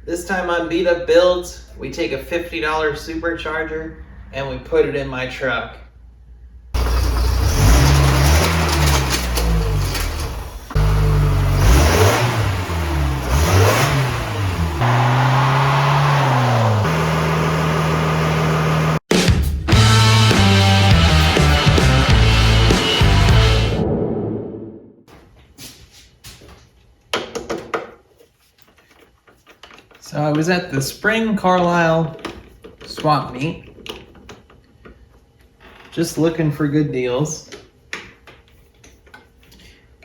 This time on Beat Up Builds, we take a $50 Supercharger and we put it in my truck. So I was at the Spring Carlisle swap meet, just looking for good deals,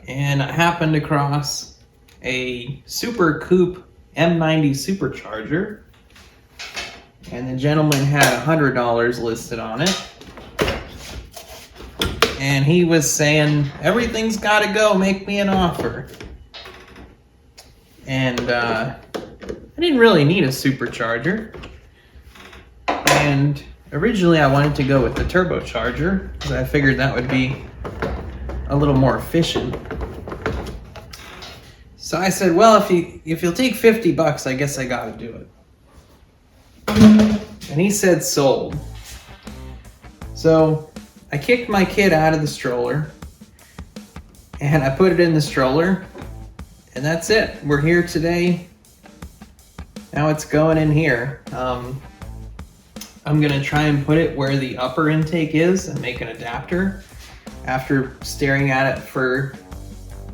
and I happened across a Super Coupe M90 Supercharger, and the gentleman had $100 listed on it, and he was saying, everything's gotta go, make me an offer. And I didn't really need a supercharger, and originally I wanted to go with the turbocharger because I figured that would be a little more efficient. So I said, well, if you'll take $50, I guess I gotta do it. And he said sold. So I kicked my kid out of the stroller and I put it in the stroller, and that's it. We're here today. Now it's going in here. I'm gonna try and put it where the upper intake is and make an adapter after staring at it for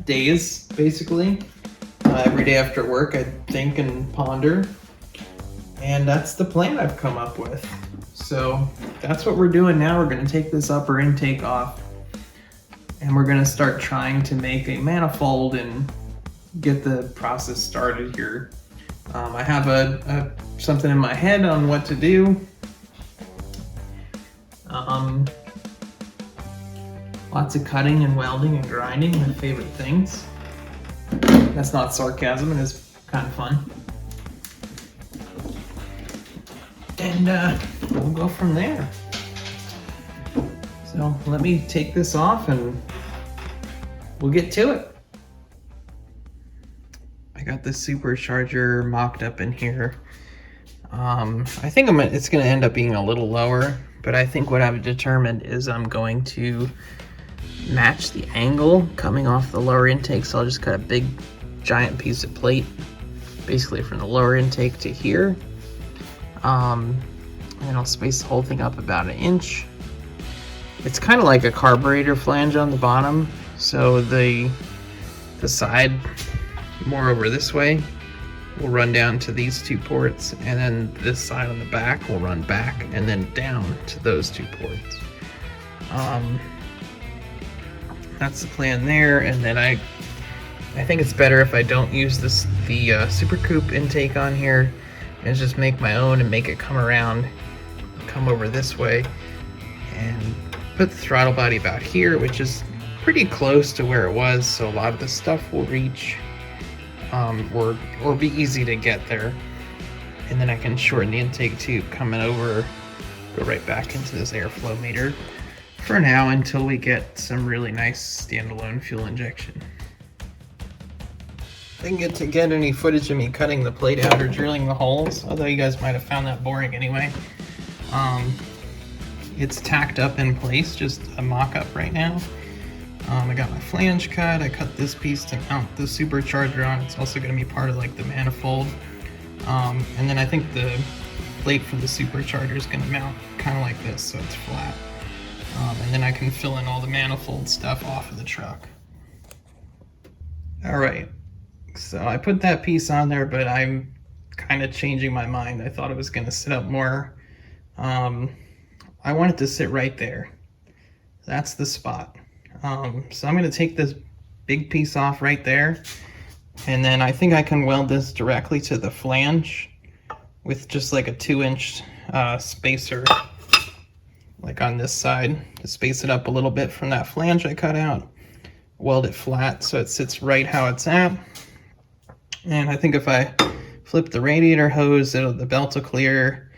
days, basically. Every day after work, I think and ponder. And that's the plan I've come up with. So that's what we're doing now. We're gonna take this upper intake off and we're gonna start trying to make a manifold and get the process started here. I have something in my head on what to do. Lots of cutting and welding and grinding, my favorite things. That's not sarcasm, and it's kind of fun. And we'll go from there. So let me take this off and we'll get to it. I got this supercharger mocked up in here. I think it's going to end up being a little lower, but I think what I've determined is I'm going to match the angle coming off the lower intake. So I'll just cut a big giant piece of plate basically from the lower intake to here. And I'll space the whole thing up about 1 inch. It's kind of like a carburetor flange on the bottom, so the side more over this way will run down to these 2 ports, and then this side on the back will run back and then down to those 2 ports. That's the plan there. And then I think it's better if I don't use the Super Coupe intake on here and just make my own and make it come around, come over this way, and put the throttle body about here, which is pretty close to where it was, so a lot of the stuff will reach or be easy to get there. And then I can shorten the intake tube coming over, go right back into this airflow meter for now until we get some really nice standalone fuel injection. Didn't get any footage of me cutting the plate out or drilling the holes, although you guys might have found that boring anyway. It's tacked up in place, just a mock-up right now. I got my flange cut. I cut this piece to mount the supercharger on. It's also going to be part of like the manifold. And then I think the plate for the supercharger is going to mount kind of like this, so it's flat. And then I can fill in all the manifold stuff off of the truck. All right, so I put that piece on there, but I'm kind of changing my mind. I thought it was going to sit up more. I want it to sit right there. That's the spot. So I'm going to take this big piece off right there, and then I think I can weld this directly to the flange with just like a 2-inch spacer, like on this side, to space it up a little bit from that flange I cut out, weld it flat so it sits right how it's at. And I think if I flip the radiator hose, the belt will clear,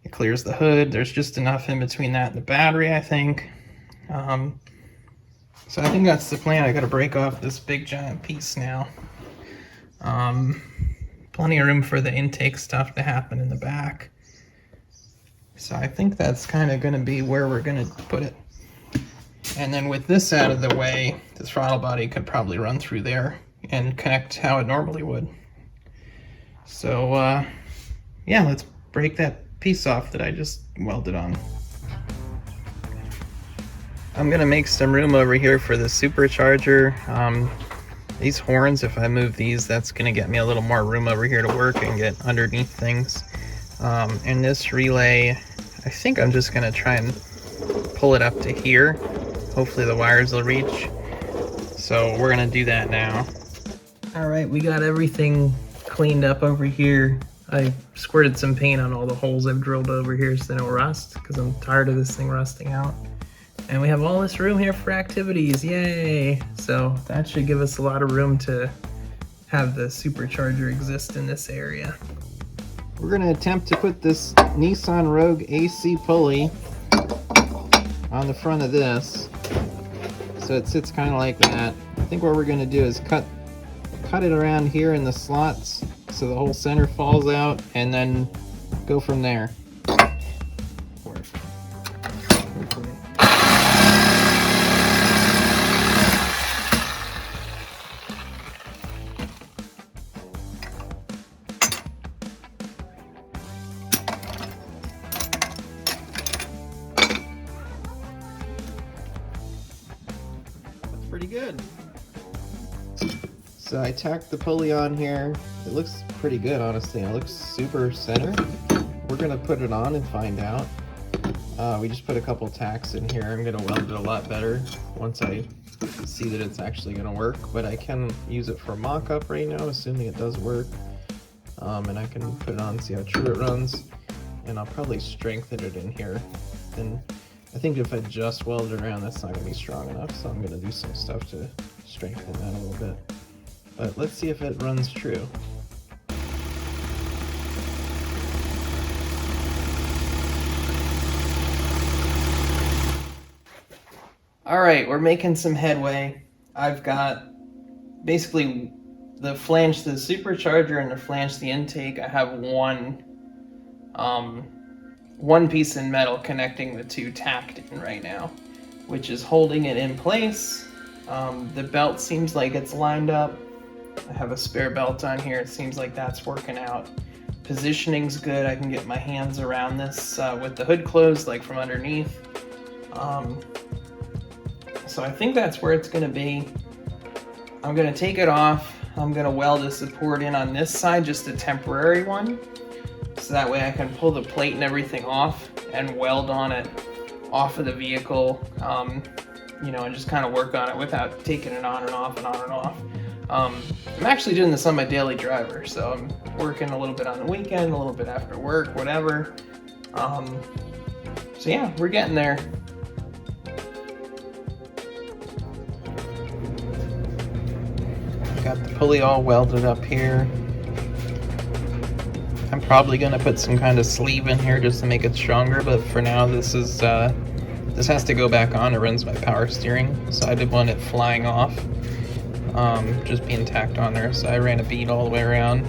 it clears the hood. There's just enough in between that and the battery, I think. So I think that's the plan. I gotta break off this big giant piece now. plenty of room for the intake stuff to happen in the back. So I think that's kind of going to be where we're going to put it. And then with this out of the way, the throttle body could probably run through there and connect how it normally would. So yeah, let's break that piece off that I just welded on. I'm gonna make some room over here for the supercharger. These horns, if I move these, that's gonna get me a little more room over here to work and get underneath things. And this relay, I think I'm just gonna try and pull it up to here. Hopefully the wires will reach. So we're gonna do that now. All right, we got everything cleaned up over here. I squirted some paint on all the holes I've drilled over here so they don't rust, because I'm tired of this thing rusting out. And we have all this room here for activities, yay! So that should give us a lot of room to have the supercharger exist in this area. We're gonna attempt to put this Nissan Rogue AC pulley on the front of this, so it sits kind of like that. I think what we're gonna do is cut it around here in the slots so the whole center falls out, and then go from there. That's pretty good. So I tacked the pulley on here. It looks pretty good, honestly. It looks super center. We're gonna put it on and find out. We just put a couple tacks in here. I'm gonna weld it a lot better once I see that it's actually gonna work, but I can use it for mock-up right now, assuming it does work. And I can put it on and see how true it runs. And I'll probably strengthen it in here. And I think if I just weld it around, that's not gonna be strong enough, so I'm gonna do some stuff to strengthen that a little bit. But let's see if it runs true. All right, we're making some headway. I've got basically the flange to the supercharger and the flange to the intake. I have one piece in metal connecting the two tacked in right now, which is holding it in place. The belt seems like it's lined up. I have a spare belt on here. It seems like that's working out. Positioning's good. I can get my hands around this with the hood closed, like from underneath. So I think that's where it's gonna be. I'm gonna take it off. I'm gonna weld a support in on this side, just a temporary one. So that way I can pull the plate and everything off and weld on it off of the vehicle, you know, and just kind of work on it without taking it on and off and on and off. I'm actually doing this on my daily driver, so I'm working a little bit on the weekend, a little bit after work, whatever. So yeah, we're getting there. Got the pulley all welded up here. I'm probably gonna put some kind of sleeve in here just to make it stronger, but for now this is this has to go back on. It runs my power steering, so I didn't want it flying off, just being tacked on there. So I ran a bead all the way around.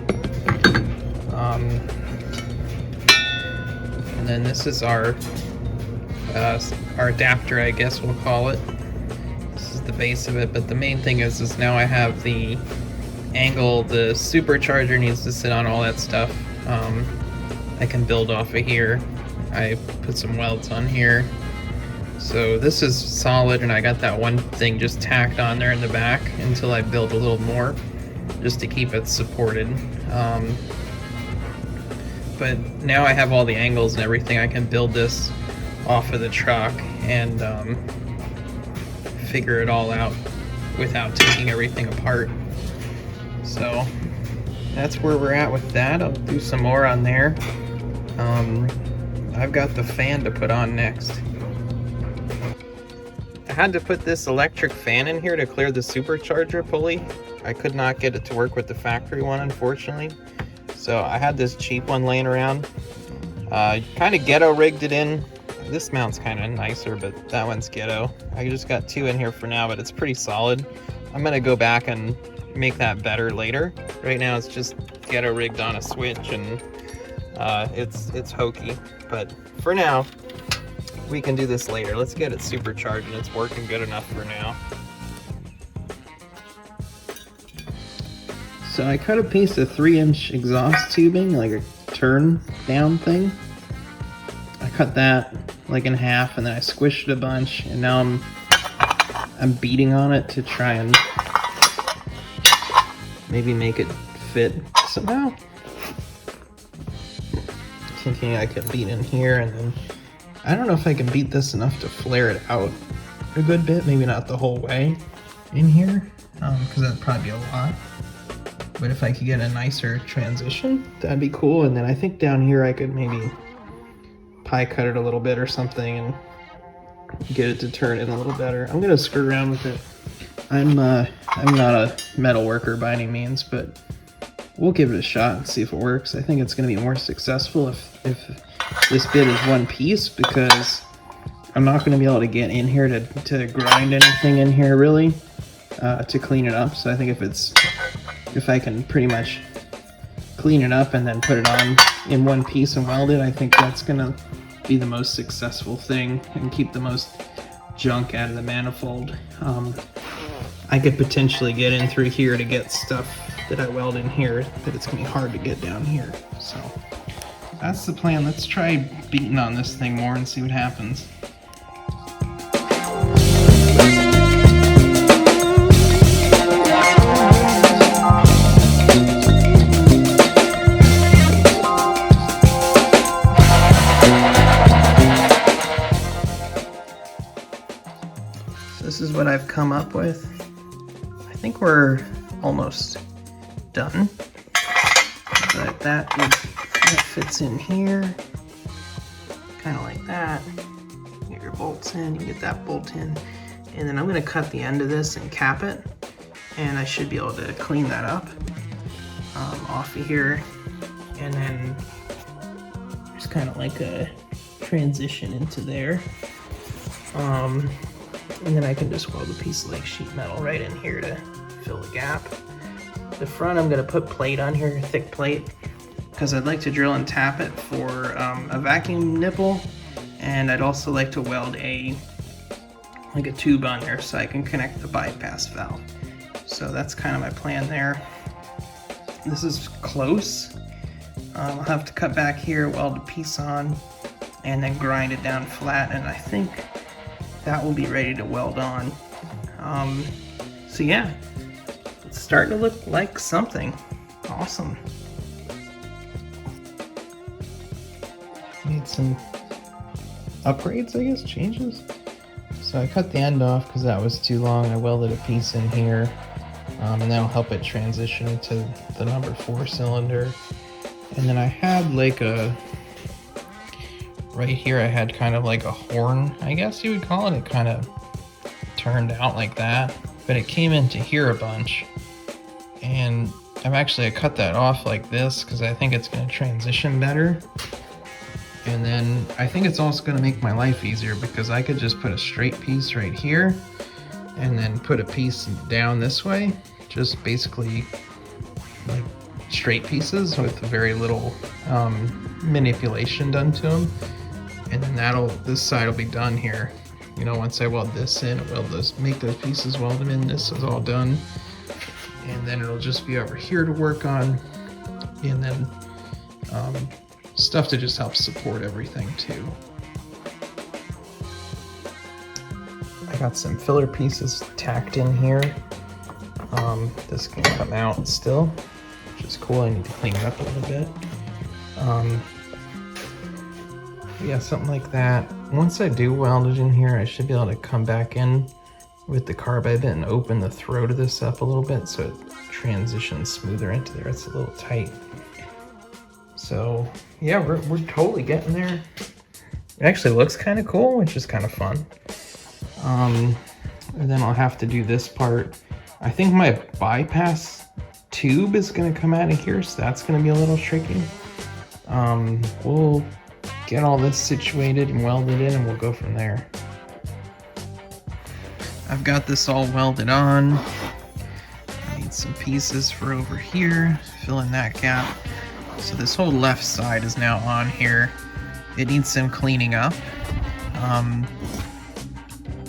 And then this is our adapter, I guess we'll call it. This is the base of it, but the main thing is now I have the angle the supercharger needs to sit on, all that stuff. I can build off of here. I put some welds on here. So this is solid, and I got that one thing just tacked on there in the back until I build a little more, just to keep it supported. But now I have all the angles and everything. I can build this off of the truck and figure it all out without taking everything apart. So that's where we're at with that. I'll do some more on there. I've got the fan to put on next. I had to put this electric fan in here to clear the supercharger pulley. I could not get it to work with the factory one, unfortunately. So I had this cheap one laying around. Kind of ghetto rigged it in. This mount's kind of nicer, but that one's ghetto. I just got two in here for now, but it's pretty solid. I'm gonna go back and make that better later. Right now it's just ghetto rigged on a switch, and it's hokey. But for now, we can do this later. Let's get it supercharged, and it's working good enough for now. So I cut a piece of 3-inch exhaust tubing, like a turn down thing. I cut that like in half, and then I squished it a bunch, and now I'm beating on it to try and maybe make it fit somehow. Thinking I could beat in here, and then I don't know if I can beat this enough to flare it out a good bit, maybe not the whole way in here, because that'd probably be a lot. But if I could get a nicer transition, that'd be cool. And then I think down here I could maybe pie cut it a little bit or something and get it to turn in a little better. I'm gonna screw around with it. I'm not a metal worker by any means, but we'll give it a shot and see if it works. I think it's gonna be more successful if this bit is one piece, because I'm not gonna be able to get in here to grind anything in here really to clean it up. So I think if I can pretty much clean it up and then put it on in one piece and weld it, I think that's gonna be the most successful thing and keep the most junk out of the manifold. I could potentially get in through here to get stuff that I weld in here that it's gonna be hard to get down here. So that's the plan. Let's try beating on this thing more and see what happens. This is what I've come up with. I think we're almost done. But that fits in here, kind of like that. Get your bolts in, you get that bolt in, and then I'm going to cut the end of this and cap it, and I should be able to clean that up off of here, and then just kind of like a transition into there. And then I can just weld a piece of like sheet metal right in here to fill the gap. The front, I'm gonna put plate on here, thick plate, because I'd like to drill and tap it for a vacuum nipple, and I'd also like to weld a tube on there so I can connect the bypass valve. So that's kind of my plan there. This is close. I'll have to cut back here, weld a piece on, and then grind it down flat, and I think that will be ready to weld on. So yeah, it's starting to look like something awesome. Made some upgrades, I guess, changes. So I cut the end off because that was too long. I welded a piece in here, and that'll help it transition to the number 4 cylinder. And then I had like right here I had kind of like a horn, I guess you would call it. It kind of turned out like that, but it came into here a bunch. And I cut that off like this because I think it's going to transition better. And then I think it's also going to make my life easier because I could just put a straight piece right here and then put a piece down this way. Just basically like straight pieces with very little manipulation done to them. And then this side will be done here. You know, once I weld this in, make those pieces, weld them in, this is all done. And then it'll just be over here to work on. And then stuff to just help support everything too. I got some filler pieces tacked in here. This can come out still, which is cool. I need to clean it up a little bit. Yeah, something like that. Once I do weld it in here, I should be able to come back in with the carbide bit and open the throat of this up a little bit so it transitions smoother into there. It's a little tight. So yeah, we're totally getting there. It actually looks kind of cool, which is kind of fun. And then I'll have to do this part. I think my bypass tube is going to come out of here, so that's going to be a little tricky. We'll get all this situated and welded in, and we'll go from there. I've got this all welded on. I need some pieces for over here, fill in that gap. So this whole left side is now on here. It needs some cleaning up.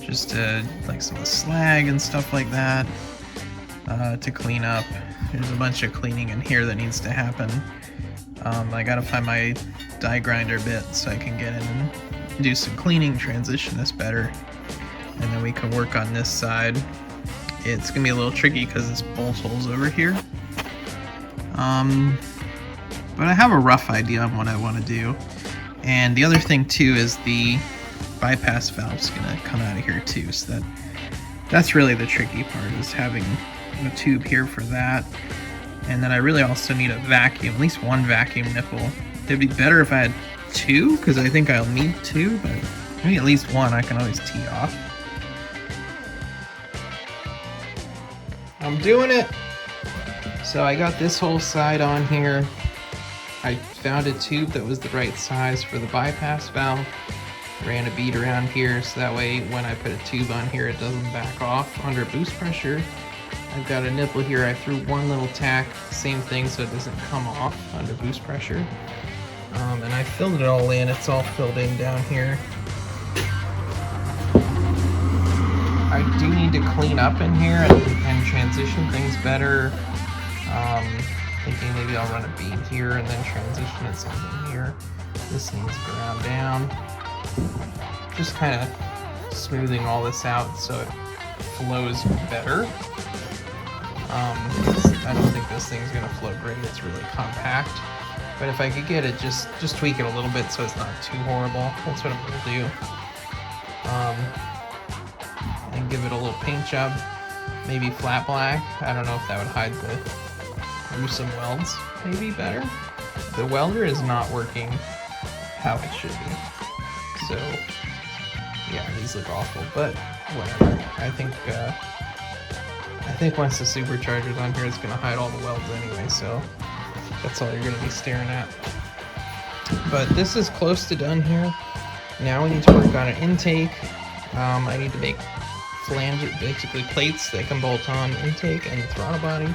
Just like some of the slag and stuff like that to clean up. There's a bunch of cleaning in here that needs to happen. I gotta find my die grinder bit so I can get in and do some cleaning, transition this better, and then we can work on this side. It's gonna be a little tricky because it's bolt holes over here. But I have a rough idea on what I want to do. And the other thing too is the bypass valve's gonna come out of here too, so that's really the tricky part, is having a tube here for that. And then I really also need a vacuum, at least one vacuum nipple. It'd be better if I had two, because I think I'll need two, but maybe at least one I can always tee off. I'm doing it! So I got this whole side on here. I found a tube that was the right size for the bypass valve. Ran a bead around here so that way when I put a tube on here it doesn't back off under boost pressure. I've got a nipple here. I threw one little tack, same thing, so it doesn't come off under boost pressure. And I filled it all in. It's all filled in down here. I do need to clean up in here and transition things better. Thinking maybe I'll run a bead here and then transition it something here. This needs ground down. Just kind of smoothing all this out so it flows better. I don't think this thing's gonna flow great. It's really compact. But if I could get it, just tweak it a little bit so it's not too horrible. That's what I'm gonna do. And give it a little paint job, maybe flat black. I don't know if that would hide the gruesome welds. Maybe better. The welder is not working how it should be. So yeah, these look awful, but whatever. I think once the supercharger's on here, it's gonna hide all the welds anyway, so that's all you're gonna be staring at. But this is close to done here. Now we need to work on an intake. I need to make flanges, basically plates that can bolt on intake and the throttle body.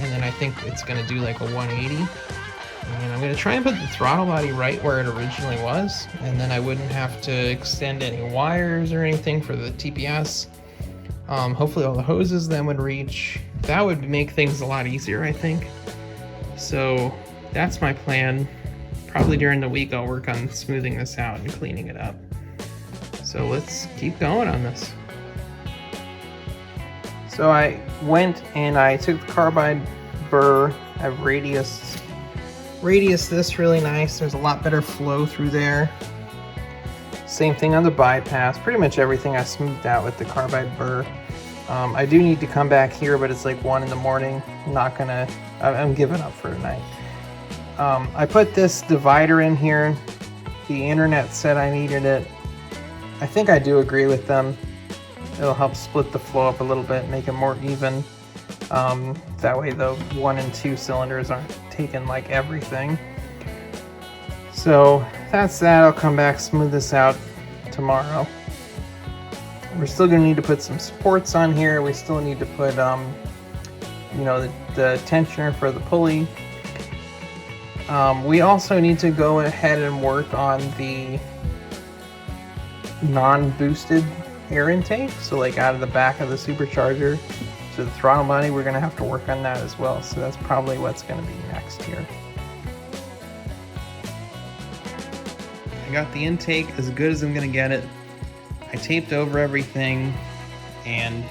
And then I think it's gonna do like a 180. And I'm gonna try and put the throttle body right where it originally was, and then I wouldn't have to extend any wires or anything for the TPS. Hopefully all the hoses then would reach. That would make things a lot easier, I think. So that's my plan. Probably during the week I'll work on smoothing this out and cleaning it up. So let's keep going on this. So I went and I took the carbide burr. I've radiused this really nice. There's a lot better flow through there. Same thing on the bypass. Pretty much everything I smoothed out with the carbide burr. I do need to come back here, but it's like 1 in the morning. I'm giving up for tonight. I put this divider in here. The internet said I needed it. I think I do agree with them. It'll help split the flow up a little bit, make it more even. That way the 1 and 2 cylinders aren't taking like everything. So that's that. I'll come back, smooth this out tomorrow. We're still gonna need to put some supports on here. We still need to put, you know, the tensioner for the pulley. We also need to go ahead and work on the non-boosted air intake. So like out of the back of the supercharger to the throttle body, we're gonna have to work on that as well. So that's probably what's gonna be next here. I got the intake as good as I'm gonna get it. I taped over everything and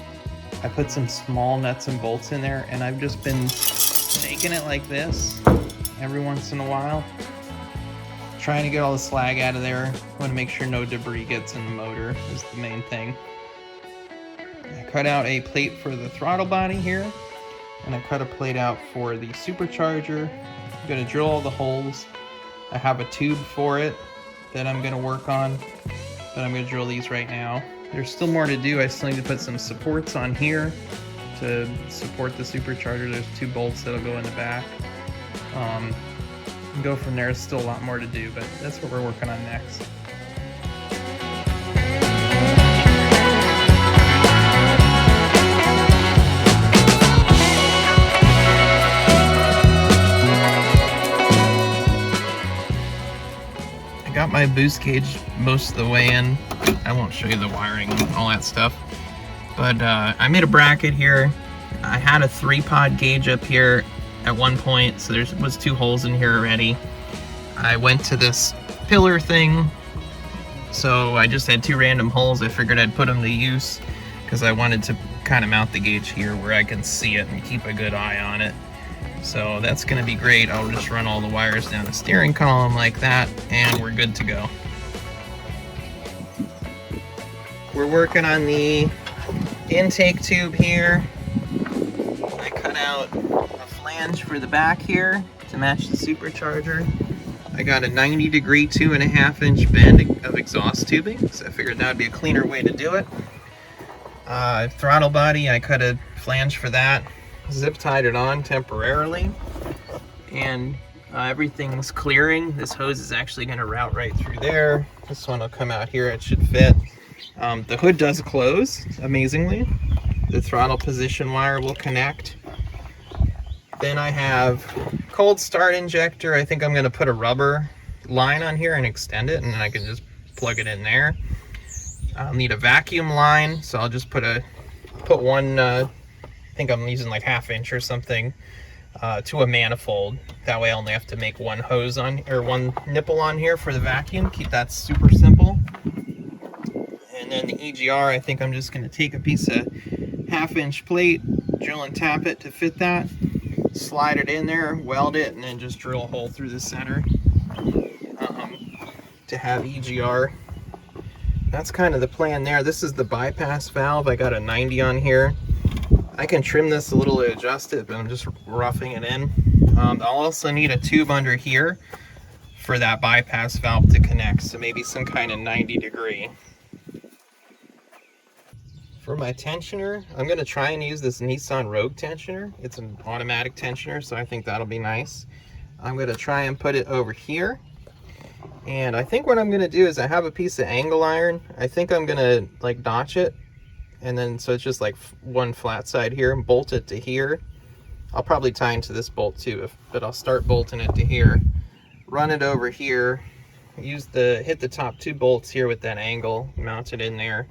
I put some small nuts and bolts in there, and I've just been shaking it like this every once in a while, trying to get all the slag out of there. I want to make sure no debris gets in the motor is the main thing. I cut out a plate for the throttle body here, and I cut a plate out for the supercharger. I'm going to drill all the holes. I have a tube for it that I'm going to work on, but I'm going to drill these right now. There's still more to do. I still need to put some supports on here to support the supercharger. There's 2 bolts that'll go in the back. Go from there. There's still a lot more to do, but that's what we're working on next. my boost gauge most of the way in. I won't show you the wiring and all that stuff. But I made a bracket here. I had a 3-pod gauge up here at one point, so there was 2 holes in here already. I went to this pillar thing, so I just had 2 random holes. I figured I'd put them to use because I wanted to kind of mount the gauge here where I can see it and keep a good eye on it. So that's going to be great. I'll just run all the wires down the steering column like that, and we're good to go. We're working on the intake tube here. I cut out a flange for the back here to match the supercharger. I got a 90-degree 2.5-inch bend of exhaust tubing, so I figured that would be a cleaner way to do it. Throttle body, I cut a flange for that, zip tied it on temporarily, and everything's clearing. This hose is actually going to route right through there. This one will come out here, it should fit. The hood does close, amazingly. The throttle position wire will connect. Then I have cold start injector. I think I'm going to put a rubber line on here and extend it, and then I can just plug it in there. I'll need a vacuum line, so I'll just put one, I think I'm using like 1/2 inch or something, to a manifold. That way I only have to make one hose on, or one nipple on here for the vacuum. Keep that super simple. And then the EGR, I think I'm just going to take a piece of 1/2 inch plate, drill and tap it to fit that, slide it in there, weld it, and then just drill a hole through the center to have EGR. That's kind of the plan there. This is the bypass valve. I got a 90 on here. I can trim this a little to adjust it, but I'm just roughing it in. I'll also need a tube under here for that bypass valve to connect, so maybe some kind of 90-degree. For my tensioner, I'm going to try and use this Nissan Rogue tensioner. It's an automatic tensioner, so I think that'll be nice. I'm going to try and put it over here. And I think what I'm going to do is I have a piece of angle iron. I think I'm going to like notch it. And then so it's just like one flat side here and bolt it to here. I'll probably tie into this bolt too, but I'll start bolting it to here. Run it over here. Hit the top 2 bolts here with that angle, mount it in there.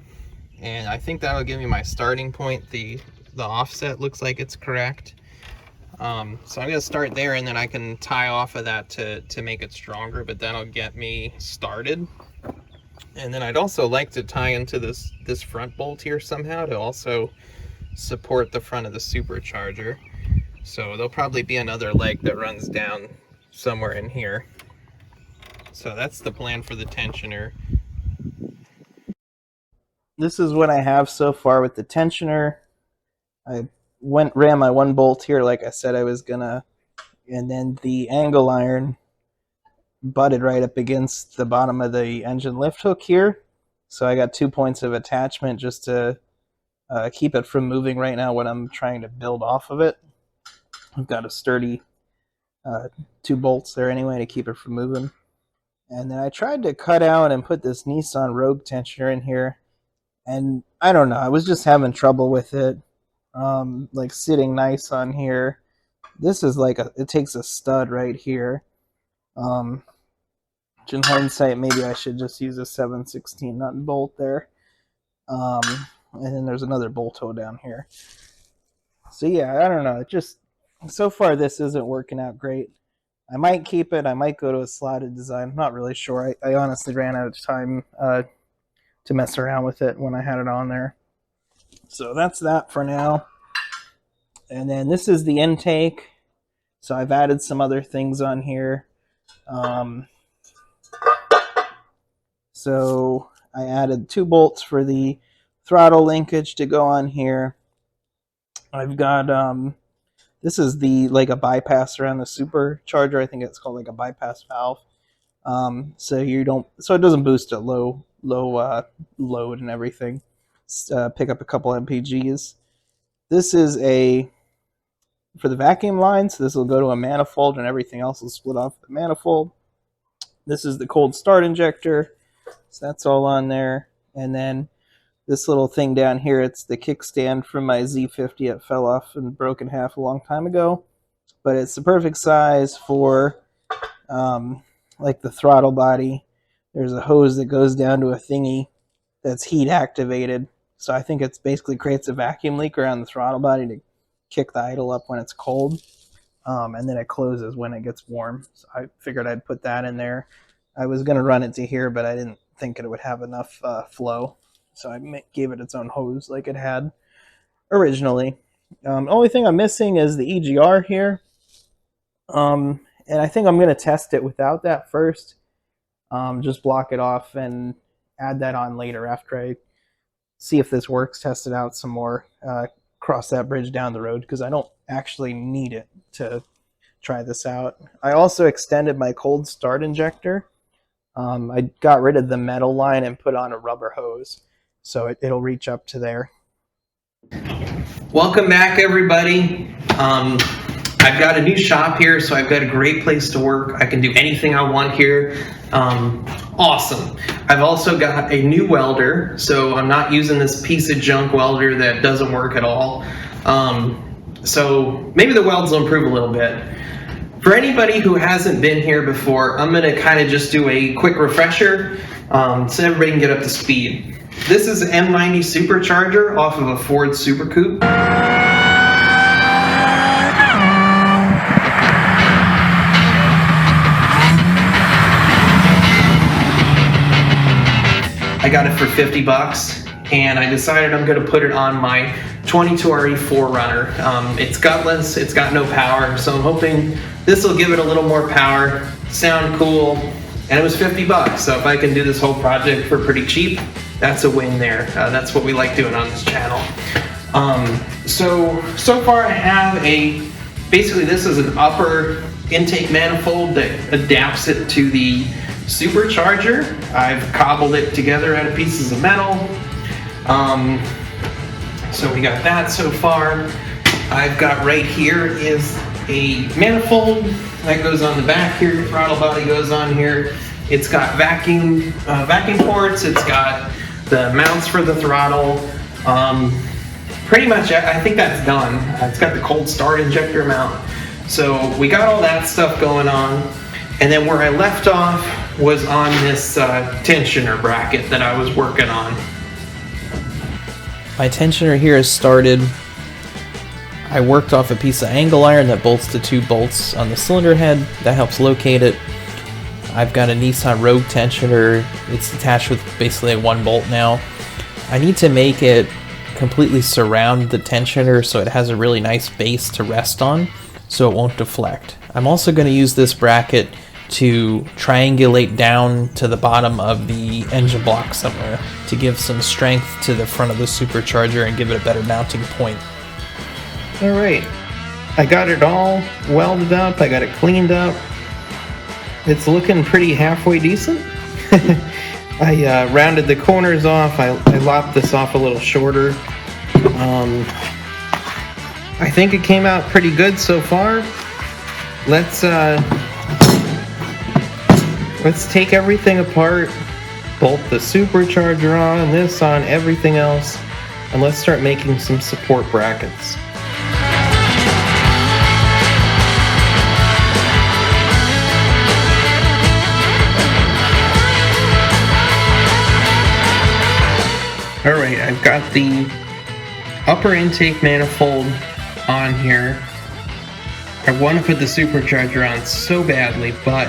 And I think that'll give me my starting point. The offset looks like it's correct. So I'm going to start there, and then I can tie off of that to make it stronger, but that'll get me started. And then I'd also like to tie into this front bolt here somehow to also support the front of the supercharger. So there'll probably be another leg that runs down somewhere in here. So that's the plan for the tensioner. This is what I have so far with the tensioner. I ran my 1 bolt here like I said I was gonna, and then the angle iron butted right up against the bottom of the engine lift hook here. So I got 2 points of attachment just to keep it from moving right now when I'm trying to build off of it. I've got a sturdy 2 bolts there anyway to keep it from moving. And then I tried to cut out and put this Nissan Rogue tensioner in here, and I don't know, I was just having trouble with it. Like sitting nice on here. This is like it takes a stud right here. Which in hindsight, maybe I should just use a 7/16 nut and bolt there. And then there's another bolt hole down here. So yeah, I don't know. It just, so far this isn't working out great. I might keep it. I might go to a slotted design. I'm not really sure. I honestly ran out of time to mess around with it when I had it on there. So that's that for now. And then this is the intake. So I've added some other things on here. So I added 2 bolts for the throttle linkage to go on here. I've got this is like a bypass around the supercharger. I think it's called like a bypass valve. So it doesn't boost at low load and everything. Pick up a couple MPGs. This is for the vacuum line, so this will go to a manifold and everything else will split off the manifold. This is the cold start injector, so that's all on there. And then this little thing down here, it's the kickstand from my Z50. It fell off and broke in half a long time ago, but it's the perfect size for like the throttle body. there's a hose that goes down to a thingy that's heat activated. So I think it's basically creates a vacuum leak around the throttle body to kick the idle up when it's cold. And then it closes when it gets warm. So I figured I'd put that in there. I was going to run it to here, but I didn't think it would have enough flow. So I gave it its own hose like it had originally. Only thing I'm missing is the EGR here. And I think I'm going to test it without that first. Just block it off and add that on later after I see if this works, test it out some more, cross that bridge down the road, because I don't actually need it to try this out. I also extended my cold start injector. I got rid of the metal line and put on a rubber hose, so it'll reach up to there. Welcome back, everybody. I've got a new shop here, so I've got a great place to work. I can do anything I want here. Awesome. I've also got a new welder, so I'm not using this piece of junk welder that doesn't work at all. So maybe the welds will improve a little bit. For anybody who hasn't been here before, I'm going to kind of just do a quick refresher so everybody can get up to speed. This is an M90 Supercharger off of a Ford Super Coupe. I got it for 50 bucks, and I decided I'm going to put it on my 22RE 4Runner. It's gutless, it's got no power, so I'm hoping this will give it a little more power, sound cool, and it was 50 bucks, so if I can do this whole project for pretty cheap, that's a win there. That's what we like doing on this channel. So far I have basically this is an upper intake manifold that adapts it to the Supercharger. I've cobbled it together out of pieces of metal. So we got that so far. I've got right here is a manifold that goes on the back here. The throttle body goes on here. It's got vacuum ports. It's got the mounts for the throttle. Pretty much, I think that's done. It's got the cold start injector mount. So we got all that stuff going on. And then where I left off was on this tensioner bracket that I was working on. My tensioner here is started. I worked off a piece of angle iron that bolts the two bolts on the cylinder head. That helps locate it. I've got a Nissan Rogue tensioner. It's attached with basically a 1 bolt now. I need to make it completely surround the tensioner so it has a really nice base to rest on so it won't deflect. I'm also going to use this bracket to triangulate down to the bottom of the engine block somewhere to give some strength to the front of the Supercharger and give it a better mounting point. Alright, I got it all welded up, I got it cleaned up. It's looking pretty halfway decent. I rounded the corners off, I lopped this off a little shorter. I think it came out pretty good so far. Let's take everything apart, bolt the Supercharger on, this on, everything else, and let's start making some support brackets. Alright, I've got the upper intake manifold on here. I want to put the Supercharger on so badly, but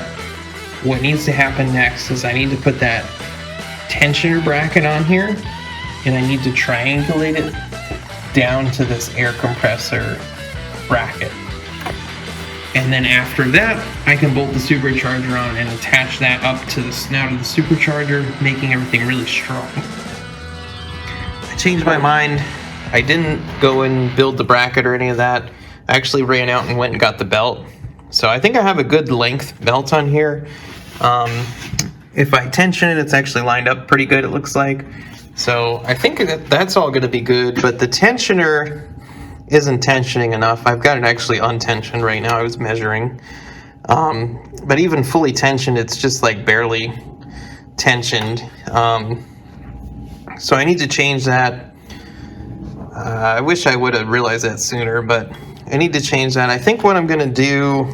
what needs to happen next is I need to put that tensioner bracket on here, and I need to triangulate it down to this air compressor bracket. And then after that, I can bolt the Supercharger on and attach that up to the snout of the Supercharger, making everything really strong. I changed my mind. I didn't go and build the bracket or any of that. I actually ran out and went and got the belt. So I think I have a good length belt on here. If I tension it, it's actually lined up pretty good, it looks like. So I think that's all going to be good, but the tensioner isn't tensioning enough. I've got it actually untensioned right now. I was measuring. But even fully tensioned, it's just like barely tensioned. So I need to change that. I wish I would have realized that sooner, but I need to change that. I think what I'm going to do,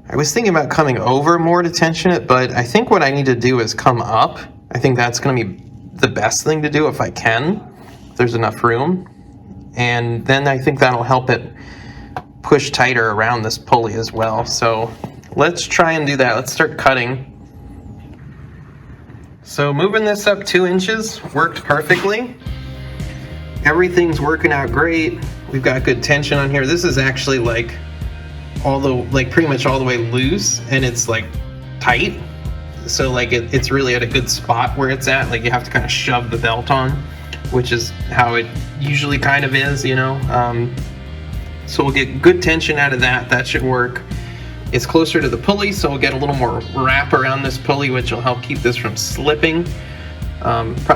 I was thinking about coming over more to tension it, but I think what I need to do is come up. I think that's going to be the best thing to do if I can, if there's enough room. And then I think that'll help it push tighter around this pulley as well. So let's try and do that. Let's start cutting. So moving this up 2 inches worked perfectly. Everything's working out great. We've got good tension on here. This is actually like pretty much all the way loose, and it's like tight. So like it's really at a good spot where it's at. Like you have to kind of shove the belt on, which is how it usually kind of is, you know. So we'll get good tension out of that. That should work. It's closer to the pulley, so we'll get a little more wrap around this pulley, which will help keep this from slipping.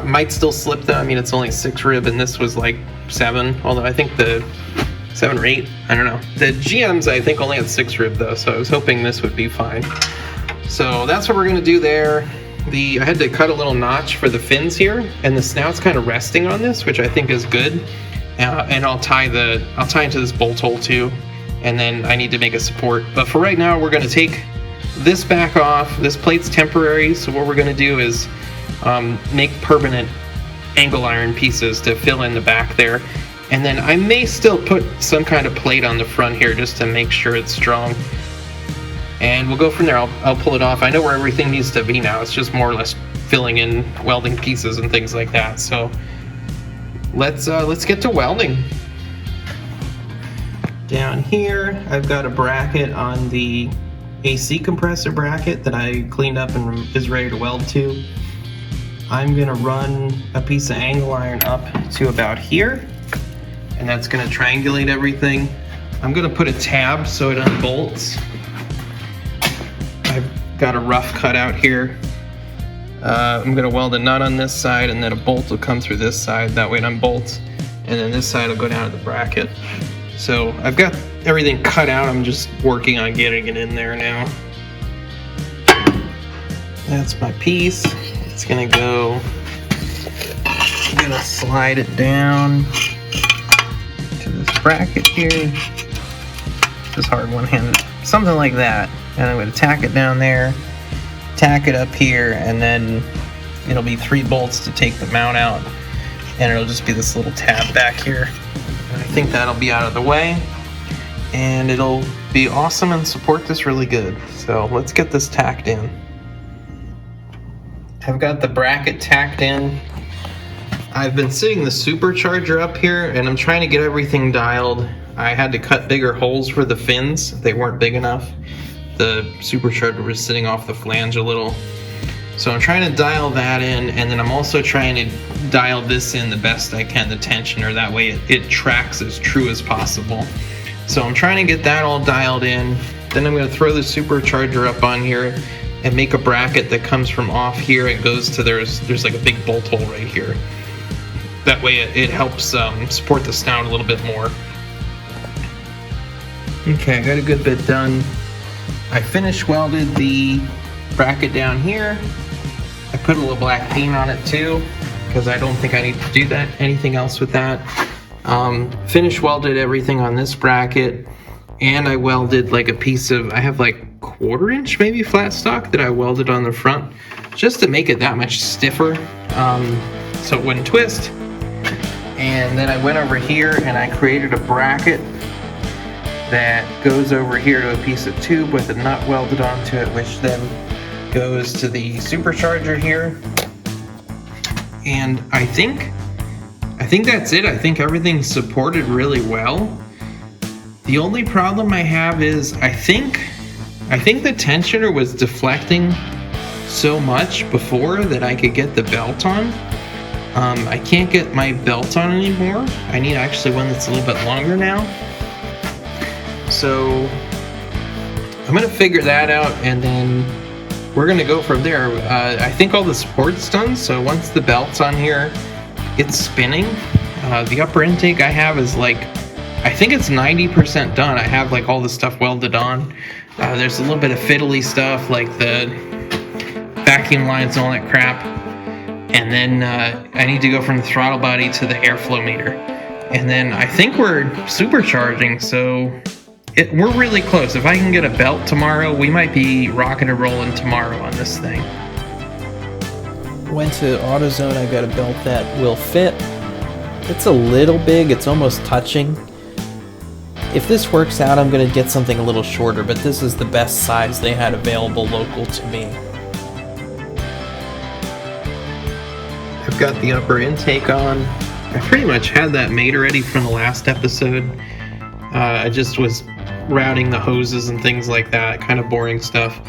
Might still slip though. I mean, it's only 6 rib, and this was like 7. Although I think the 7 or 8, I don't know. The GMs I think only had 6 rib though, so I was hoping this would be fine. So that's what we're gonna do there. I had to cut a little notch for the fins here, and the snout's kind of resting on this, which I think is good. And I'll tie into this bolt hole too, and then I need to make a support. But for right now, we're gonna take this back off. This plate's temporary, so what we're gonna do is make permanent angle iron pieces to fill in the back there. And then I may still put some kind of plate on the front here just to make sure it's strong. And we'll go from there. I'll pull it off. I know where everything needs to be now. It's just more or less filling in welding pieces and things like that. So let's get to welding. Down here, I've got a bracket on the AC compressor bracket that I cleaned up and is ready to weld to. I'm gonna run a piece of angle iron up to about here, and that's gonna triangulate everything. I'm gonna put a tab so it unbolts. I've got a rough cut out here. I'm gonna weld a nut on this side, and then a bolt will come through this side. That way it unbolts, and then this side will go down to the bracket. So I've got everything cut out. I'm just working on getting it in there now. That's my piece. It's gonna go. I'm gonna slide it down to this bracket here. Just hard one-handed, something like that. And I'm gonna tack it down there, tack it up here, and then it'll be 3 bolts to take the mount out, and it'll just be this little tab back here. And I think that'll be out of the way, and it'll be awesome and support this really good. So let's get this tacked in. I've got the bracket tacked in. I've been sitting the Supercharger up here, and I'm trying to get everything dialed. I had to cut bigger holes for the fins. They weren't big enough. The Supercharger was sitting off the flange a little. So I'm trying to dial that in, and then I'm also trying to dial this in the best I can, the tensioner. That way it tracks as true as possible. So I'm trying to get that all dialed in. Then I'm gonna throw the Supercharger up on here and make a bracket that comes from off here and goes to there's like a big bolt hole right here. That way it helps support the snout a little bit more. Okay, I got a good bit done. I finish welded the bracket down here. I put a little black paint on it too, because I don't think I need to do anything else with that. Finish welded everything on this bracket, and I welded like a piece of, I have like 1/4 inch maybe flat stock that I welded on the front, just to make it that much stiffer, so it wouldn't twist. And then I went over here and I created a bracket that goes over here to a piece of tube with a nut welded onto it, which then goes to the Supercharger here. And I think that's it. I think everything's supported really well. The only problem I have is I think the tensioner was deflecting so much before that I could get the belt on. I can't get my belt on anymore. I need actually one that's a little bit longer now. So I'm gonna figure that out, and then we're gonna go from there. I think all the support's done, so once the belt's on here, it's spinning. The upper intake I have is like, I think it's 90% done. I have like all the stuff welded on. There's a little bit of fiddly stuff like the vacuum lines and all that crap. And then I need to go from the throttle body to the airflow meter. And then I think we're supercharging, so we're really close. If I can get a belt tomorrow, we might be rocking and rolling tomorrow on this thing. Went to AutoZone, I got a belt that will fit. It's a little big, it's almost touching. If this works out, I'm going to get something a little shorter, but this is the best size they had available local to me. I've got the upper intake on. I pretty much had that made already from the last episode. I just was routing the hoses and things like that, kind of boring stuff.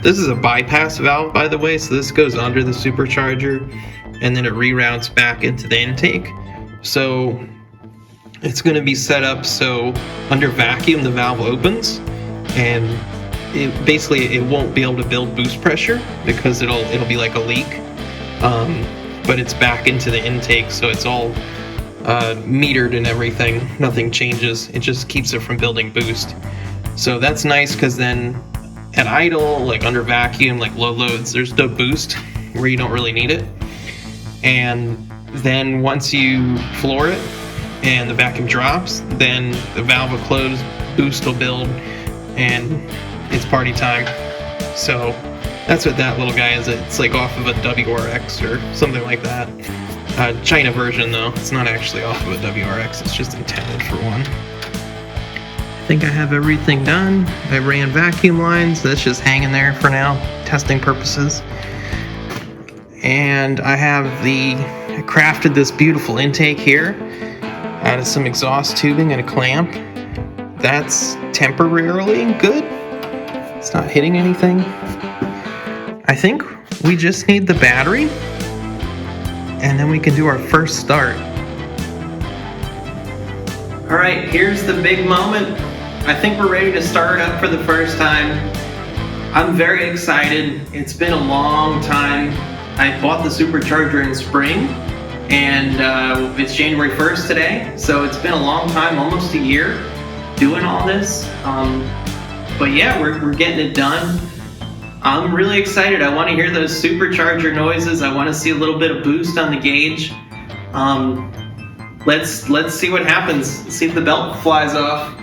This is a bypass valve, by the way, so this goes under the supercharger and then it reroutes back into the intake. So it's going to be set up so under vacuum the valve opens, and it won't be able to build boost pressure because it'll be like a leak. But it's back into the intake, so it's all metered and everything. Nothing changes. It just keeps it from building boost. So that's nice, because then at idle, like under vacuum, like low loads, there's no boost where you don't really need it. And then once you floor it and the vacuum drops, then the valve will close, boost will build, and it's party time. So that's what that little guy is. It's like off of a WRX or something like that. China version though. It's not actually off of a WRX. It's just intended for one. I think I have everything done. I ran vacuum lines. That's just hanging there for now, testing purposes. And I crafted this beautiful intake here. Added some exhaust tubing and a clamp. That's temporarily good. It's not hitting anything. I think we just need the battery, and then we can do our first start. All right, here's the big moment. I think we're ready to start up for the first time. I'm very excited. It's been a long time. I bought the Supercharger in spring, and it's January 1st today, so it's been a long time, almost a year, doing all this. But yeah, we're getting it done. I'm really excited. I want to hear those supercharger noises. I want to see a little bit of boost on the gauge. Let's see what happens. See if the belt flies off.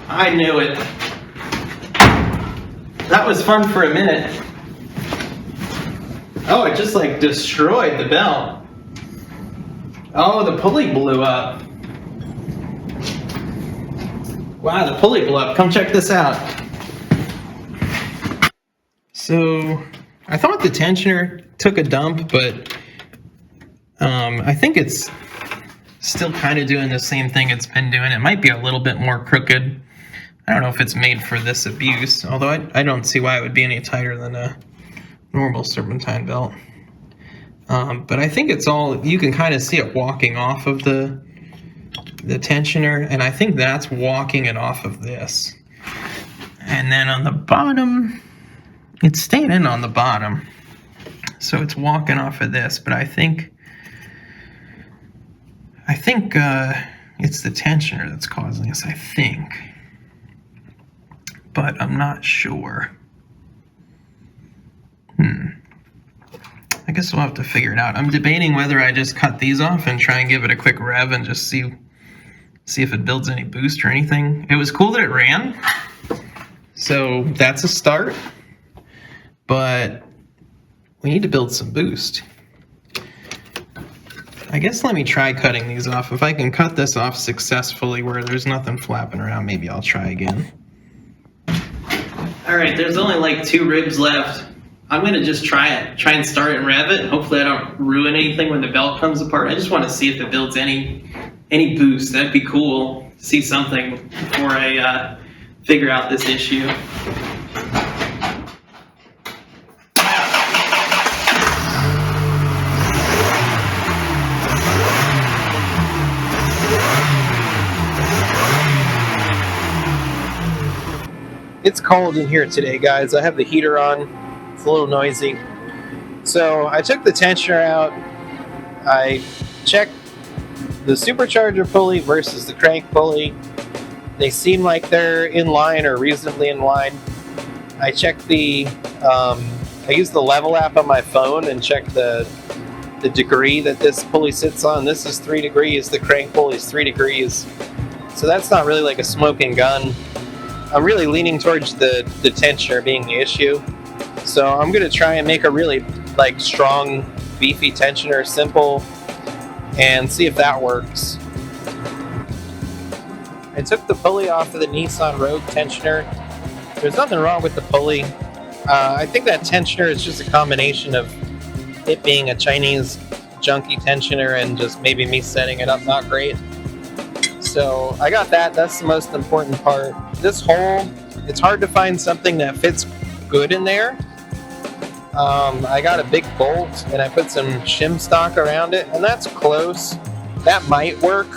I knew it. That was fun for a minute. Oh, it just like destroyed the belt. Oh, the pulley blew up. Wow, the pulley blew up. Come check this out. So, I thought the tensioner took a dump, but I think it's still kind of doing the same thing it's been doing. It might be a little bit more crooked. I don't know if it's made for this abuse, although I don't see why it would be any tighter than a normal serpentine belt. But I think it's all, you can kind of see it walking off of the tensioner, and I think that's walking it off of this. And then on the bottom, it's staying in on the bottom. So it's walking off of this, but I think it's the tensioner that's causing this, I think. But I'm not sure. I guess we'll have to figure it out. I'm debating whether I just cut these off and try and give it a quick rev and just see if it builds any boost or anything. It was cool that it ran, so that's a start. But we need to build some boost. I guess let me try cutting these off. If I can cut this off successfully where there's nothing flapping around, maybe I'll try again. All right, there's only like 2 ribs left. I'm gonna just try and start it and rev it. Hopefully I don't ruin anything when the belt comes apart. I just want to see if it builds any boost. That'd be cool to see something before I figure out this issue. It's cold in here today, guys. I have the heater on. It's a little noisy. So I took the tensioner out. I checked the supercharger pulley versus the crank pulley. They seem like they're in line or reasonably in line. I checked I used the level app on my phone and checked the degree that this pulley sits on. This is 3 degrees. The crank pulley is 3 degrees. So that's not really like a smoking gun. I'm really leaning towards the tensioner being the issue. So I'm going to try and make a really like strong, beefy tensioner, simple, and see if that works. I took the pulley off of the Nissan Rogue tensioner. There's nothing wrong with the pulley. I think that tensioner is just a combination of it being a Chinese junky tensioner and just maybe me setting it up not great. So I got that. That's the most important part. This hole, it's hard to find something that fits good in there. I got a big bolt and I put some shim stock around it, and that's close. That might work.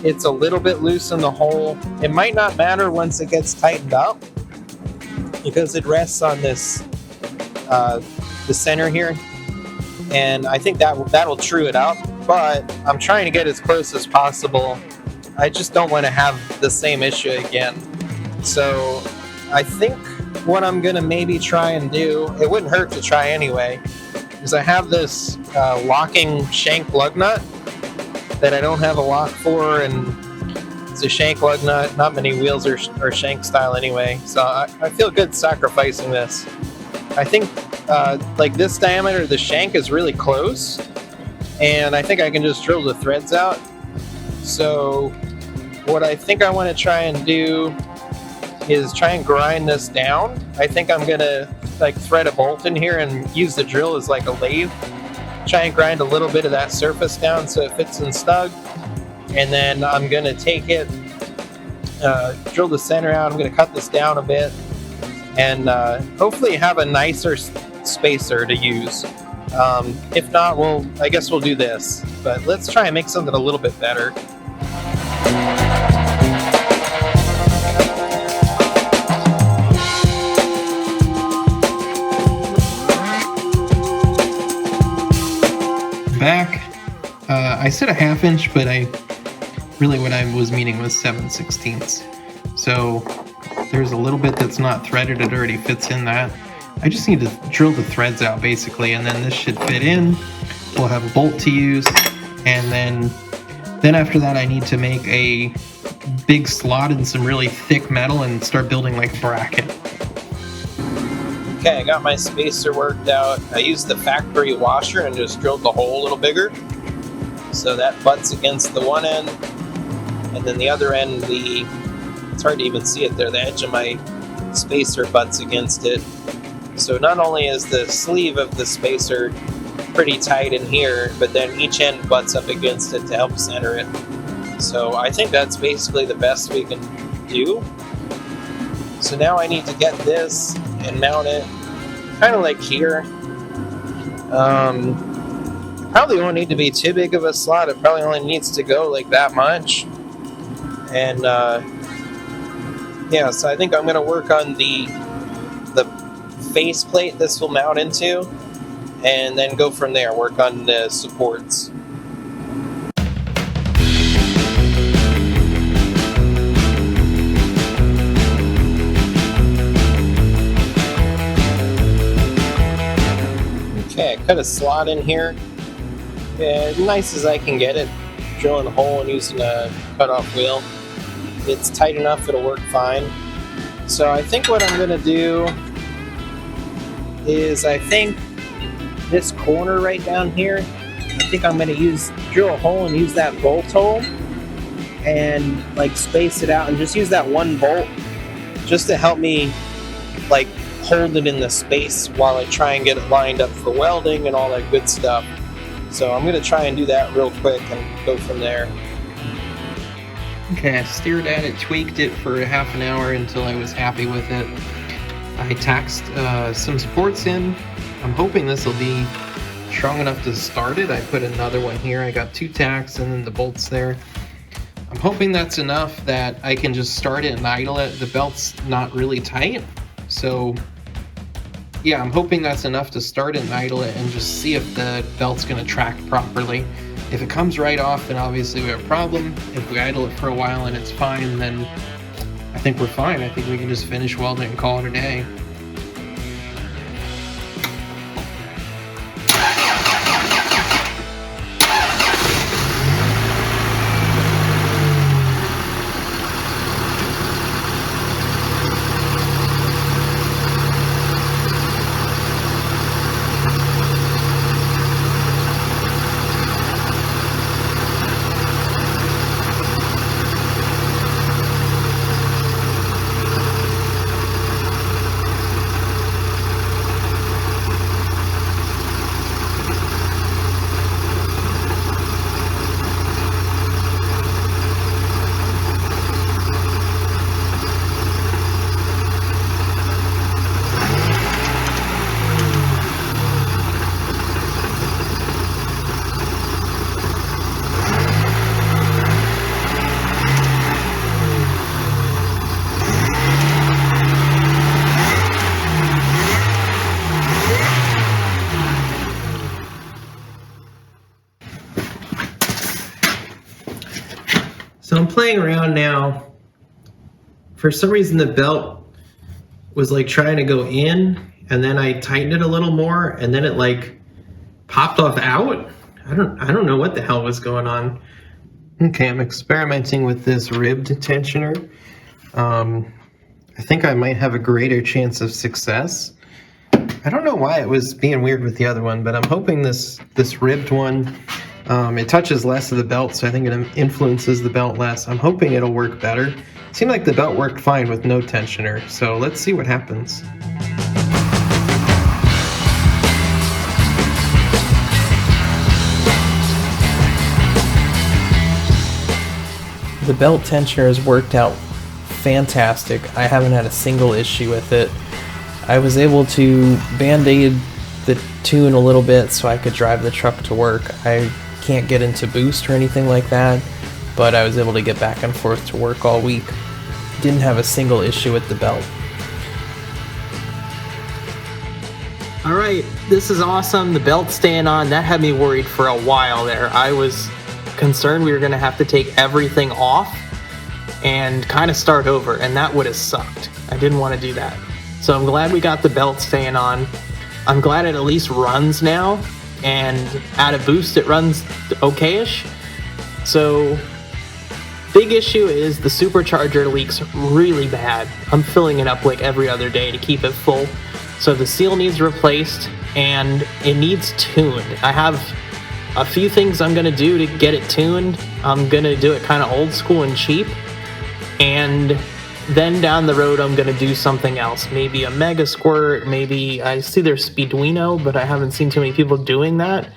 It's a little bit loose in the hole. It might not matter once it gets tightened up because it rests on this the center here, and I think that'll true it up. But I'm trying to get as close as possible. I just don't want to have the same issue again. So I think what I'm gonna maybe try and do, it wouldn't hurt to try anyway, is I have this locking shank lug nut that I don't have a lock for, and it's a shank lug nut. Not many wheels are shank style anyway, so I feel good sacrificing this. I think like this diameter of the shank is really close, and I think I can just drill the threads out. So what I think I want to try and do is try and grind this down. I think I'm gonna like thread a bolt in here and use the drill as like a lathe. Try and grind a little bit of that surface down so it fits in snug, and then I'm gonna take it, drill the center out. I'm gonna cut this down a bit, and hopefully have a nicer spacer to use. If not, I guess we'll do this. But let's try and make something a little bit better. Back. I said a 1/2 inch, but what I was meaning was 7/16. So there's a little bit that's not threaded. It already fits in that. I just need to drill the threads out basically, and then this should fit in. We'll have a bolt to use, and then after that I need to make a big slot in some really thick metal and start building like a bracket. Okay, I got my spacer worked out. I used the factory washer and just drilled the hole a little bigger. So that butts against the one end, and then the other end, it's hard to even see it there, the edge of my spacer butts against it. So not only is the sleeve of the spacer pretty tight in here, but then each end butts up against it to help center it. So I think that's basically the best we can do. So now I need to get this and mount it kind of like here. Probably won't need to be too big of a slot. It probably only needs to go like that much. And yeah, so I think I'm going to work on the face plate this will mount into, and then go from there, work on the supports. Okay, I cut a slot in here, as nice as I can get it, drilling a hole and using a cut-off wheel. It's tight enough, it'll work fine. So I think what I'm going to do is, I think this corner right down here, I think I'm going to drill a hole and use that bolt hole and like space it out, and just use that one bolt just to help me like hold it in the space while I try and get it lined up for welding and all that good stuff. So I'm going to try and do that real quick and go from there. Okay, I steered at it, tweaked it for half an hour until I was happy with it. I taxed some supports in. I'm hoping this will be strong enough to start it. I put another one here. I got 2 tacks and then the bolts there. I'm hoping that's enough that I can just start it and idle it. The belt's not really tight, so yeah, I'm hoping that's enough to start it and idle it and just see if the belt's gonna track properly. If it comes right off, then obviously we have a problem. If we idle it for a while and it's fine, then I think we're fine. I think we can just finish welding and call it a day. So I'm playing around now. For some reason the belt was like trying to go in, and then I tightened it a little more, and then it like popped off out. I don't know what the hell was going on. Okay, I'm experimenting with this ribbed tensioner. I think I might have a greater chance of success. I don't know why it was being weird with the other one, but I'm hoping this ribbed one, it touches less of the belt, so I think it influences the belt less. I'm hoping it'll work better. It seemed like the belt worked fine with no tensioner, so let's see what happens. The belt tensioner has worked out fantastic. I haven't had a single issue with it. I was able to band-aid the tune a little bit so I could drive the truck to work. I can't get into boost or anything like that, but I was able to get back and forth to work all week. Didn't have a single issue with the belt. All right, this is awesome. The belt's staying on. That had me worried for a while there. I was concerned we were going to have to take everything off and kind of start over, and that would have sucked. I didn't want to do that. So I'm glad we got the belt staying on. I'm glad it at least runs now, and at a boost it runs okay-ish. So big issue is the supercharger leaks really bad. I'm filling it up like every other day to keep it full. So the seal needs replaced and it needs tuned. I have a few things I'm gonna do to get it tuned. I'm gonna do it kind of old school and cheap, and then down the road I'm gonna do something else. Maybe a mega squirt, maybe I see there's Speeduino, but I haven't seen too many people doing that.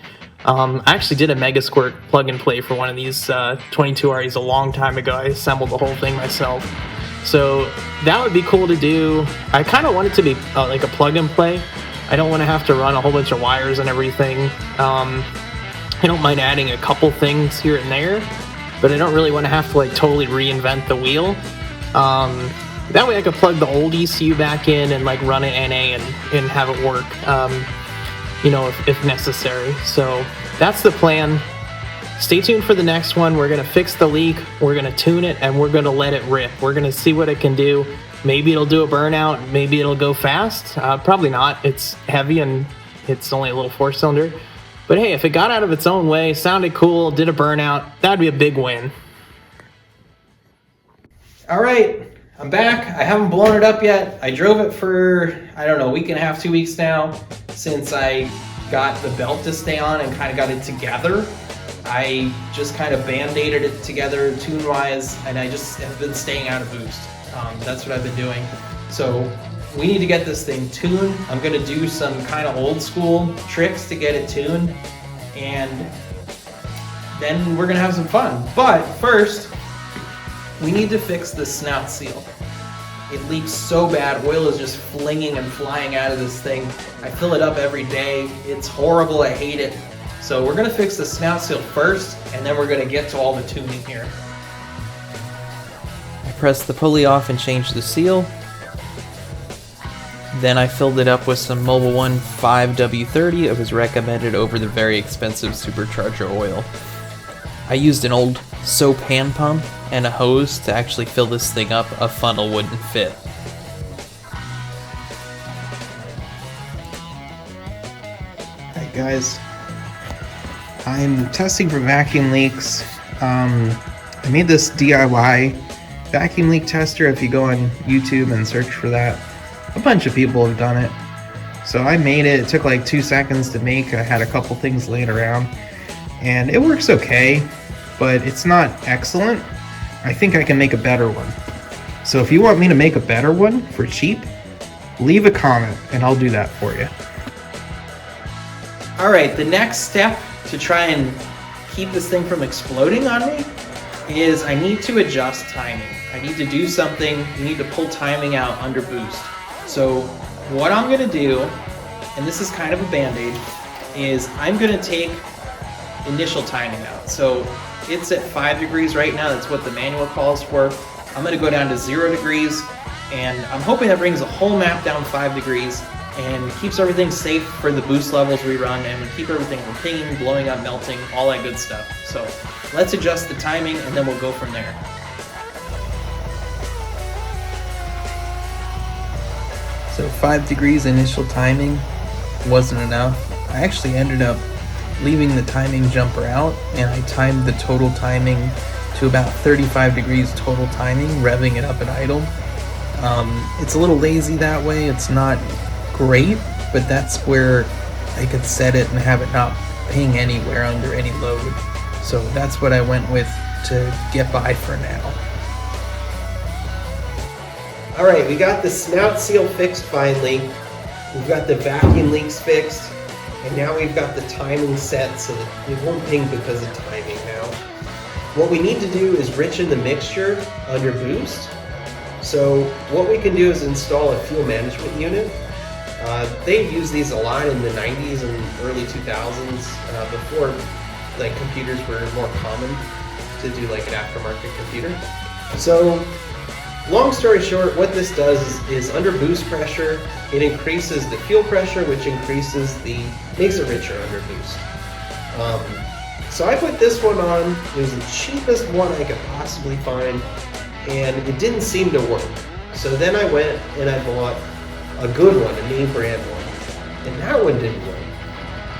I actually did a mega squirt plug and play for one of these 22REs a long time ago. I assembled the whole thing myself. So that would be cool to do. I kind of want it to be like a plug and play. I don't want to have to run a whole bunch of wires and everything. I don't mind adding a couple things here and there, but I don't really want to have to like totally reinvent the wheel. That way I could plug the old ECU back in and like run it NA and have it work, you know, if necessary. So that's the plan. Stay tuned for the next one. We're going to fix the leak, we're going to tune it, and we're going to let it rip. We're going to see what it can do. Maybe it'll do a burnout, maybe it'll go fast. Probably not. It's heavy and it's only a little 4-cylinder. But hey, if it got out of its own way, sounded cool, did a burnout, that'd be a big win. All right, I'm back. I haven't blown it up yet. I drove it for, I don't know, a week and a half, 2 weeks now, since I got the belt to stay on and kind of got it together. I just kind of band-aided it together tune-wise, and I just have been staying out of boost. That's what I've been doing. So we need to get this thing tuned. I'm gonna do some kind of old school tricks to get it tuned, and then we're gonna have some fun. But first, we need to fix the snout seal. It leaks so bad. Oil is just flinging and flying out of this thing. I fill it up every day. It's horrible, I hate it. So we're gonna fix the snout seal first, and then we're gonna get to all the tuning here. pressed the pulley off and changed the seal. Then I filled it up with some Mobil 1 5W30. It was recommended over the very expensive Supercharger oil. I used an old soap hand pump and a hose to actually fill this thing up. A funnel wouldn't fit. Alright guys, I'm testing for vacuum leaks. I made this DIY vacuum leak tester. If you go on YouTube and search for that, a bunch of people have done it. So I made it. It took like 2 seconds to make. I had a couple things laying around and it works okay, but it's not excellent. I think I can make a better one. So if you want me to make a better one for cheap, leave a comment and I'll do that for you. All right, the next step to try and keep this thing from exploding on me is I need to adjust timing. I need to do something. You need to pull timing out under boost. So what I'm gonna do, and this is kind of a band-aid, is I'm gonna take initial timing out. So it's at 5 degrees right now. That's what the manual calls for. I'm gonna go down to 0 degrees, and I'm hoping that brings the whole map down 5 degrees and keeps everything safe for the boost levels we run, and we keep everything from pinging, blowing up, melting, all that good stuff. So let's adjust the timing and then we'll go from there. So 5 degrees initial timing wasn't enough. I actually ended up leaving the timing jumper out, and I timed the total timing to about 35 degrees total timing, revving it up at idle. It's a little lazy that way. It's not great, but that's where I could set it and have it not ping anywhere under any load. So that's what I went with to get by for now. All right, we got the snout seal fixed finally. We've got the vacuum leaks fixed, and now we've got the timing set so that it won't ping because of timing now. What we need to do is richen the mixture under boost. So what we can do is install a fuel management unit. They used these a lot in the 90s and early 2000s, before like computers were more common to do like an aftermarket computer. So long story short, what this does is under boost pressure, it increases the fuel pressure, which makes it richer under boost. So I put this one on. It was the cheapest one I could possibly find, and it didn't seem to work. So then I went and I bought a good one, a name brand one, and that one didn't work.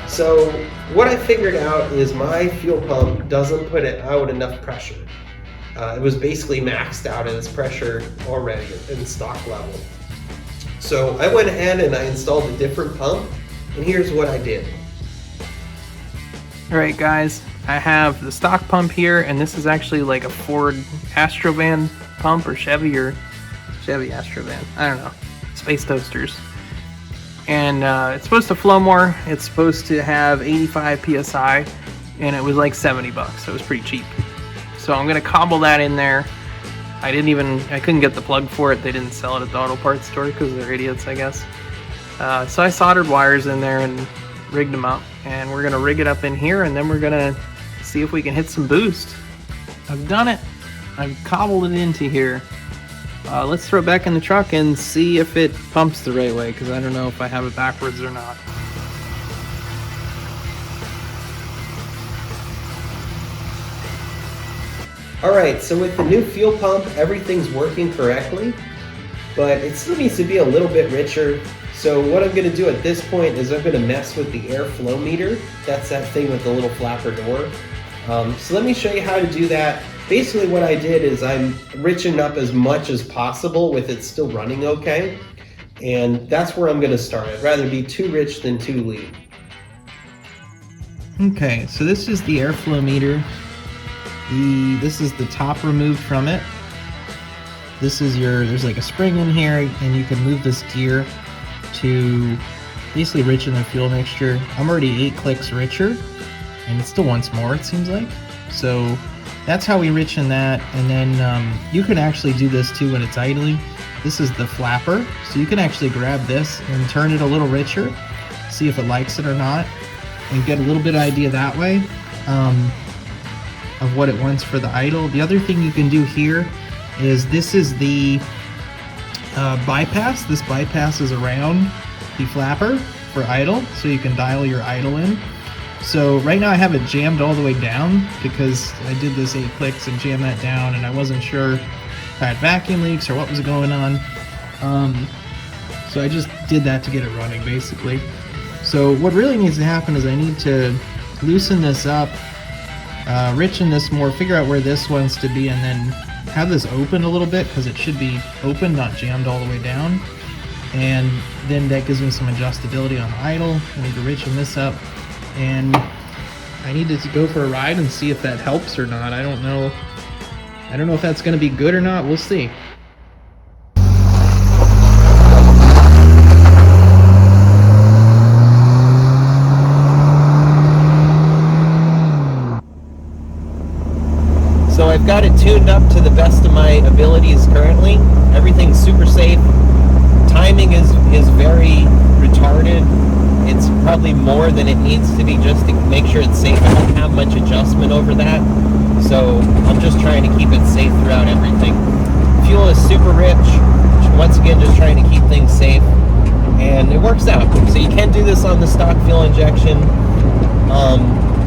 So what I figured out is my fuel pump doesn't put out enough pressure. It was basically maxed out at its pressure already in stock level. So I went ahead and I installed a different pump, and here's what I did. All right guys, I have the stock pump here, and this is actually like a Ford Astrovan pump, or Chevy Astrovan, I don't know, Space Toasters. And it's supposed to flow more. It's supposed to have 85 PSI, and it was like 70 bucks, so it was pretty cheap. So I'm gonna cobble that in there. I couldn't get the plug for it. They didn't sell it at the auto parts store because they're idiots, I guess. So I soldered wires in there and rigged them up, and we're gonna rig it up in here, and then we're gonna see if we can hit some boost. I've done it. I've cobbled it into here. Let's throw it back in the truck and see if it pumps the right way, because I don't know if I have it backwards or not. Alright, so with the new fuel pump, everything's working correctly, but it still needs to be a little bit richer. So what I'm going to do at this point is I'm going to mess with the airflow meter. That's that thing with the little flapper door. So let me show you how to do that. Basically what I did is I'm riching up as much as possible with it still running okay. And that's where I'm going to start. I'd rather be too rich than too lean. Okay, so this is the airflow meter. This is the top removed from it. This is there's like a spring in here, and you can move this gear to basically richen the fuel mixture. I'm already 8 clicks richer, and it still wants more, it seems like. So that's how we richen that, and then you can actually do this too when it's idling. This is the flapper, so you can actually grab this and turn it a little richer, see if it likes it or not, and get a little bit of idea that way of what it wants for the idle. The other thing you can do here is this is the bypass. This bypass is around the flapper for idle, so you can dial your idle in. So right now I have it jammed all the way down because I did this 8 clicks and jammed that down, and I wasn't sure if I had vacuum leaks or what was going on. So I just did that to get it running, basically. So what really needs to happen is I need to loosen this up, richen this more, figure out where this wants to be, and then have this open a little bit because it should be open, not jammed all the way down. And then that gives me some adjustability on idle. I need to richen this up, and I need to go for a ride and see if that helps or not. I don't know if that's going to be good or not. We'll see. So I've got it tuned up to the best of my abilities currently. Everything's super safe. Timing is very retarded. It's probably more than it needs to be just to make sure it's safe. I don't have much adjustment over that. So I'm just trying to keep it safe throughout everything. Fuel is super rich. Once again, just trying to keep things safe. And it works out. So you can do this on the stock fuel injection.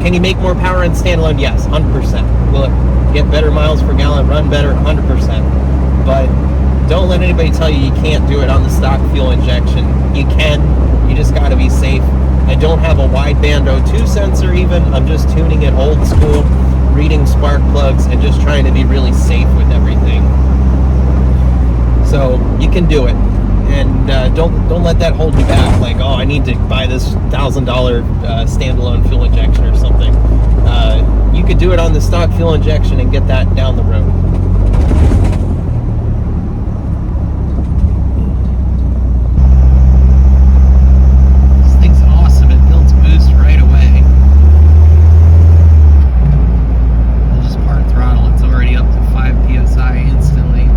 Can you make more power on standalone? Yes, 100%. Will it get better miles per gallon, run better? 100%. But don't let anybody tell you you can't do it on the stock fuel injection. You can. You just got to be safe. I don't have a wideband O2 sensor even. I'm just tuning it old school, reading spark plugs, and just trying to be really safe with everything. So you can do it. And don't let that hold you back. Like, oh, I need to buy this $1,000 standalone fuel injection or something. You could do it on the stock fuel injection and get that down the road. This thing's awesome. It builds boost right away. I'll just part throttle. It's already up to 5 psi instantly.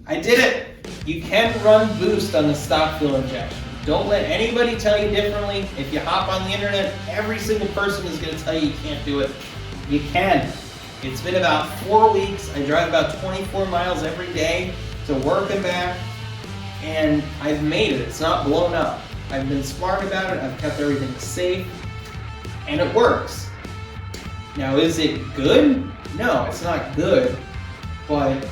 I did it! You can run boost on the stock fuel injection. Don't let anybody tell you differently. If you hop on the internet, every single person is going to tell you you can't do it. You can. It's been about 4 weeks. I drive about 24 miles every day to work and back, and I've made it. It's not blown up. I've been smart about it. I've kept everything safe, and it works. Now, is it good? No, it's not good, but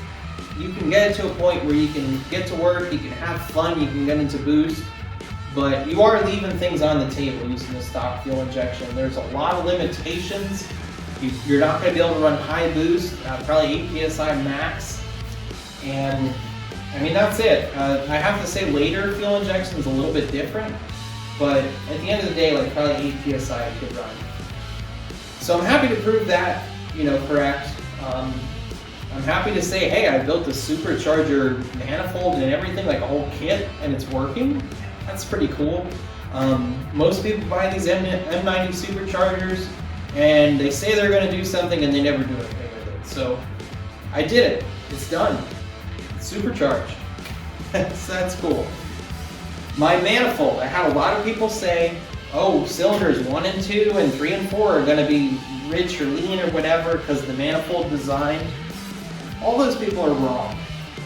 you can get it to a point where you can get to work, you can have fun, you can get into boost, but you are leaving things on the table using the stock fuel injection. There's a lot of limitations. You're not going to be able to run high boost, probably 8 psi max, and I mean that's it. I have to say later fuel injection is a little bit different, but at the end of the day, like probably 8 psi you could run. So I'm happy to prove that, correct. I'm happy to say, hey, I built a Supercharger manifold and everything, like a whole kit, and it's working. That's pretty cool. Most people buy these M90 Superchargers, and they say they're going to do something, and they never do anything with it. So I did it. It's done. It's supercharged. So that's cool. My manifold. I had a lot of people say, oh, cylinders 1 and 2 and 3 and 4 are going to be rich or lean or whatever because of the manifold design. All those people are wrong.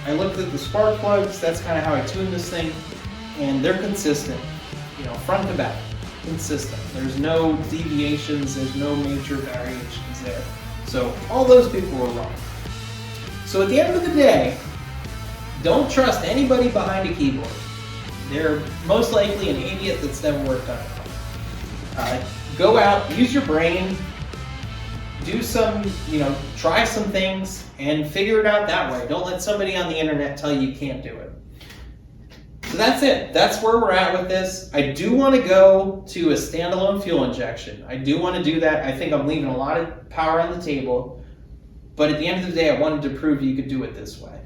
I looked at the spark plugs, that's kind of how I tuned this thing, and they're consistent, you know, front to back, consistent. There's no deviations, there's no major variations there. So all those people were wrong. So at the end of the day, don't trust anybody behind a keyboard. They're most likely an idiot that's never worked on it. Go out, use your brain, do some, you know, try some things and figure it out that way. Don't let somebody on the internet tell you can't do it. So that's it. That's where we're at with this. I do want to go to a standalone fuel injection. I do want to do that. I think I'm leaving a lot of power on the table, but at the end of the day, I wanted to prove you could do it this way.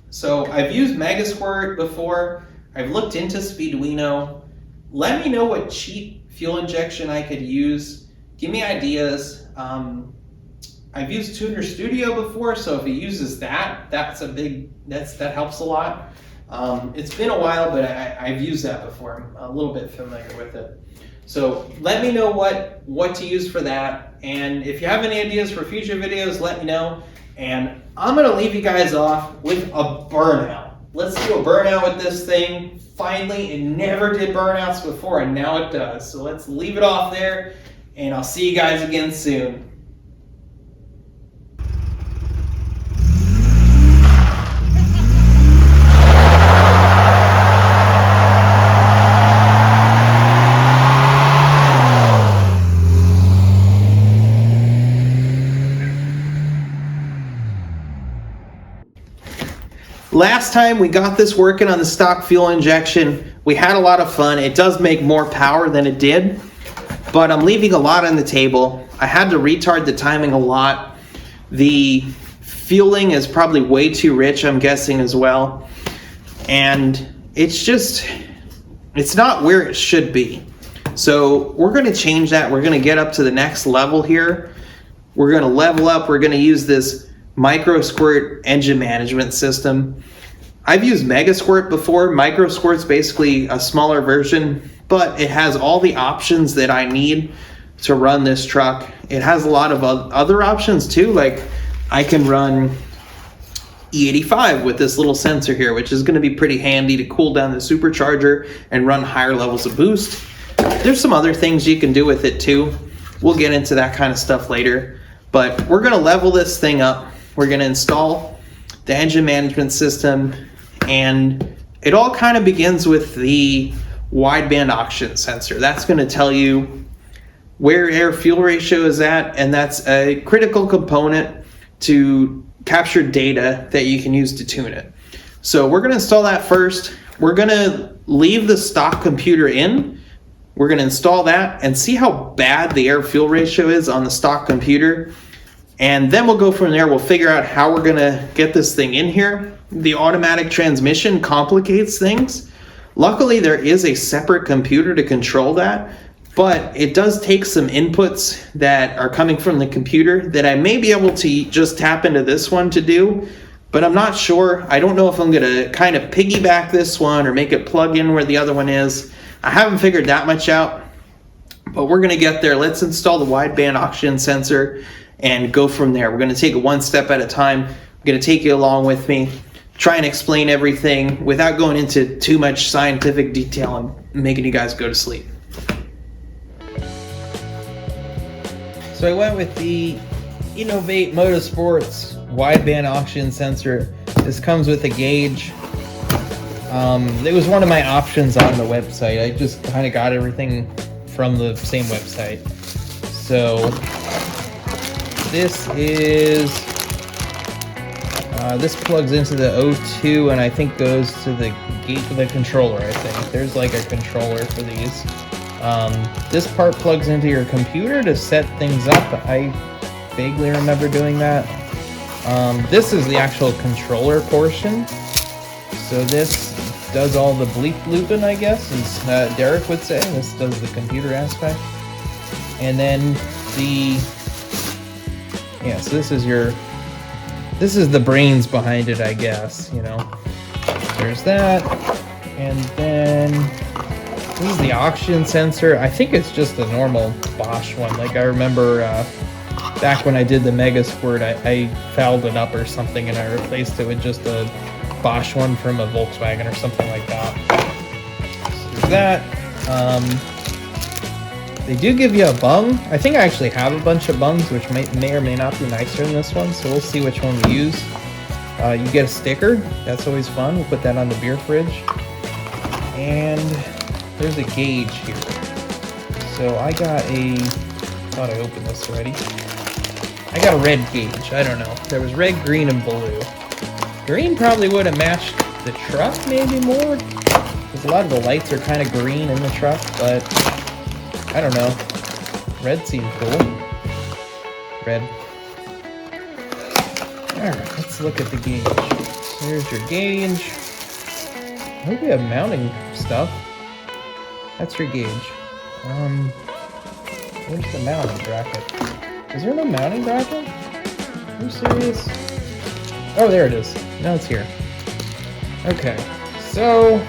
So I've used Megasquirt before. I've looked into Speeduino. Let me know what cheap fuel injection I could use. Give me ideas. I've used Tuner Studio before, so if it uses that, that helps a lot. It's been a while, but I've used that before. I'm a little bit familiar with it. So let me know what to use for that. And if you have any ideas for future videos, let me know. And I'm gonna leave you guys off with a burnout. Let's do a burnout with this thing. Finally, it never did burnouts before, and now it does. So let's leave it off there, and I'll see you guys again soon. Last time we got this working on the stock fuel injection, we had a lot of fun. It does make more power than it did, but I'm leaving a lot on the table. I had to retard the timing a lot. The fueling is probably way too rich, I'm guessing, as well. And it's not where it should be. So we're gonna change that. We're gonna get up to the next level here. We're gonna level up. We're gonna use this Microsquirt engine management system. I've used Megasquirt before. Microsquirt's basically a smaller version, but it has all the options that I need to run this truck. It has a lot of other options too, like I can run E85 with this little sensor here, which is going to be pretty handy to cool down the supercharger and run higher levels of boost. There's some other things you can do with it too. We'll get into that kind of stuff later, but we're going to level this thing up. We're going to install the engine management system, and it all kind of begins with the wideband oxygen sensor. That's going to tell you where air fuel ratio is at, and that's a critical component to capture data that you can use to tune it. So we're going to install that first. We're going to leave the stock computer in. We're going to install that and see how bad the air fuel ratio is on the stock computer. And then we'll go from there. We'll figure out how we're gonna get this thing in here. The automatic transmission complicates things. Luckily, there is a separate computer to control that, but it does take some inputs that are coming from the computer that I may be able to just tap into this one to do, but I'm not sure. I don't know if I'm gonna kind of piggyback this one or make it plug in where the other one is. I haven't figured that much out, but we're gonna get there. Let's install the wideband oxygen sensor and go from there. We're going to take it one step at a time. I'm going to take you along with me, try and explain everything without going into too much scientific detail and making you guys go to sleep. So I went with the Innovate Motorsports wideband oxygen sensor. This comes with a gauge. It was one of my options on the website. I just kind of got everything from the same website. So this is, this plugs into the O2 and I think goes to the controller, I think. There's like a controller for these. This part plugs into your computer to set things up. I vaguely remember doing that. This is the actual controller portion. So this does all the bleep looping, I guess, as Derek would say. This does the computer aspect. And then so this is the brains behind it, I guess, you know. There's that. And then this is the oxygen sensor. I think it's just a normal Bosch one. Like I remember back when I did the Mega Squirt, I fouled it up or something, and I replaced it with just a Bosch one from a Volkswagen or something like that. So there's that. They do give you a bung. I think I actually have a bunch of bungs, which may or may not be nicer than this one, so we'll see which one we use. You get a sticker. That's always fun. We'll put that on the beer fridge. And there's a gauge here. So I got thought I opened this already. I got a red gauge. I don't know. There was red, green, and blue. Green probably would have matched the truck maybe more, because a lot of the lights are kind of green in the truck, but I don't know. Red seemed cool. Red. Alright, let's look at the gauge. There's your gauge. I hope we have mounting stuff. That's your gauge. Where's the mounting bracket? Is there no mounting bracket? Are you serious? Oh, there it is. Now it's here. Okay. So,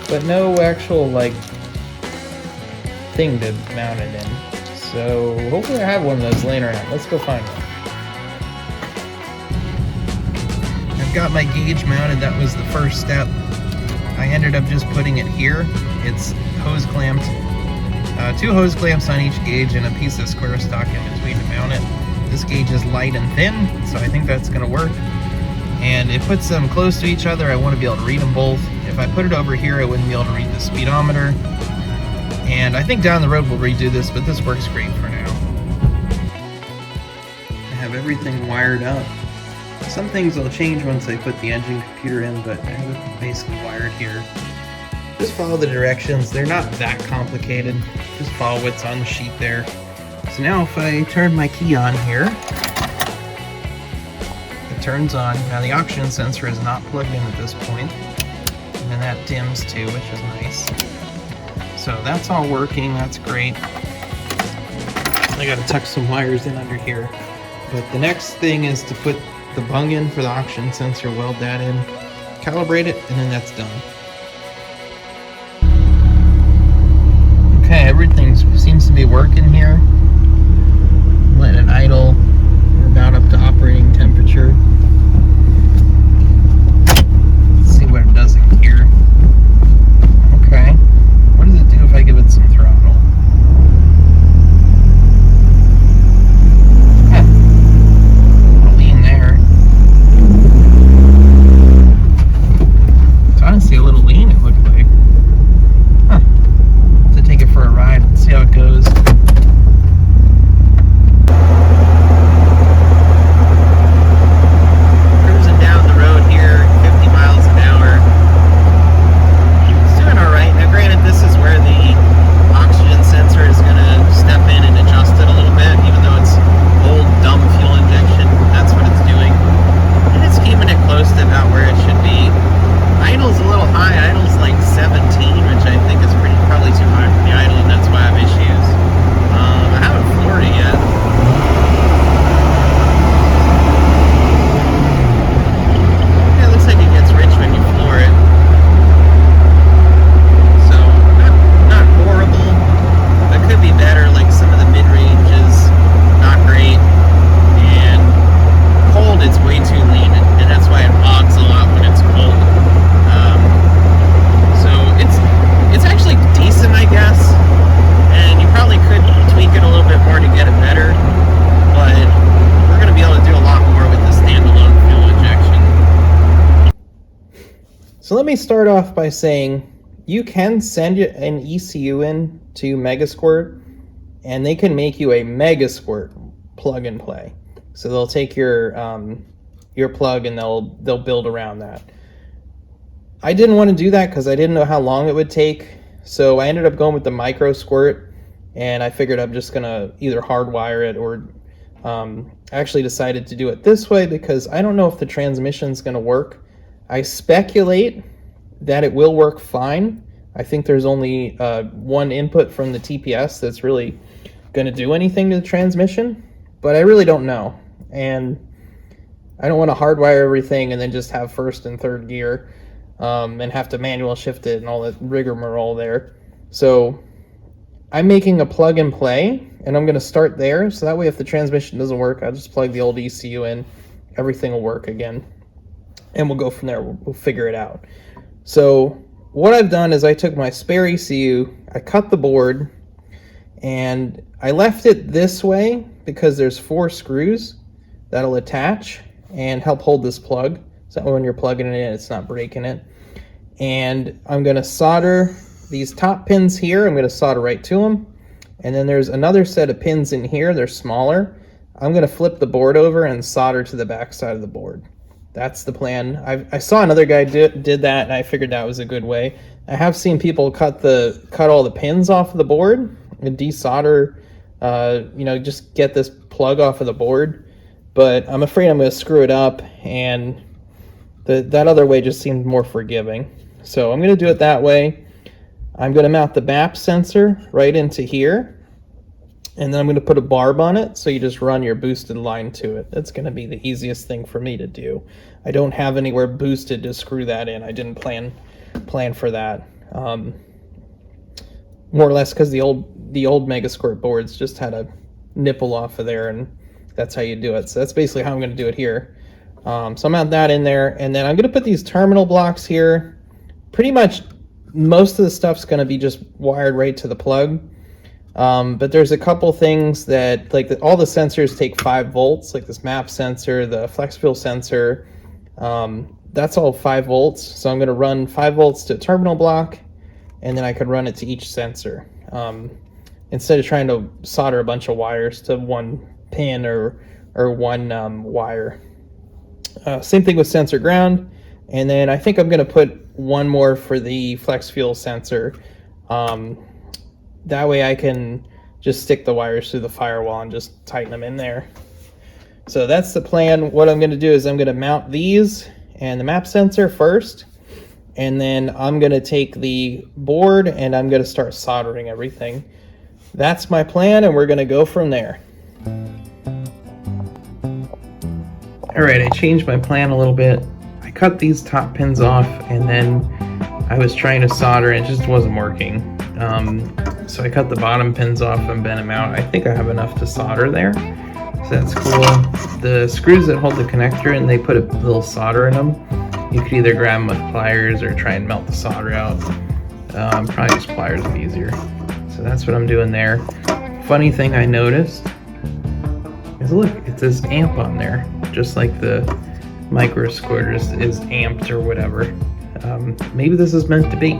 but no actual, like, thing to mount it in. So hopefully I have one of those laying around. Let's go find one. I've got my gauge mounted. That was the first step. I ended up just putting it here. It's hose clamped. 2 hose clamps on each gauge and a piece of square stock in between to mount it. This gauge is light and thin, so I think that's going to work. And it puts them close to each other. I want to be able to read them both. If I put it over here, I wouldn't be able to read the speedometer. And I think down the road we'll redo this, but this works great for now. I have everything wired up. Some things will change once I put the engine computer in, but I have it basically wired here. Just follow the directions. They're not that complicated. Just follow what's on the sheet there. So now if I turn my key on here, it turns on. Now the oxygen sensor is not plugged in at this point. And then that dims too, which is nice. So that's all working, that's great. I gotta tuck some wires in under here. But the next thing is to put the bung in for the oxygen sensor, weld that in, calibrate it, and then that's done. Okay, everything seems to be working here. Letting it idle. We're about up to operating temperature. Let's see what it does in here. Okay. What does it do if I give it some throttle? Huh. A lean there. It's honestly a little lean, it looked like. Huh. To take it for a ride and see how it goes. Cruising down the road here, 50 miles an hour. It's doing alright. Now granted, this is where the oxygen sensor is going to step in and adjust it a little bit, even though it's old dumb fuel injection. That's what it's doing. And it's keeping it close to about where it should be. Idle's a little high. Idle's like 17, which I think is probably too high for the idle, and that's why I have issues. I haven't floored it yet. Yeah, it looks like it gets rich when you floor it. So, not horrible, but could be better. Like some of the mid-range is not great, and cold it's way too lean, and that's why it bogs a lot when it's cold. So it's actually decent, I guess, and you probably could tweak it a little bit more to get it better, but we're going to be able to do a lot more with the standalone fuel injection. So let me start off by saying you can send an ECU in to Megasquirt, and they can make you a Megasquirt plug and play. So they'll take your plug and they'll build around that. I didn't want to do that because I didn't know how long it would take, so I ended up going with the micro squirt, and I figured I'm just gonna either hardwire it or I actually decided to do it this way because I don't know if the transmission's gonna work. I speculate that it will work fine. I think there's only one input from the TPS that's really gonna do anything to the transmission, but I really don't know, and I don't want to hardwire everything and then just have first and third gear. And have to manual shift it and all that rigmarole there. So I'm making a plug and play, and I'm going to start there, so that way if the transmission doesn't work, I'll just plug the old ECU in, everything will work again, and we'll go from there. We'll figure it out. So what I've done is I took my spare ECU, I cut the board, and I left it this way because there's 4 screws that'll attach and help hold this plug, so that when you're plugging it in, it's not breaking it. And I'm going to solder these top pins here. I'm going to solder right to them. And then there's another set of pins in here. They're smaller. I'm going to flip the board over and solder to the back side of the board. That's the plan. I saw another guy did that, and I figured that was a good way. I have seen people cut all the pins off of the board and desolder, just get this plug off of the board. But I'm afraid I'm going to screw it up, and that other way just seemed more forgiving. So I'm going to do it that way. I'm going to mount the MAP sensor right into here, and then I'm going to put a barb on it, so you just run your boosted line to it. That's going to be the easiest thing for me to do. I don't have anywhere boosted to screw that in. I didn't plan for that. More or less because the old Megasquirt boards just had a nipple off of there, and that's how you do it. So that's basically how I'm going to do it here. So I'll mount that in there, and then I'm going to put these terminal blocks here. Pretty much most of the stuff's going to be just wired right to the plug. But there's a couple things that, all the sensors take 5 volts, like this MAP sensor, the flex fuel sensor, that's all 5 volts. So I'm going to run 5 volts to a terminal block, and then I could run it to each sensor. Instead of trying to solder a bunch of wires to one pin or one wire. Same thing with sensor ground. And then I think I'm going to put one more for the flex fuel sensor. That way I can just stick the wires through the firewall and just tighten them in there. So that's the plan. What I'm going to do is I'm going to mount these and the MAP sensor first, and then I'm going to take the board and I'm going to start soldering everything. That's my plan, and we're going to go from there. Alright, I changed my plan a little bit. I cut these top pins off, and then I was trying to solder and it just wasn't working. So I cut the bottom pins off and bent them out. I think I have enough to solder there, so that's cool. The screws that hold the connector, and they put a little solder in them. You could either grab them with pliers or try and melt the solder out. Probably just pliers would be easier. So that's what I'm doing there. Funny thing I noticed is, look, it says amp on there, just like the micro squirter is amped or whatever. Maybe this is meant to be.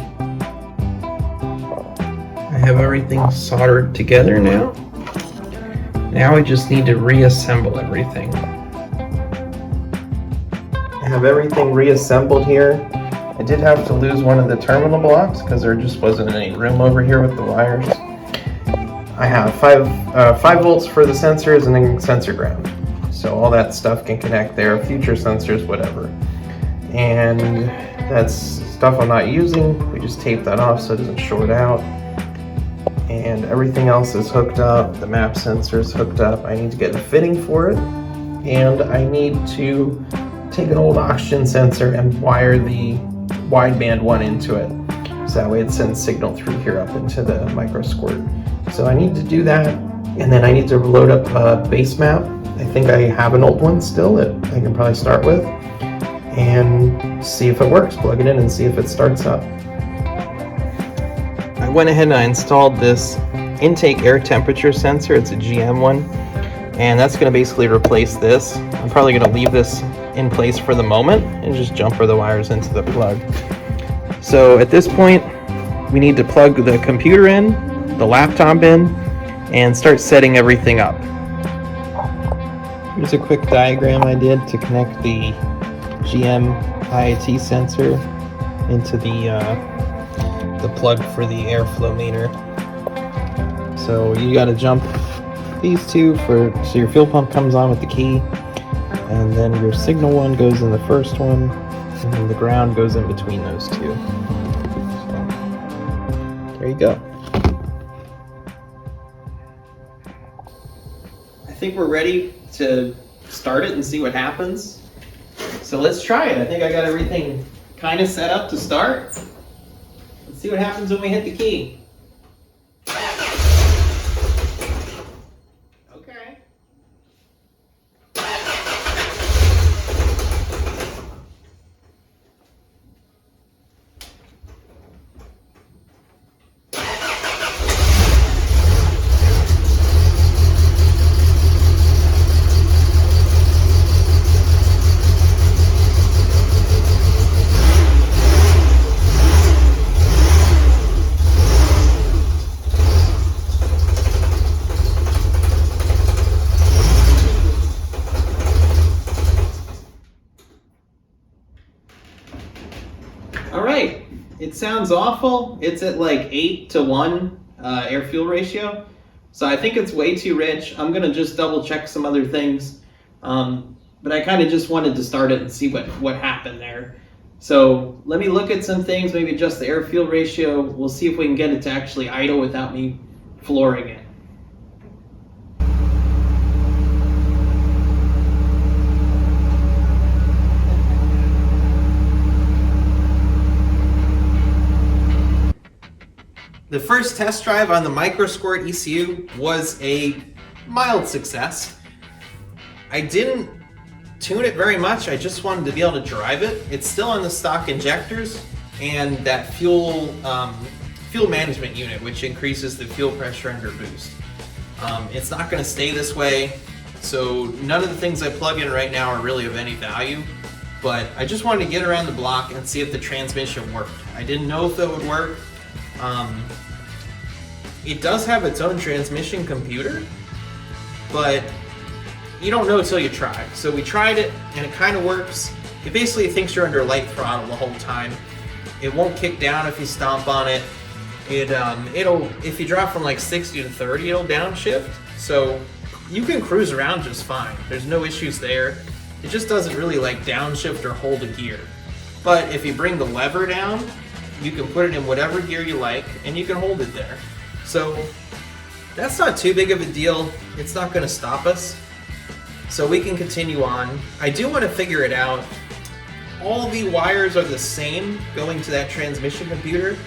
I have everything soldered together now. Now I just need to reassemble everything. I have everything reassembled here. I did have to lose one of the terminal blocks because there just wasn't any room over here with the wires. I have 5 volts for the sensors and then sensor ground. So all that stuff can connect there, future sensors, whatever. And that's stuff I'm not using. We just tape that off so it doesn't short out. And everything else is hooked up. The MAP sensor is hooked up. I need to get a fitting for it. And I need to take an old oxygen sensor and wire the wideband one into it. So that way it sends signal through here up into the micro squirt. So I need to do that. And then I need to load up a base map. I think I have an old one still that I can probably start with. And see if it works. Plug it in and see if it starts up. I went ahead and I installed this intake air temperature sensor. It's a GM one, and that's going to basically replace this. I'm probably going to leave this in place for the moment and just jumper the wires into the plug. So at this point, we need to plug the computer in, the laptop in, and start setting everything up. Here's a quick diagram I did to connect the GM IAT sensor into the plug for the airflow meter. So you got to jump these two so your fuel pump comes on with the key, and then your signal one goes in the first one, and then the ground goes in between those two. So, there you go. I think we're ready to start it and see what happens. So let's try it. I think I got everything kind of set up to start. Let's see what happens when we hit the key. it sounds awful. It's at like 8-to-1 air-fuel ratio. So I think it's way too rich. I'm gonna just double check some other things. But I kind of just wanted to start it and see what happened there. So let me look at some things, maybe adjust the air-fuel ratio. We'll see if we can get it to actually idle without me flooring it. The first test drive on the microsquirt ECU was a mild success. I didn't tune it very much. I just wanted to be able to drive it. It's still on the stock injectors and that fuel management unit, which increases the fuel pressure under boost. It's not going to stay this way, so none of the things I plug in right now are really of any value. But I just wanted to get around the block and see if the transmission worked. I didn't know if that would work. It does have its own transmission computer, but you don't know until you try. So we tried it and it kind of works. It basically thinks you're under light throttle the whole time. It won't kick down if you stomp on it. It'll if you drop from like 60 to 30, it'll downshift. So you can cruise around just fine. There's no issues there. It just doesn't really like downshift or hold a gear. But if you bring the lever down, you can put it in whatever gear you like and you can hold it there. So that's not too big of a deal. It's not going to stop us. So we can continue on. I do want to figure it out. All the wires are the same going to that transmission computer.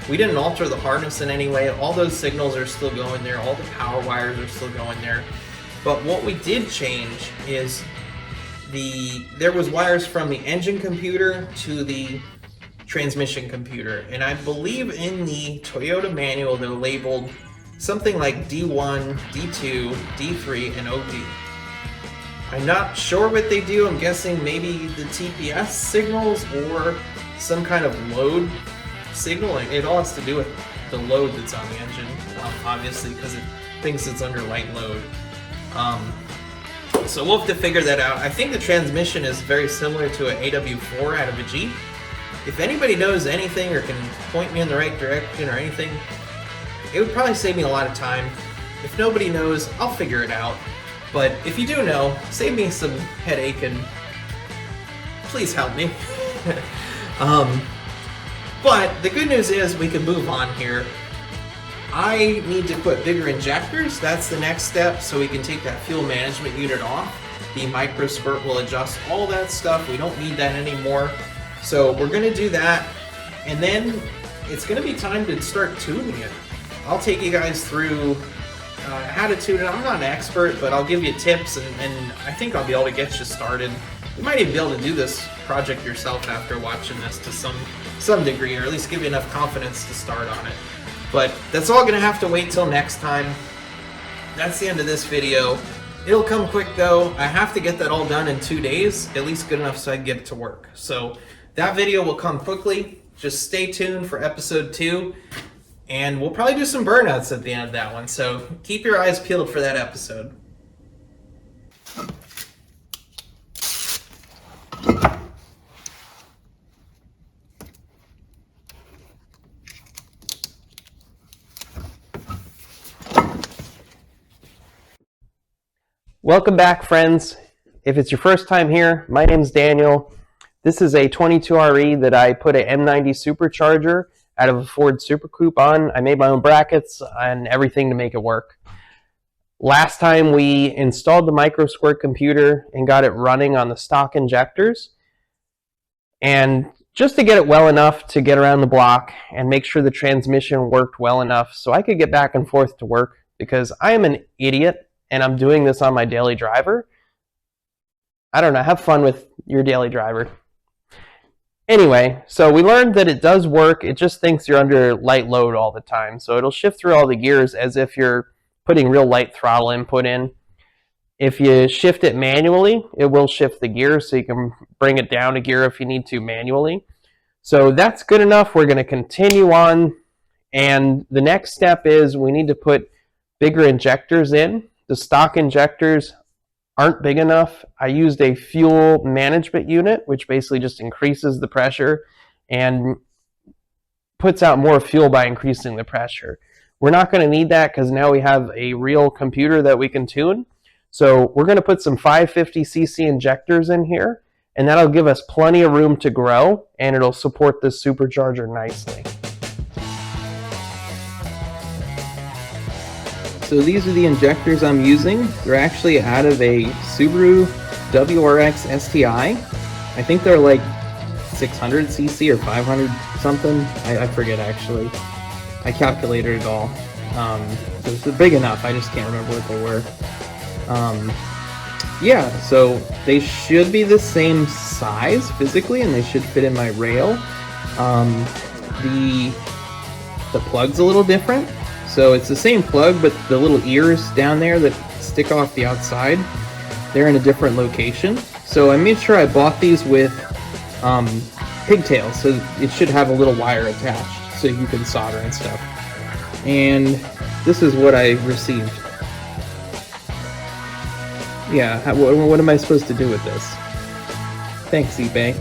We didn't alter the harness in any way. All those signals are still going there. All the power wires are still going there. But what we did change is there was wires from the engine computer to the transmission computer, and I believe in the Toyota manual they're labeled something like D1, D2, D3, and OD. I'm not sure what they do. I'm guessing maybe the TPS signals or some kind of load signaling. It all has to do with the load that's on the engine, obviously, because it thinks it's under light load. So we'll have to figure that out. I think the transmission is very similar to an AW4 out of a Jeep. If anybody knows anything or can point me in the right direction or anything, it would probably save me a lot of time. If nobody knows, I'll figure it out. But if you do know, save me some headache and please help me. But the good news is we can move on here. I need to put bigger injectors. That's the next step, so we can take that fuel management unit off. The microsquirt will adjust all that stuff. We don't need that anymore. So we're going to do that, and then it's going to be time to start tuning it. I'll take you guys through how to tune it. I'm not an expert, but I'll give you tips, and I think I'll be able to get you started. You might even be able to do this project yourself after watching this to some degree, or at least give you enough confidence to start on it. But that's all going to have to wait till next time. That's the end of this video. It'll come quick though. I have to get that all done in 2 days, at least good enough so I can get it to work. So that video will come quickly. Just stay tuned for episode 2, and we'll probably do some burnouts at the end of that one. So keep your eyes peeled for that episode. Welcome back, friends. If it's your first time here, my name's Daniel. This is a 22RE that I put an M90 Supercharger out of a Ford Super Coupe on. I made my own brackets and everything to make it work. Last time we installed the microsquirt computer and got it running on the stock injectors. And just to get it well enough to get around the block and make sure the transmission worked well enough so I could get back and forth to work, because I am an idiot and I'm doing this on my daily driver. I don't know, have fun with your daily driver. Anyway, so we learned that it does work. It just thinks you're under light load all the time. So it'll shift through all the gears as if you're putting real light throttle input in. If you shift it manually, it will shift the gears, so you can bring it down a gear if you need to manually. So that's good enough. We're going to continue on. And the next step is we need to put bigger injectors in. The stock injectors aren't big enough. I used a fuel management unit, which basically just increases the pressure and puts out more fuel by increasing the pressure. We're not going to need that because now we have a real computer that we can tune. So we're going to put some 550cc injectors in here, and that'll give us plenty of room to grow, and it'll support this supercharger nicely. So these are the injectors I'm using. They're actually out of a Subaru WRX STI. I think they're like 600cc or 500 something. I forget actually. I calculated it all. So it's big enough. I just can't remember what they were. Yeah, so they should be the same size physically, and they should fit in my rail. The plug's a little different. So it's the same plug, but the little ears down there that stick off the outside, they're in a different location. So I made sure I bought these with pigtails, so it should have a little wire attached so you can solder and stuff. And this is what I received. Yeah, what am I supposed to do with this? Thanks, eBay.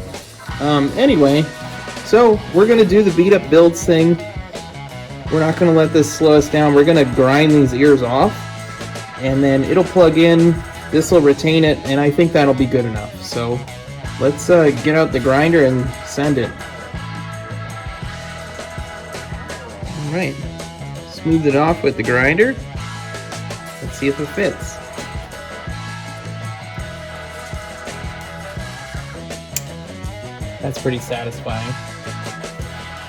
Anyway, so we're gonna do the beat up builds thing. We're not gonna let this slow us down. We're gonna grind these ears off, and then it'll plug in. This will retain it, and I think that'll be good enough. So let's get out the grinder and send it. All right, smooth it off with the grinder. Let's see if it fits. That's pretty satisfying.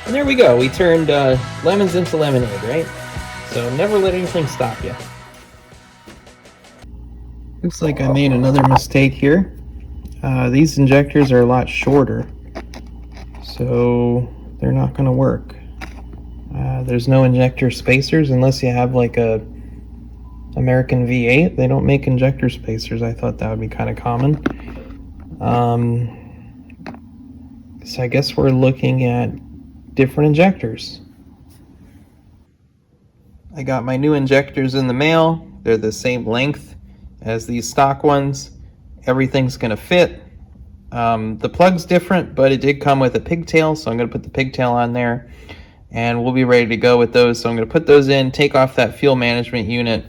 And there we go. We turned lemons into lemonade, right? So never let anything stop you. Looks like I made another mistake here. These injectors are a lot shorter, so they're not going to work. There's no injector spacers unless you have like a American V8. They don't make injector spacers. I thought that would be kind of common. So I guess we're looking at different injectors. I got my new injectors in the mail. They're the same length as these stock ones. Everything's gonna fit. The plug's different, but it did come with a pigtail, so I'm gonna put the pigtail on there, and we'll be ready to go with those. So I'm gonna put those in, take off that fuel management unit,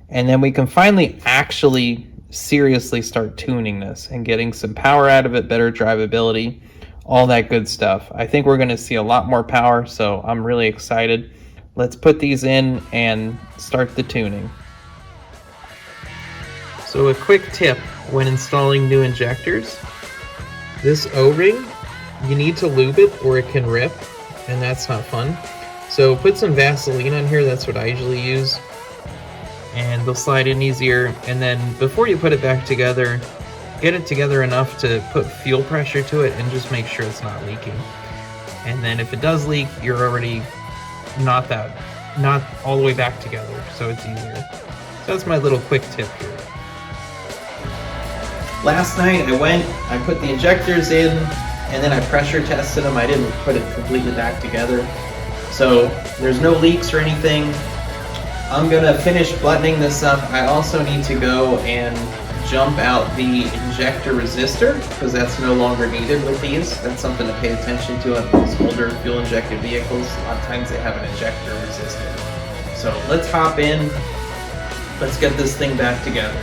and then we can finally actually seriously start tuning this and getting some power out of it, better drivability, all that good stuff. I think we're gonna see a lot more power, so I'm really excited. Let's put these in and start the tuning. So a quick tip when installing new injectors, this O-ring, you need to lube it or it can rip, and that's not fun. So put some Vaseline on here, that's what I usually use, and they'll slide in easier. And then before you put it back together, get it together enough to put fuel pressure to it and just make sure it's not leaking. And then if it does leak, you're already not all the way back together, so it's easier. So that's my little quick tip here. Last night I put the injectors in, and then I pressure tested them. I didn't put it completely back together. So there's no leaks or anything. I'm gonna finish buttoning this up. I also need to go and jump out the injector resistor, because that's no longer needed with these. That's something to pay attention to on these older fuel injected vehicles. A lot of times they have an injector resistor. So let's hop in, let's get this thing back together.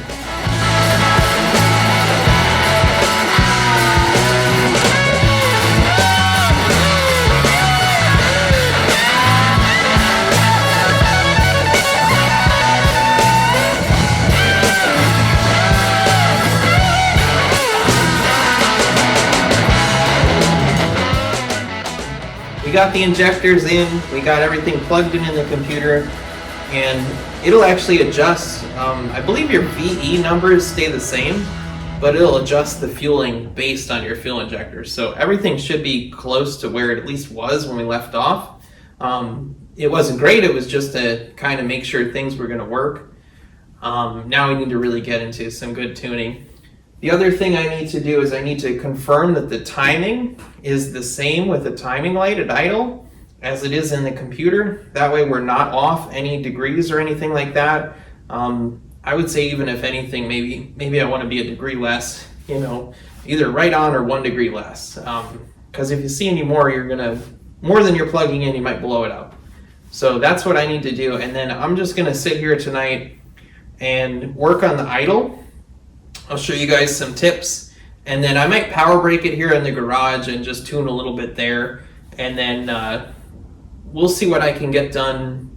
We got the injectors in, we got everything plugged in the computer, and it'll actually adjust. I believe your VE numbers stay the same, but it'll adjust the fueling based on your fuel injectors. So everything should be close to where it at least was when we left off. It wasn't great, it was just to kind of make sure things were gonna work. Now we need to really get into some good tuning. The other thing I need to do is I need to confirm that the timing is the same with the timing light at idle as it is in the computer. That way we're not off any degrees or anything like that. I would say even if anything, maybe I want to be a degree less, you know, either right on or 1 degree less. Because if you see any more, you're gonna more than you're plugging in, you might blow it up. So that's what I need to do. And then I'm just gonna sit here tonight and work on the idle. I'll show you guys some tips. And then I might power brake it here in the garage and just tune a little bit there. And then we'll see what I can get done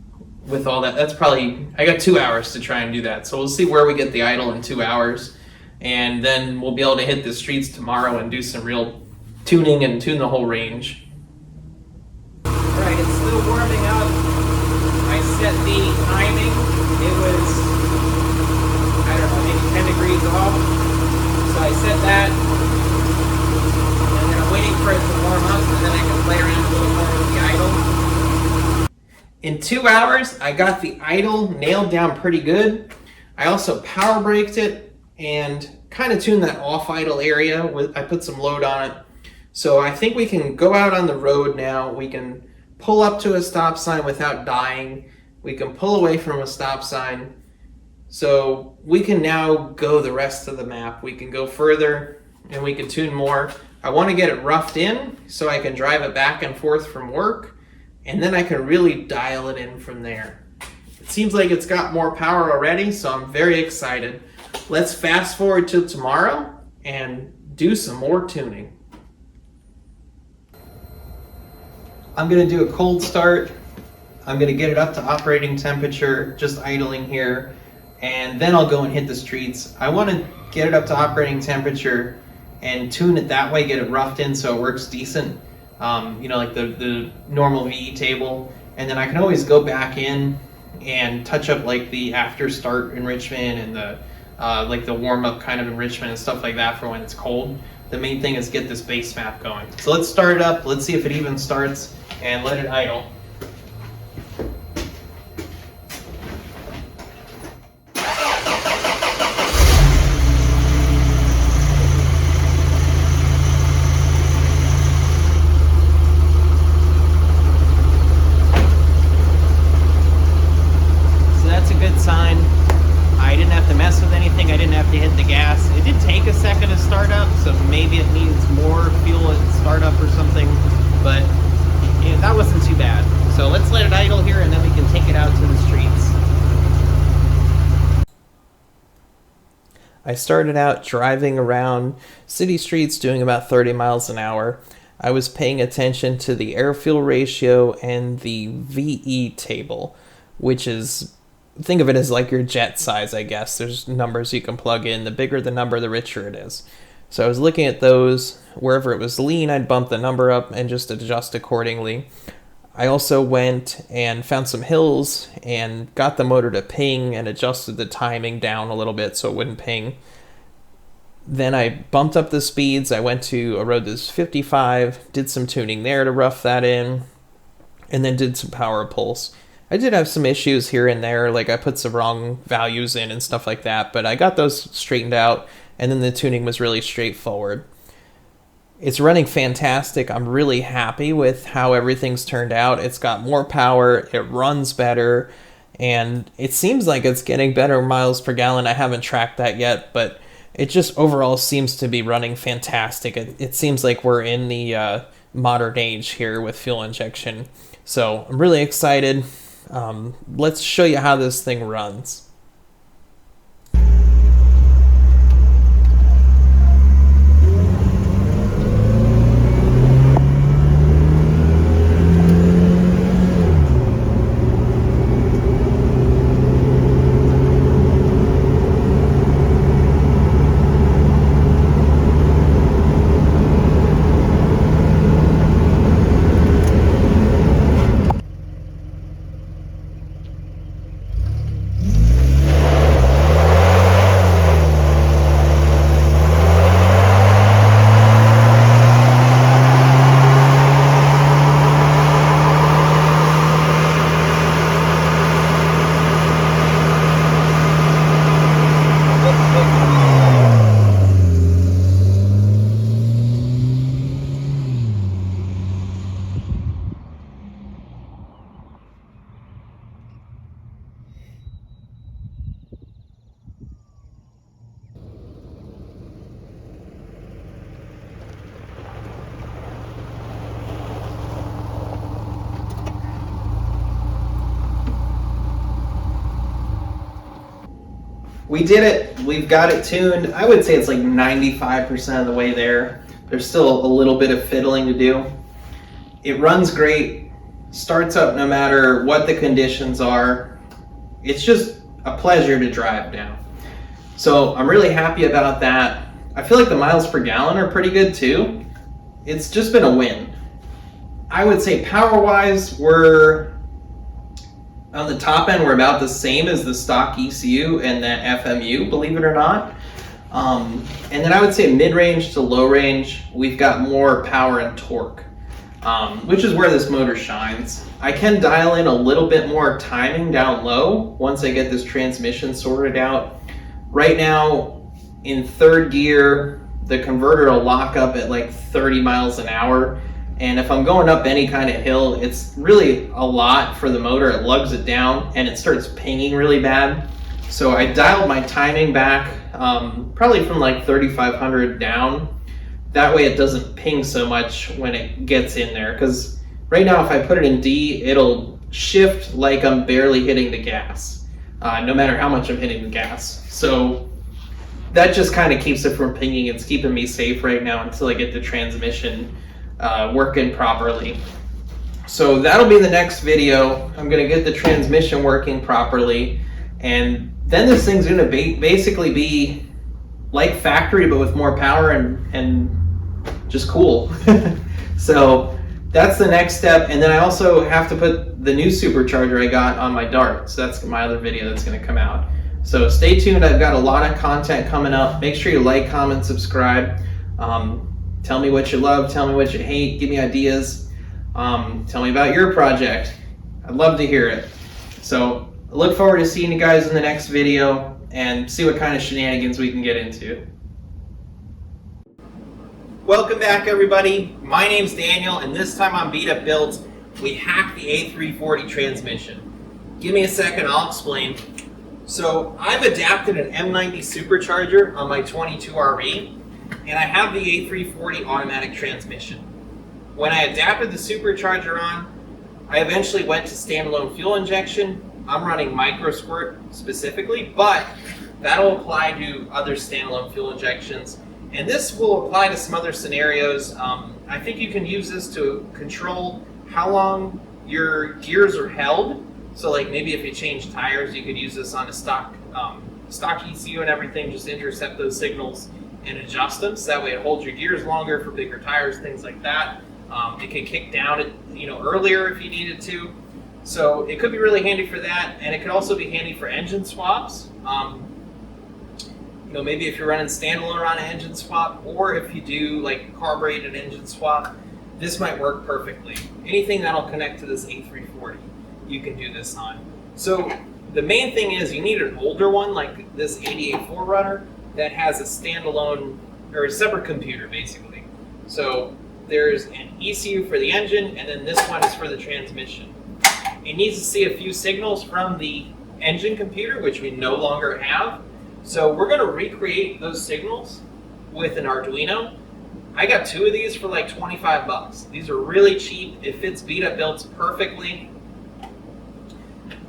with all that. That's probably, I got 2 hours to try and do that. So we'll see where we get the idle in 2 hours. And then we'll be able to hit the streets tomorrow and do some real tuning and tune the whole range. All right, it's still warming up. I set the timing. It was, I don't know, maybe 10 degrees off. So I set that. And then I'm waiting for it to warm up, and then I can play around a little more with the idle. In 2 hours, I got the idle nailed down pretty good. I also power braked it and kind of tuned that off idle area. I put some load on it. So I think we can go out on the road now. We can pull up to a stop sign without dying. We can pull away from a stop sign. So we can now go the rest of the map. We can go further and we can tune more. I want to get it roughed in so I can drive it back and forth from work, and then I can really dial it in from there. It seems like it's got more power already, so I'm very excited. Let's fast forward to tomorrow and do some more tuning. I'm going to do a cold start. I'm going to get it up to operating temperature, just idling here, and then I'll go and hit the streets. I want to get it up to operating temperature and tune it that way, get it roughed in so it works decent, you know, like the normal VE table. And then I can always go back in and touch up like the after start enrichment and the like the warm-up kind of enrichment and stuff like that for when it's cold. The main thing is get this base map going. So let's start it up, let's see if it even starts, and let it idle. So that's a good sign. I didn't have to mess with anything. I didn't have to hit the gas. It did take a second to start up, so maybe it needs more fuel at startup or something, but yeah, that wasn't too bad. So let's let it idle here and then we can take it out to the streets. I started out driving around city streets doing about 30 miles an hour. I was paying attention to the air-fuel ratio and the VE table, which is, think of it as like your jet size, I guess. There's numbers you can plug in. The bigger the number, the richer it is. So I was looking at those. Wherever it was lean, I'd bump the number up and just adjust accordingly. I also went and found some hills and got the motor to ping and adjusted the timing down a little bit so it wouldn't ping. Then I bumped up the speeds. I went to a road that's 55, did some tuning there to rough that in, and then did some power pulse. I did have some issues here and there, like I put some wrong values in and stuff like that, but I got those straightened out, and then the tuning was really straightforward. It's running fantastic. I'm really happy with how everything's turned out. It's got more power, it runs better, and it seems like it's getting better miles per gallon. I haven't tracked that yet, but it just overall seems to be running fantastic. It seems like we're in the modern age here with fuel injection. So I'm really excited. Let's show you how this thing runs. we did it. We've got it tuned. I would say it's like 95% of the way there. There's still a little bit of fiddling to do. It runs great, starts up no matter what the conditions are. It's just a pleasure to drive now. So I'm really happy about that. I feel like the miles per gallon are pretty good too. It's just been a win. I would say power-wise, we're on the top end, we're about the same as the stock ECU and that FMU, believe it or not. And then I would say mid-range to low range, we've got more power and torque, which is where this motor shines. I can dial in a little bit more timing down low once I get this transmission sorted out. Right now, in third gear, the converter will lock up at like 30 miles an hour. And if I'm going up any kind of hill, it's really a lot for the motor. It lugs it down and it starts pinging really bad. So I dialed my timing back, probably from like 3,500 down. That way it doesn't ping so much when it gets in there. Because right now if I put it in D, it'll shift like I'm barely hitting the gas, no matter how much I'm hitting the gas. So that just kind of keeps it from pinging. It's keeping me safe right now until I get the transmission working properly. So that'll be the next video. I'm going to get the transmission working properly, and then this thing's going to basically be like factory but with more power and just cool. So that's the next step. And then I also have to put the new supercharger I got on my Dart, so that's my other video that's going to come out. So stay tuned. I've got a lot of content coming up. Make sure you like, comment, subscribe. Tell me what you love, tell me what you hate, give me ideas. Tell me about your project. I'd love to hear it. So I look forward to seeing you guys in the next video and see what kind of shenanigans we can get into. Welcome back, everybody. My name's Daniel, and this time on Beat Up Builds, we hacked the A340 transmission. Give me a second, I'll explain. So I've adapted an M90 Supercharger on my 22RE, and I have the A340 automatic transmission. When I adapted the supercharger on, I eventually went to standalone fuel injection. I'm running micro squirt specifically, but that'll apply to other standalone fuel injections. And this will apply to some other scenarios. I think you can use this to control how long your gears are held. So like maybe if you change tires, you could use this on a stock ECU and everything, just intercept those signals and adjust them, so that way it holds your gears longer for bigger tires, things like that. It can kick down earlier if you needed to. So it could be really handy for that, and it could also be handy for engine swaps. Maybe if you're running standalone on an engine swap, or if you do like carbureted engine swap, this might work perfectly. Anything that'll connect to this A340, you can do this on. So the main thing is you need an older one like this 88 4Runner that has a standalone or a separate computer basically. So there's an ECU for the engine, and then this one is for the transmission. It needs to see a few signals from the engine computer, which we no longer have. So we're going to recreate those signals with an Arduino. I got two of these for like 25 bucks. These are really cheap. It fits Beat Up Builds perfectly.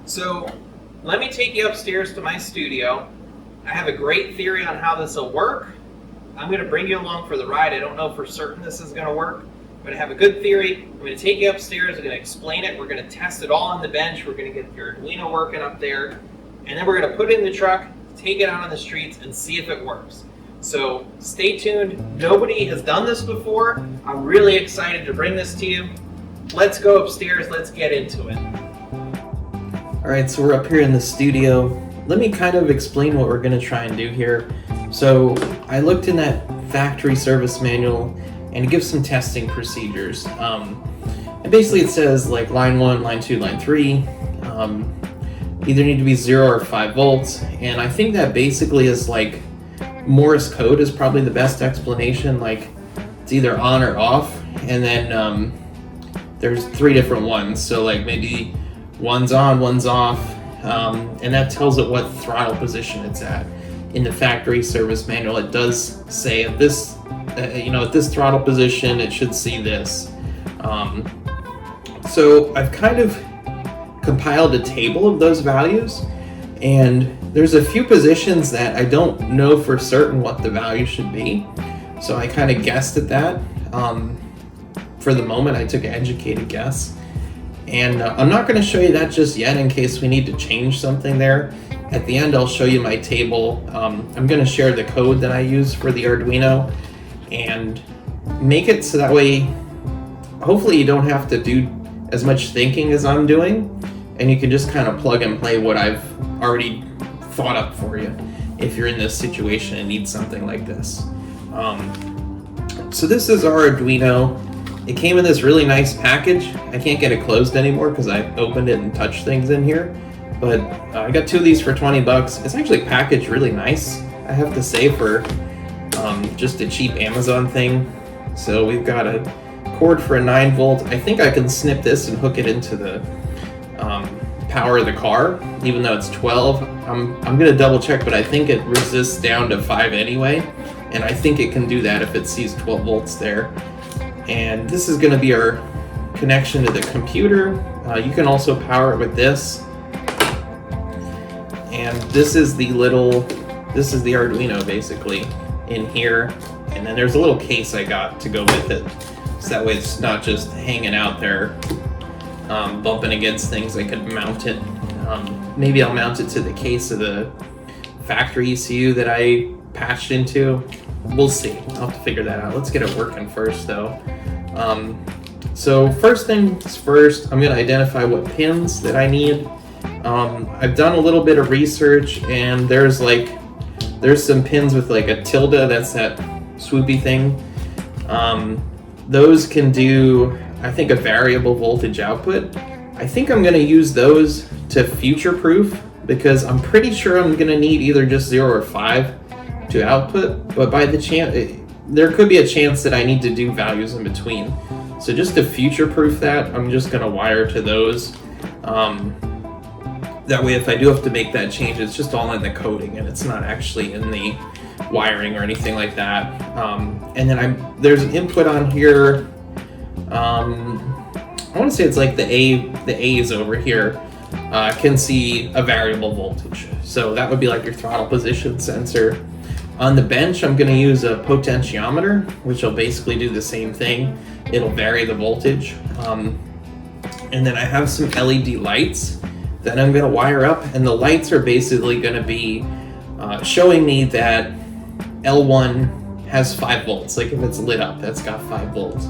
So let me take you upstairs to my studio. I have a great theory on how this will work. I'm going to bring you along for the ride. I don't know for certain this is going to work, but I have a good theory. I'm going to take you upstairs. I'm going to explain it. We're going to test it all on the bench. We're going to get the Arduino working up there, and then we're going to put it in the truck, take it out on the streets, and see if it works. So stay tuned. Nobody has done this before. I'm really excited to bring this to you. Let's go upstairs. Let's get into it. All right, so we're up here in the studio. Let me kind of explain what we're going to try and do here. So I looked in that factory service manual, and it gives some testing procedures. And basically it says like line 1, line 2, line 3, either need to be 0 or 5 volts. And I think that basically is like Morse code is probably the best explanation. Like it's either on or off, and then there's 3 different ones. So like maybe one's on, one's off. And that tells it what throttle position it's at. In the factory service manual, it does say at this, at this throttle position, it should see this. So I've kind of compiled a table of those values, And there's a few positions that I don't know for certain what the value should be. So I kind of guessed at that. For the moment, I took an educated guess. And I'm not going to show you that just yet in case we need to change something there. At the end, I'll show you my table. I'm going to share the code that I use for the Arduino and make it so that way, hopefully you don't have to do as much thinking as I'm doing, and you can just kind of plug and play what I've already thought up for you if you're in this situation and need something like this. So this is our Arduino. It came in this really nice package. I can't get it closed anymore because I opened it and touched things in here. But I got 2 of these for 20 bucks. It's actually packaged really nice, I have to say, for just a cheap Amazon thing. So we've got a cord for a 9-volt. I think I can snip this and hook it into the power of the car, even though it's 12. I'm gonna double check, but I think it resists down to 5 anyway. And I think it can do that if it sees 12 volts there. And this is gonna be our connection to the computer. You can also power it with this. And this is the Arduino basically in here. And then there's a little case I got to go with it. So that way it's not just hanging out there, bumping against things. I could mount it. Maybe I'll mount it to the case of the factory ECU that I patched into. We'll see. I'll have to figure that out. Let's get it working first though. So first things first, I'm going to identify what pins that I need. I've done a little bit of research, and there's some pins with like a tilde, that's that swoopy thing. Those can do, I think, a variable voltage output. I think I'm going to use those to future-proof, because I'm pretty sure I'm going to need either just 0 or 5 to output, but by the chance, there could be a chance that I need to do values in between. So just to future-proof that, I'm just going to wire to those. That way, if I do have to make that change, it's just all in the coding and it's not actually in the wiring or anything like that. And then there's an input on here. I want to say it's like the A's over here can see a variable voltage. So that would be like your throttle position sensor. On the bench, I'm going to use a potentiometer, which will basically do the same thing. It'll vary the voltage. And then I have some LED lights that I'm going to wire up, and the lights are basically going to be showing me that L1 has 5 volts. Like if it's lit up, that's got 5 volts.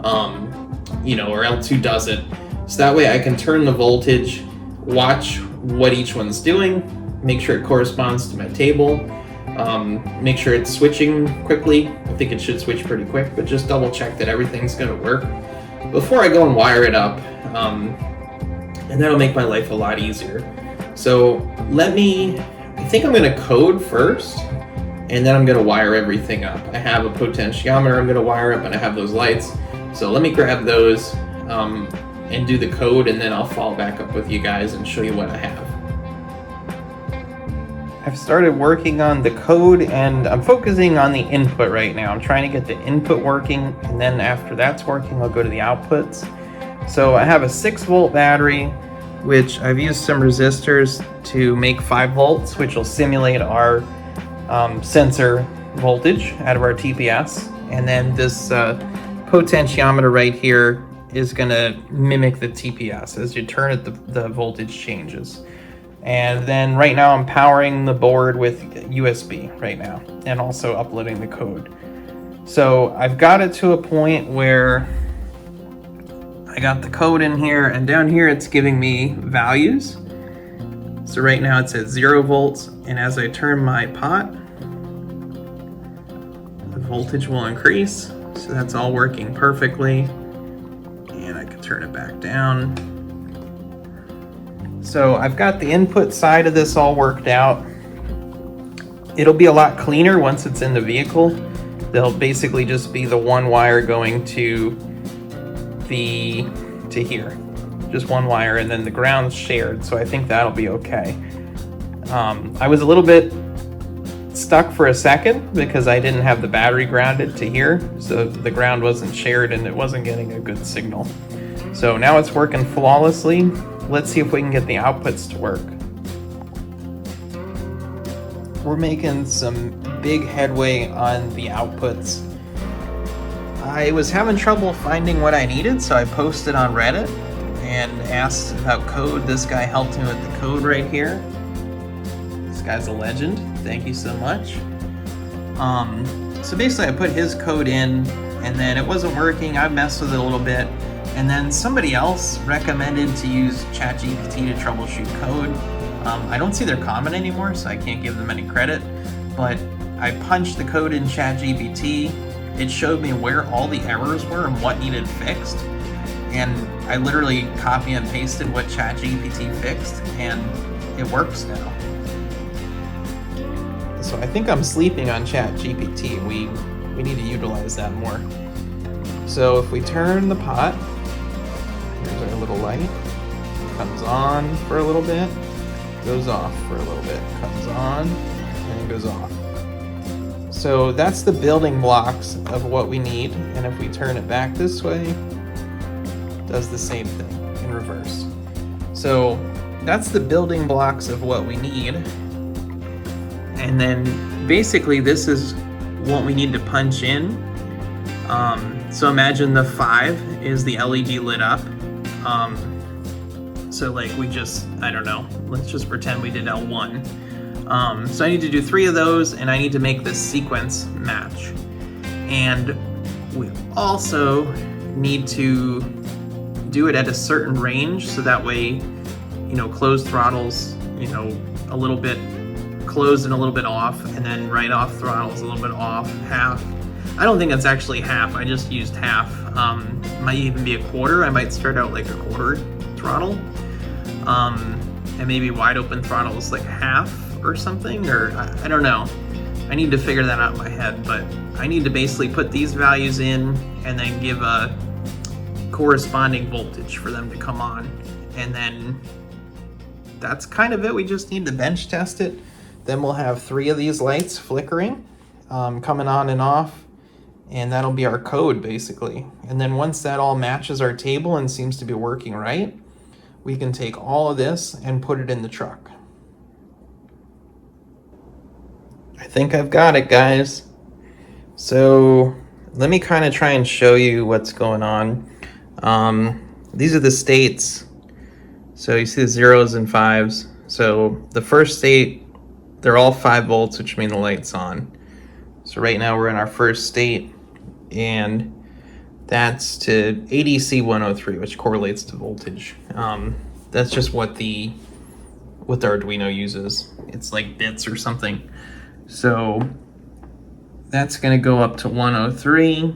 Or L2 doesn't. So that way I can turn the voltage, watch what each one's doing, make sure it corresponds to my table, make sure it's switching quickly. I think it should switch pretty quick, but just double check that everything's going to work before I go and wire it up. And that'll make my life a lot easier. So I think I'm going to code first, and then I'm going to wire everything up. I have a potentiometer I'm going to wire up, and I have those lights. So let me grab those and do the code, and then I'll follow back up with you guys and show you what I have. I've started working on the code, and I'm focusing on the input right now. I'm trying to get the input working, and then after that's working, I'll go to the outputs. So I have a 6-volt battery, which I've used some resistors to make 5 volts, which will simulate our sensor voltage out of our TPS. And then this potentiometer right here is going to mimic the TPS. As you turn it, the voltage changes. And then right now I'm powering the board with USB right now, and also uploading the code. So I've got it to a point where I got the code in here, and down here it's giving me values. So right now it's at 0 volts, and as I turn my pot, the voltage will increase. So that's all working perfectly. And I can turn it back down. So I've got the input side of this all worked out. It'll be a lot cleaner once it's in the vehicle. There'll basically just be the one wire going to here, just one wire, and then the ground's shared, so I think that'll be okay. I was a little bit stuck for a second because I didn't have the battery grounded to here, so the ground wasn't shared and it wasn't getting a good signal. So now it's working flawlessly. Let's see if we can get the outputs to work. we're making some big headway on the outputs. I was having trouble finding what I needed, so I posted on Reddit and asked about code. This guy helped me with the code right here. This guy's a legend. Thank you so much. So basically I put his code in, and then it wasn't working. I messed with it a little bit, and then somebody else recommended to use ChatGPT to troubleshoot code. I don't see their comment anymore, so I can't give them any credit, but I punched the code in ChatGPT. It showed me where all the errors were and what needed fixed, and I literally copy and pasted what ChatGPT fixed, and it works now. So I think I'm sleeping on ChatGPT. We need to utilize that more. So if we turn the pot, here's our little light. Comes on for a little bit, goes off for a little bit, comes on, and goes off. So that's the building blocks of what we need, and if we turn it back this way, it does the same thing in reverse. So that's the building blocks of what we need, and then basically this is what we need to punch in. So imagine the 5 is the LED lit up. So like we just, I don't know, let's just pretend we did L1. So I need to do 3 of those, and I need to make this sequence match. And we also need to do it at a certain range, so that way, you know, closed throttles, you know, a little bit closed and a little bit off, and then right off throttles a little bit off, half. I don't think that's actually half, I just used half. Might even be a quarter. I might start out like a quarter throttle. And maybe wide open throttles like half or something, or I don't know. I need to figure that out in my head, but I need to basically put these values in and then give a corresponding voltage for them to come on. And then that's kind of it. We just need to bench test it. Then we'll have 3 of these lights flickering, coming on and off, and that'll be our code basically. And then once that all matches our table and seems to be working right, we can take all of this and put it in the truck. I think I've got it, guys. So let me kind of try and show you what's going on. These are the states. So you see the 0s and 5s. So the first state, they're all 5 volts, which mean the light's on. So right now we're in our first state, and that's to ADC 103, which correlates to voltage. That's just what the Arduino uses. It's like bits or something. So that's going to go up to 103.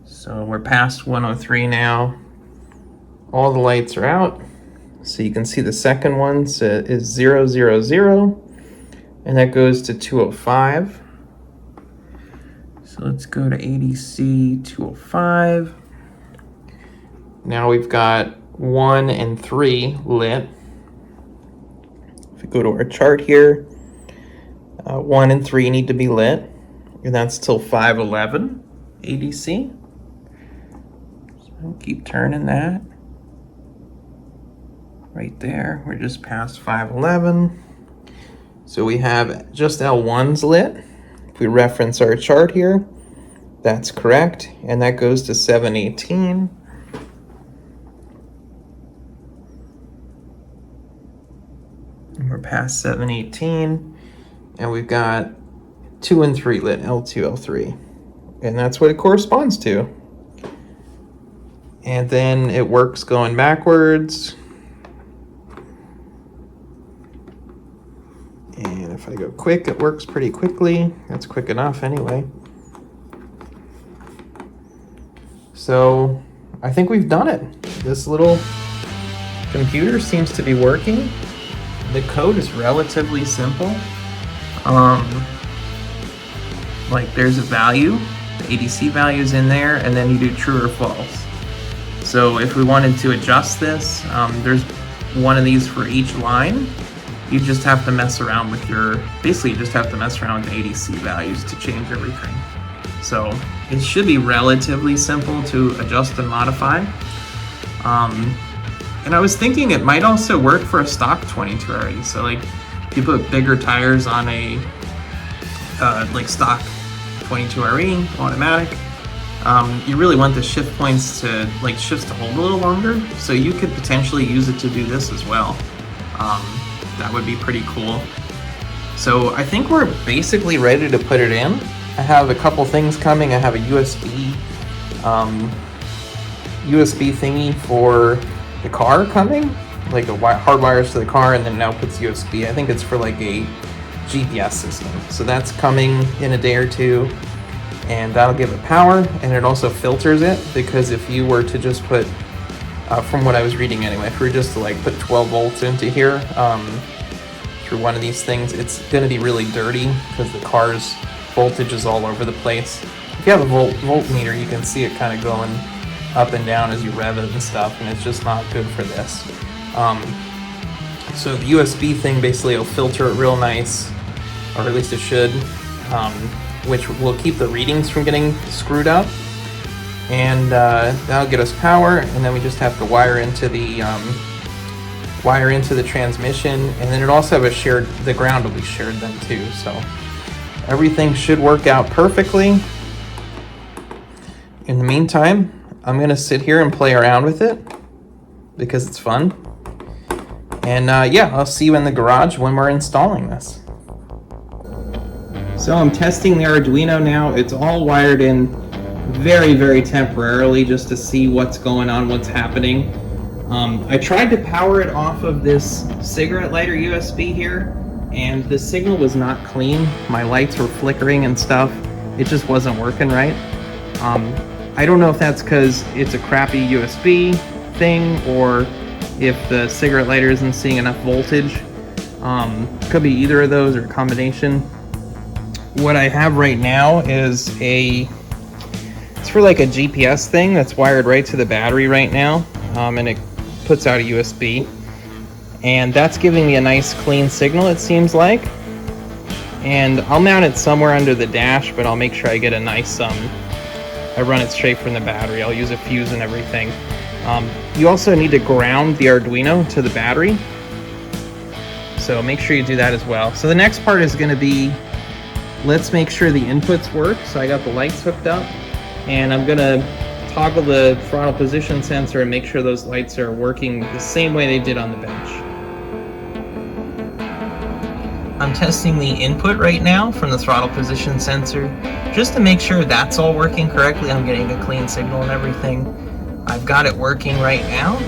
So we're past 103 now. All the lights are out. So you can see the second one is 000, and that goes to 205. So let's go to ADC 205. Now we've got 1 and 3 lit. If we go to our chart here, 1 and 3 need to be lit, and that's till 511 ADC. So keep turning that. Right there, we're just past 511. So we have just L1s lit. If we reference our chart here, that's correct, and that goes to 718. And we're past 718, and we've got 2 and 3 lit, L2, L3, and that's what it corresponds to. And then it works going backwards. And if I go quick, it works pretty quickly. That's quick enough anyway. So I think we've done it. This little computer seems to be working. The code is relatively simple. Like there's a value, the ADC value is in there, and then you do true or false. So if we wanted to adjust this, there's one of these for each line. You just have to mess around with basically you just have to mess around with the ADC values to change everything. So it should be relatively simple to adjust and modify. And I was thinking it might also work for a stock 22 already. So like If you put bigger tires on a like stock 22RE automatic, you really want the shift points to, like, shifts to hold a little longer, so you could potentially use it to do this as well. That would be pretty cool. So I think we're basically ready to put it in. I have a couple things coming. I have a USB thingy for the car coming, like a hard wires to the car, and then now puts USB. I think it's for like a GPS system. So that's coming in a day or two, and that'll give it power, and it also filters it, because if you were to just put, from what I was reading anyway, if we were just to like put 12 volts into here through one of these things, it's going to be really dirty because the car's voltage is all over the place. If you have a voltmeter, you can see it kind of going up and down as you rev it and stuff, and it's just not good for this. So the USB thing basically will filter it real nice, or at least it should, which will keep the readings from getting screwed up, and that'll get us power. And then we just have to wire into the transmission, and then it also have a shared, the ground will be shared then too. So everything should work out perfectly. In the meantime, I'm gonna sit here and play around with it because it's fun. And yeah, I'll see you in the garage when we're installing this. So I'm testing the Arduino now. It's all wired in very, very temporarily just to see what's going on, what's happening. I tried to power it off of this cigarette lighter USB here, and the signal was not clean. My lights were flickering and stuff. It just wasn't working right. I don't know if that's because it's a crappy USB thing, or if the cigarette lighter isn't seeing enough voltage. Could be either of those or a combination. What I have right now is it's for like a GPS thing that's wired right to the battery right now, and it puts out a USB, and that's giving me a nice clean signal, it seems like. And I'll mount it somewhere under the dash, but I'll make sure I get a nice I run it straight from the battery. I'll use a fuse and everything. You also need to ground the Arduino to the battery, so make sure you do that as well. So the next part is going to be, let's make sure the inputs work. So I got the lights hooked up, and I'm going to toggle the throttle position sensor and make sure those lights are working the same way they did on the bench. I'm testing the input right now from the throttle position sensor just to make sure that's all working correctly. I'm getting a clean signal and everything. I've got it working right now.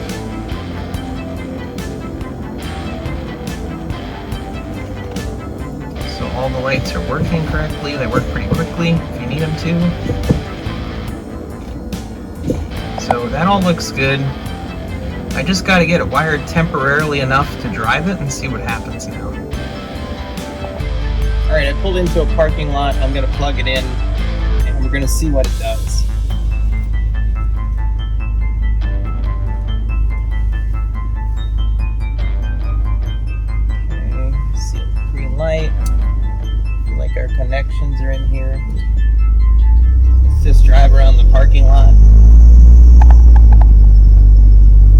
So all the lights are working correctly. They work pretty quickly if you need them to. So that all looks good. I just got to get it wired temporarily enough to drive it and see what happens now. Alright, I pulled into a parking lot. I'm going to plug it in, and we're going to see what it does. Okay, see the green light. Feel like our connections are in here. Let's just drive around the parking lot.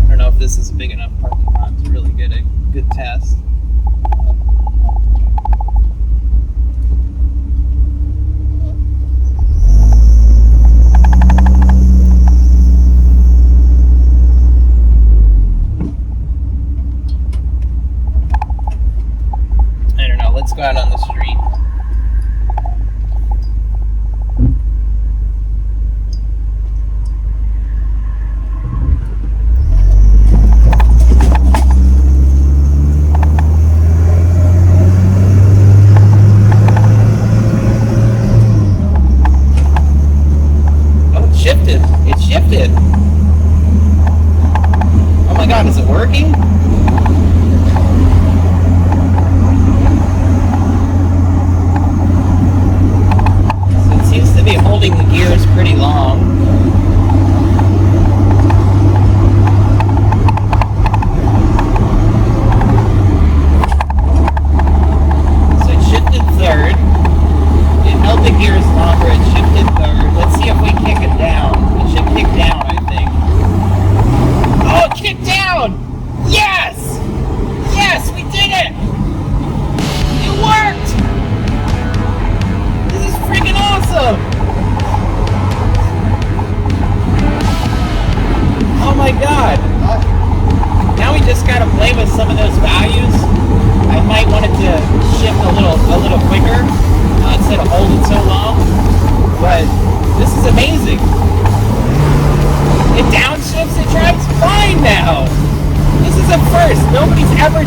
I don't know if this is a big enough parking lot to really get a good test. Let's go out on the street.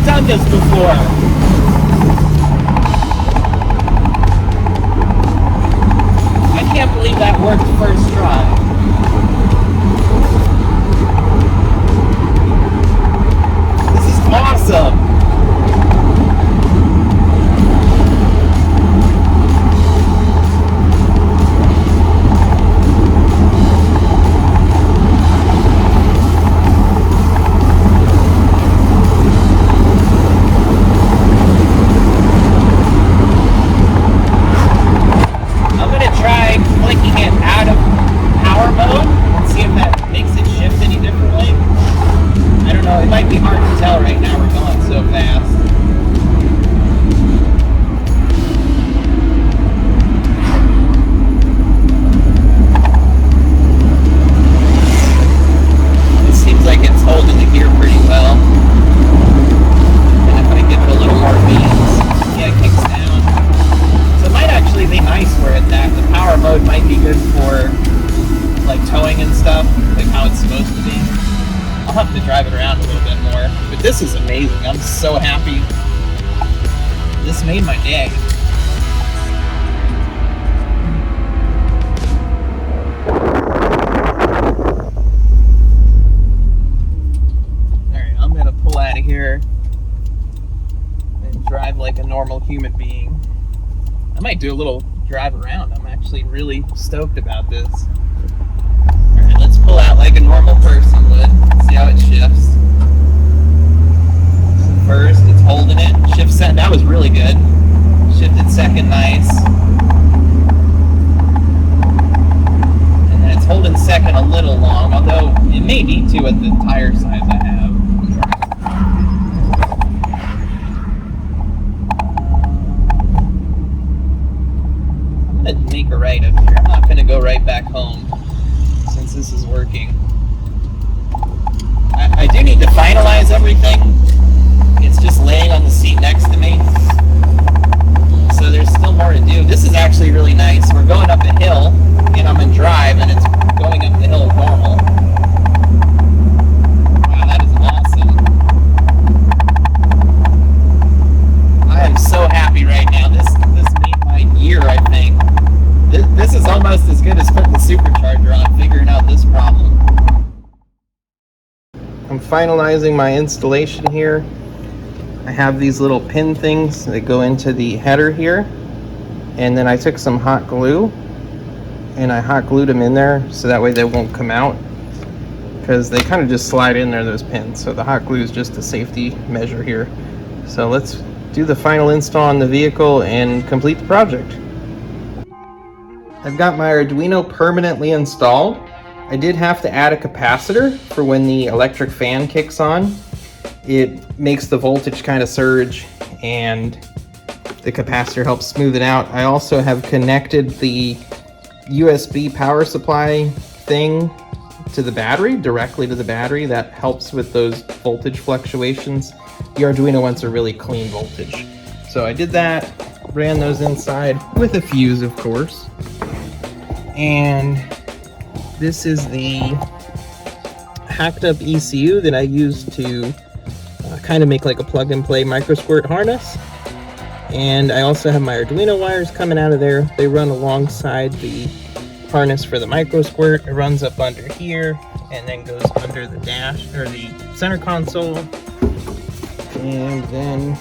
done this before. I can't believe that worked first try. This is awesome. This is amazing. I'm so happy. This made my day. Alright, I'm gonna pull out of here and drive like a normal human being. I might do a little drive around. I'm actually really stoked about this. Alright, let's pull out like a normal person would. See how it shifts. First, it's holding it. Shift set, that was really good. Shifted second, nice. And then it's holding second a little long, although it may need to at the tire size I have. I'm gonna make a right up here. I'm not gonna go right back home since this is working. I do need to finalize everything. It's just laying on the seat next to me. So there's still more to do. This is actually really nice. We're going up a hill, and I'm in drive, and it's going up the hill normal. Wow, that is awesome. I am so happy right now. This made my year, I think. This is almost as good as putting the Supercharger on, figuring out this problem. I'm finalizing my installation here. I have these little pin things that go into the header here, and then I took some hot glue and I hot glued them in there so that way they won't come out, because they kind of just slide in there, those pins. So the hot glue is just a safety measure here. So let's do the final install on the vehicle and complete the project. I've got my Arduino permanently installed. I did have to add a capacitor for when the electric fan kicks on. It makes the voltage kind of surge, and the capacitor helps smooth it out. I also have connected the USB power supply thing to the battery, directly to the battery. That helps with those voltage fluctuations. The Arduino wants a really clean voltage. So I did that, ran those inside with a fuse, of course. And this is the hacked up ECU that I used to kind of make like a plug and play micro squirt harness. And I also have my Arduino wires coming out of there. They run alongside the harness for the micro squirt. It runs up under here and then goes under the dash or the center console. And then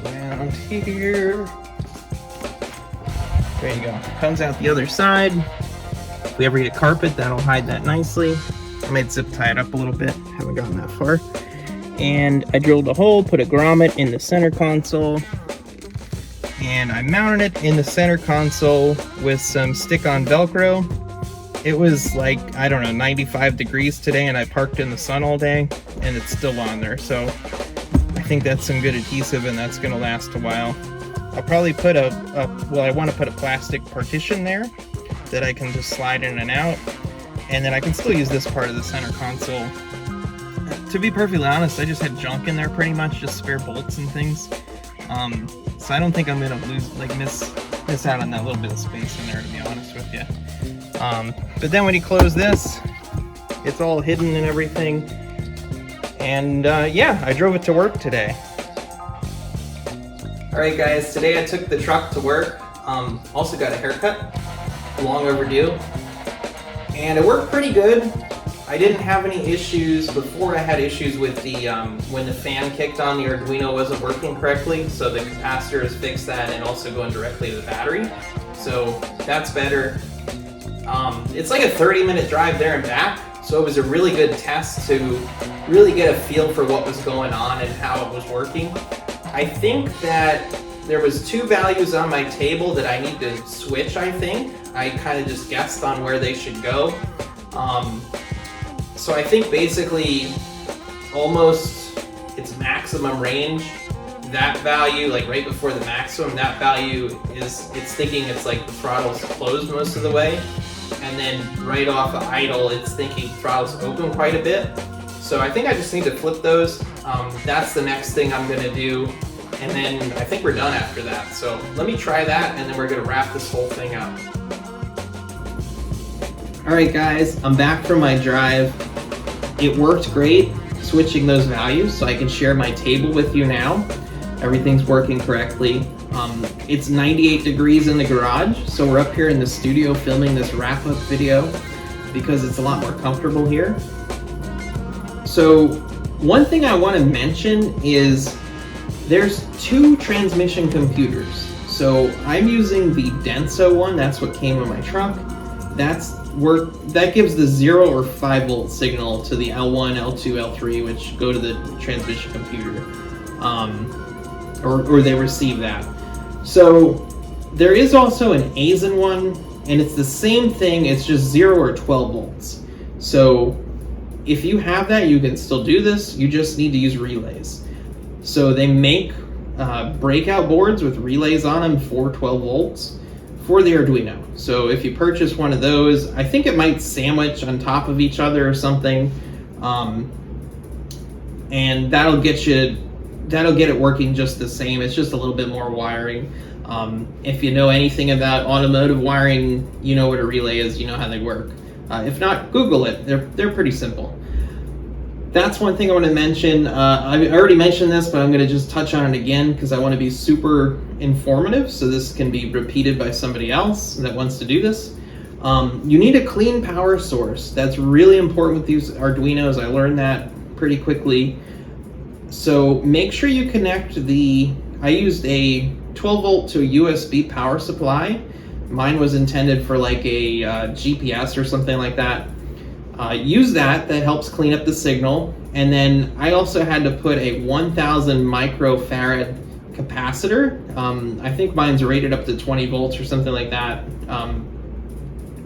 around here. There you go. Comes out the other side. If we ever get carpet, that'll hide that nicely. I might zip tie it up a little bit, haven't gotten that far. And I drilled a hole, put a grommet in the center console, and I mounted it in the center console with some stick-on Velcro. It was like, I don't know, 95 degrees today, and I parked in the sun all day, and it's still on there. So I think that's some good adhesive, and that's gonna last a while. I'll probably put well, I want to put a plastic partition there that I can just slide in and out. And then I can still use this part of the center console. To be perfectly honest, I just had junk in there pretty much, just spare bolts and things. So I don't think I'm gonna miss out on that little bit of space in there, to be honest with you. But then when you close this, it's all hidden and everything. And yeah, I drove it to work today. Alright guys, today I took the truck to work. Also got a haircut, long overdue. And it worked pretty good. I didn't have any issues. Before I had issues with the, when the fan kicked on, the Arduino wasn't working correctly. So the capacitor has fixed that and also going directly to the battery. So that's better. It's like a 30-minute drive there and back. So it was a really good test to really get a feel for what was going on and how it was working. I think that there was 2 values on my table that I need to switch, I think. I kind of just guessed on where they should go. So I think basically almost its maximum range, that value, like right before the maximum, that value is, it's thinking it's like the throttle's closed most of the way. And then right off of idle, it's thinking throttle's open quite a bit. So I think I just need to flip those. That's the next thing I'm gonna do. And then I think we're done after that. So let me try that and then we're gonna wrap this whole thing up. All right guys, I'm back from my drive. It worked great switching those values, so I can share my table with you now. Everything's working correctly. It's 98 degrees in the garage, so we're up here in the studio filming this wrap-up video because it's a lot more comfortable here. So one thing I want to mention is there's 2 transmission computers. So I'm using the Denso one, that's what came in my truck. That gives the 0 or 5 volt signal to the L1, L2, L3, which go to the transmission computer, or they receive that. So there is also an ASIN one, and it's the same thing, it's just 0 or 12 volts. So if you have that, you can still do this, you just need to use relays. So they make breakout boards with relays on them for 12 volts. For the Arduino. So if you purchase one of those, I think it might sandwich on top of each other or something, and that'll get it working just the same. It's just a little bit more wiring. If you know anything about automotive wiring, you know what a relay is, you know how they work. If not, Google it. They're pretty simple. That's one thing I want to mention. I already mentioned this, but I'm going to just touch on it again because I want to be super informative, so this can be repeated by somebody else that wants to do this. You need a clean power source. That's really important with these Arduinos. I learned that pretty quickly. So make sure you connect I used a 12 volt to a USB power supply. Mine was intended for like a GPS or something like that. Use that helps clean up the signal. And then I also had to put a 1000 microfarad capacitor. I think mine's rated up to 20 volts or something like that.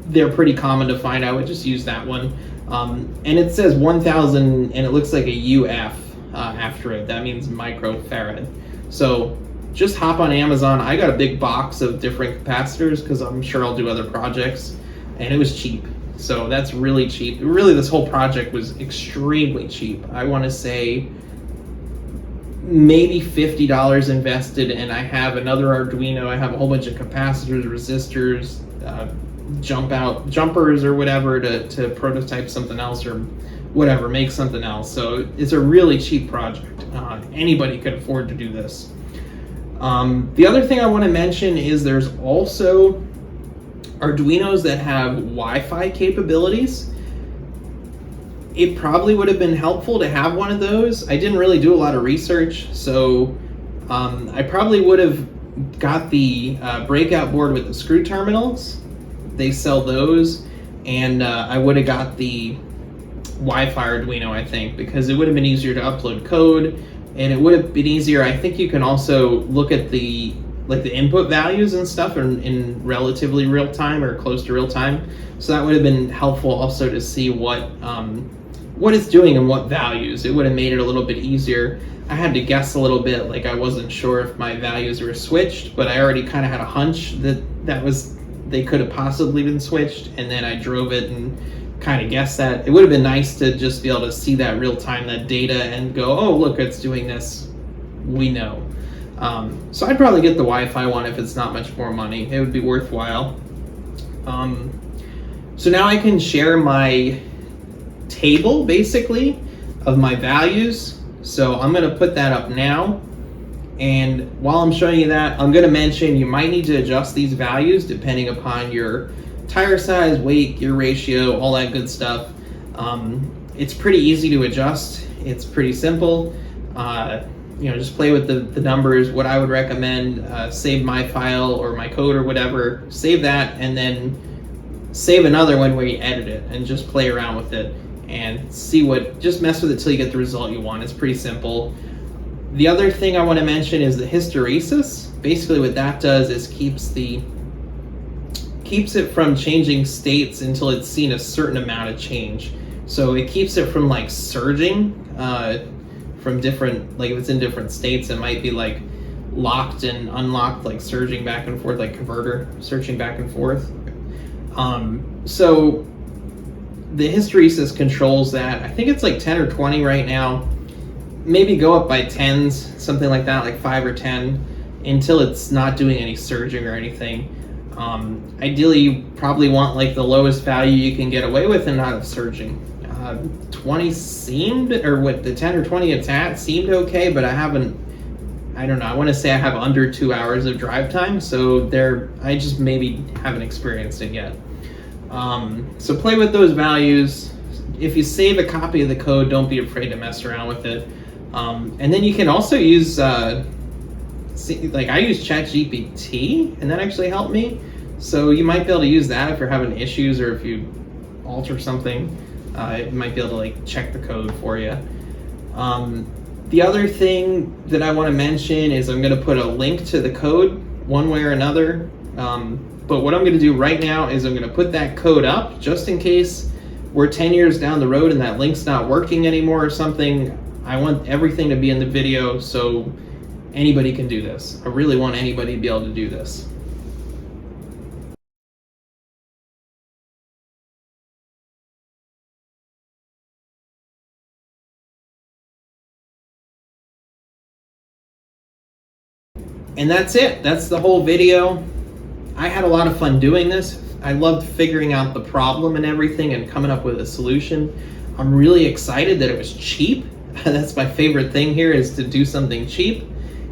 They're pretty common to find. I would just use that one. And it says 1000 and it looks like a UF after it. That means microfarad. So just hop on Amazon. I got a big box of different capacitors because I'm sure I'll do other projects, and it was cheap. So that's really cheap. Really, this whole project was extremely cheap. I want to say maybe $50 invested, and I have another Arduino. I have a whole bunch of capacitors, resistors, jumpers or whatever to prototype something else or whatever, make something else. So it's a really cheap project. Anybody could afford to do this. The other thing I want to mention is there's also Arduinos that have Wi-Fi capabilities. It probably would have been helpful to have one of those. I didn't really do a lot of research, so I probably would have got the breakout board with the screw terminals. They sell those, and I would have got the Wi-Fi Arduino, I think, because it would have been easier to upload code, and it would have been easier. I think you can also look at the input values and stuff in relatively real time or close to real time. So that would have been helpful also to see what it's doing and what values. It would have made it a little bit easier. I had to guess a little bit, like I wasn't sure if my values were switched, but I already kind of had a hunch that they could have possibly been switched, and then I drove it and kind of guessed that. It would have been nice to just be able to see that real time, that data, and go, oh look, it's doing this, we know. So I'd probably get the Wi-Fi one if it's not much more money. It would be worthwhile. So now I can share my table, basically. of my values. So I'm going to put that up now. And while I'm showing you that, I'm going to mention you might need to adjust these values depending upon your tire size, weight, gear ratio, all that good stuff. It's pretty easy to adjust. It's pretty simple. Just play with the numbers. What I would recommend, save my file or my code or whatever, save that, and then save another one where you edit it and just play around with it and just mess with it till you get the result you want. It's pretty simple. The other thing I want to mention is the hysteresis. Basically what that does is keeps it from changing states until it's seen a certain amount of change. So it keeps it from like surging from different, like if it's in different states, it might be like locked and unlocked, like surging back and forth, like converter searching back and forth. So the hysteresis controls that. I think it's like 10 or 20 right now. Maybe go up by 10s, something like that, like 5 or 10, until it's not doing any surging or anything. Ideally, you probably want like the lowest value you can get away with and not have surging. 20 seemed, or what the 10 or 20 it's at seemed okay, but I don't know, I want to say I have under 2 hours of drive time, so I just maybe haven't experienced it yet. So play with those values. If you save a copy of the code, don't be afraid to mess around with it. And then you can also use, like I use ChatGPT, and that actually helped me. So you might be able to use that if you're having issues, or if you alter something, it might be able to like check the code for you. The other thing that I want to mention is I'm going to put a link to the code one way or another. But what I'm going to do right now is I'm going to put that code up just in case we're 10 years down the road and that link's not working anymore or something. I want everything to be in the video so anybody can do this. I really want anybody to be able to do this. And that's it. That's the whole video. I had a lot of fun doing this. I loved figuring out the problem and everything and coming up with a solution. I'm really excited that it was cheap. That's my favorite thing here, is to do something cheap.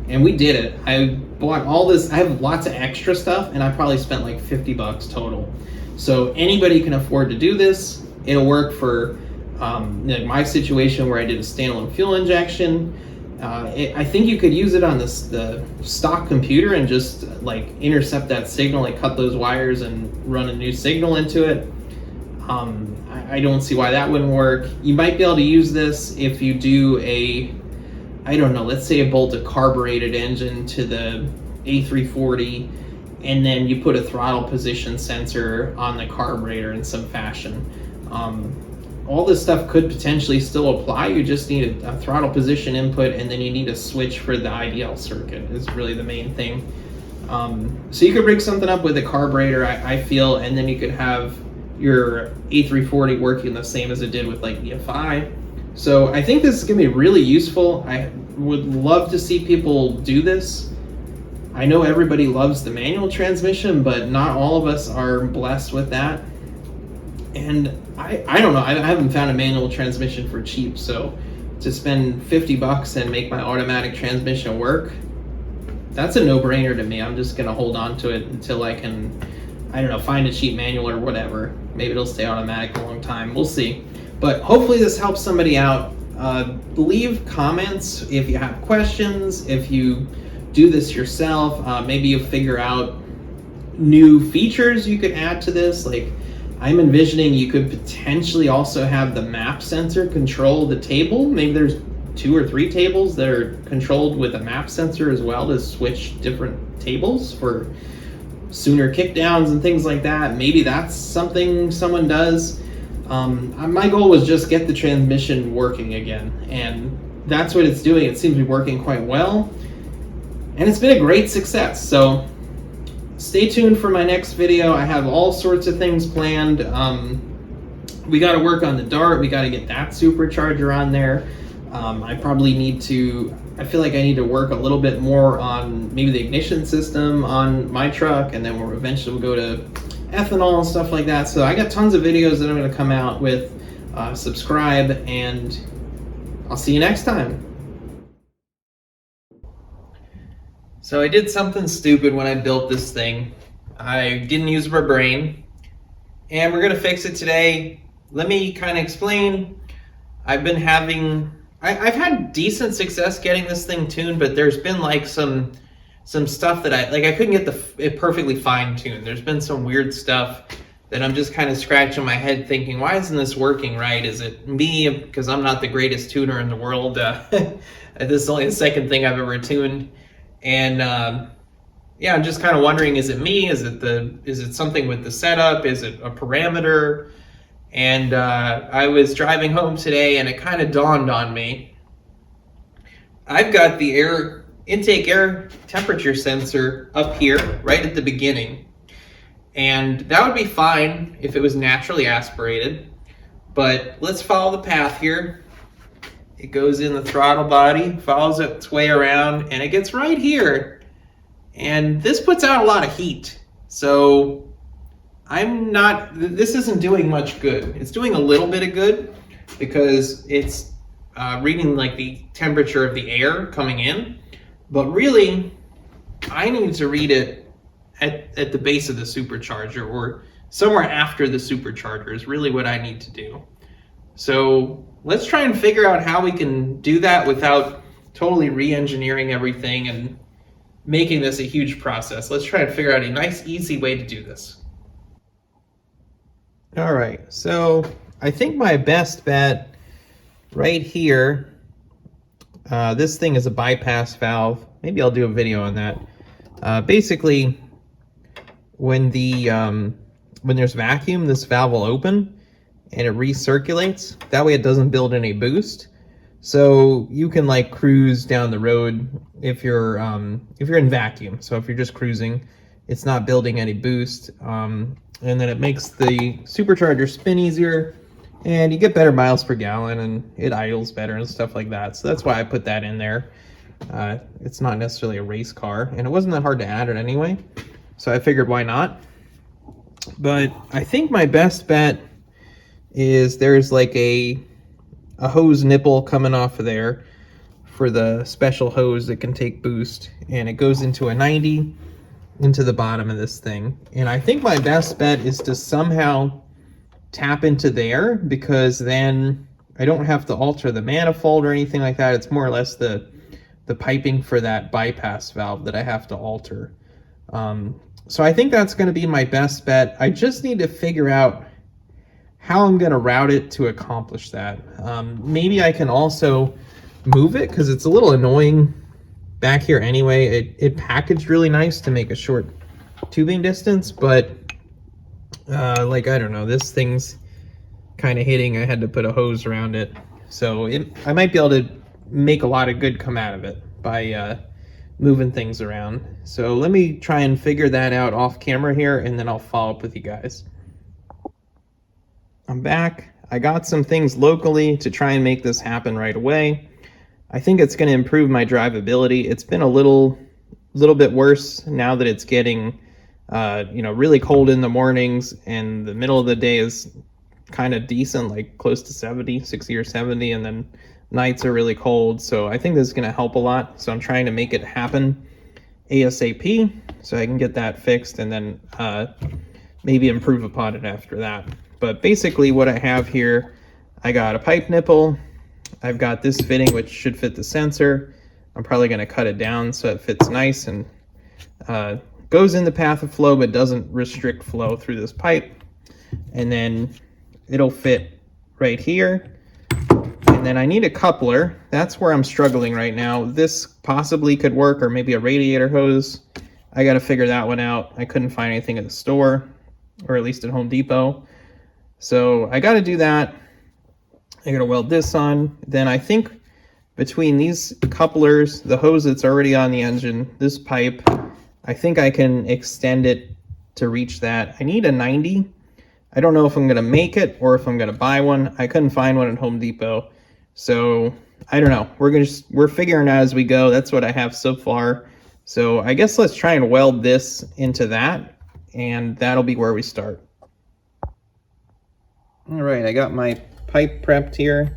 And we did it. I bought all this. I have lots of extra stuff, and I probably spent like $50 total. So anybody can afford to do this. It'll work for like my situation where I did a standalone fuel injection. I think you could use it on the stock computer and just like intercept that signal, like cut those wires and run a new signal into it. I don't see why that wouldn't work. You might be able to use this if you do I don't know, let's say you bolt a carbureted engine to the A340 and then you put a throttle position sensor on the carburetor in some fashion. All this stuff could potentially still apply. You just need a throttle position input, and then you need a switch for the IDL circuit is really the main thing. So you could rig something up with a carburetor, I feel, and then you could have your A340 working the same as it did with like EFI. So I think this is gonna be really useful. I would love to see people do this. I know everybody loves the manual transmission, but not all of us are blessed with that. And I don't know, I haven't found a manual transmission for cheap, so to spend $50 and make my automatic transmission work, that's a no-brainer to me. I'm just gonna hold on to it until I can, I don't know, find a cheap manual or whatever. Maybe it'll stay automatic a long time, we'll see. But hopefully this helps somebody out. Leave comments if you have questions, if you do this yourself, maybe you figure out new features you could add to this. Like, I'm envisioning you could potentially also have the map sensor control the table. Maybe there's 2 or 3 tables that are controlled with a map sensor as well to switch different tables for sooner kickdowns and things like that. Maybe that's something someone does. My goal was just get the transmission working again, and that's what it's doing. It seems to be working quite well, and it's been a great success. So stay tuned for my next video. I have all sorts of things planned. We got to work on the Dart. We got to get that supercharger on there. I probably need to, I feel like I need to work a little bit more on maybe the ignition system on my truck, and then we'll eventually go to ethanol and stuff like that. So I got tons of videos that I'm going to come out with. Subscribe, and I'll see you next time. So I did something stupid when I built this thing. I didn't use my brain, and we're gonna fix it today. Let me kind of explain. I've had decent success getting this thing tuned, but there's been like some stuff that I couldn't get it perfectly fine tuned. There's been some weird stuff that I'm just kind of scratching my head thinking, why isn't this working right? Is it me because I'm not the greatest tuner in the world? This is only the second thing I've ever tuned. And yeah, I'm just kind of wondering, is it me? Is it something with the setup? Is it a parameter? And I was driving home today and it kind of dawned on me. I've got the intake air temperature sensor up here right at the beginning. And that would be fine if it was naturally aspirated. But let's follow the path here. It goes in the throttle body, follows its way around, and it gets right here. And this puts out a lot of heat. So this isn't doing much good. It's doing a little bit of good because it's reading like the temperature of the air coming in. But really, I need to read it at the base of the supercharger, or somewhere after the supercharger is really what I need to do. So let's try and figure out how we can do that without totally re-engineering everything and making this a huge process. Let's try and figure out a nice, easy way to do this. All right, so I think my best bet right here, this thing is a bypass valve. Maybe I'll do a video on that. Basically, when there's vacuum, this valve will open and it recirculates. That way it doesn't build any boost. So you can like cruise down the road if you're in vacuum. So if you're just cruising, it's not building any boost. And then it makes the supercharger spin easier and you get better miles per gallon and it idles better and stuff like that. So that's why I put that in there. It's not necessarily a race car and it wasn't that hard to add it anyway. So I figured why not. But I think my best bet is there's like a hose nipple coming off of there for the special hose that can take boost, and it goes into a 90 into the bottom of this thing. And I think my best bet is to somehow tap into there, because then I don't have to alter the manifold or anything like that. It's more or less the piping for that bypass valve that I have to alter. So I think that's going to be my best bet. I just need to figure out how I'm going to route it to accomplish that. Maybe I can also move it, because it's a little annoying back here anyway. It packaged really nice to make a short tubing distance, but like, I don't know, this thing's kind of hitting. I had to put a hose around it. So I might be able to make a lot of good come out of it by moving things around. So let me try and figure that out off camera here, and then I'll follow up with you guys. I'm back. I got some things locally to try and make this happen right away. I think it's going to improve my drivability. It's been a little bit worse now that it's getting really cold in the mornings, and the middle of the day is kind of decent, like close to 60 or 70, and then nights are really cold. So I think this is going to help a lot. So I'm trying to make it happen ASAP so I can get that fixed, and then maybe improve upon it after that. But basically what I have here, I got a pipe nipple. I've got this fitting, which should fit the sensor. I'm probably going to cut it down so it fits nice and goes in the path of flow, but doesn't restrict flow through this pipe. And then it'll fit right here. And then I need a coupler. That's where I'm struggling right now. This possibly could work, or maybe a radiator hose. I got to figure that one out. I couldn't find anything at the store, or at least at Home Depot. So I got to do that. I got to weld this on. Then I think between these couplers, the hose that's already on the engine, this pipe, I think I can extend it to reach that. I need a 90. I don't know if I'm going to make it or if I'm going to buy one. I couldn't find one at Home Depot. So I don't know. We're figuring out as we go. That's what I have so far. So I guess let's try and weld this into that, and that'll be where we start. All right, I got my pipe prepped here.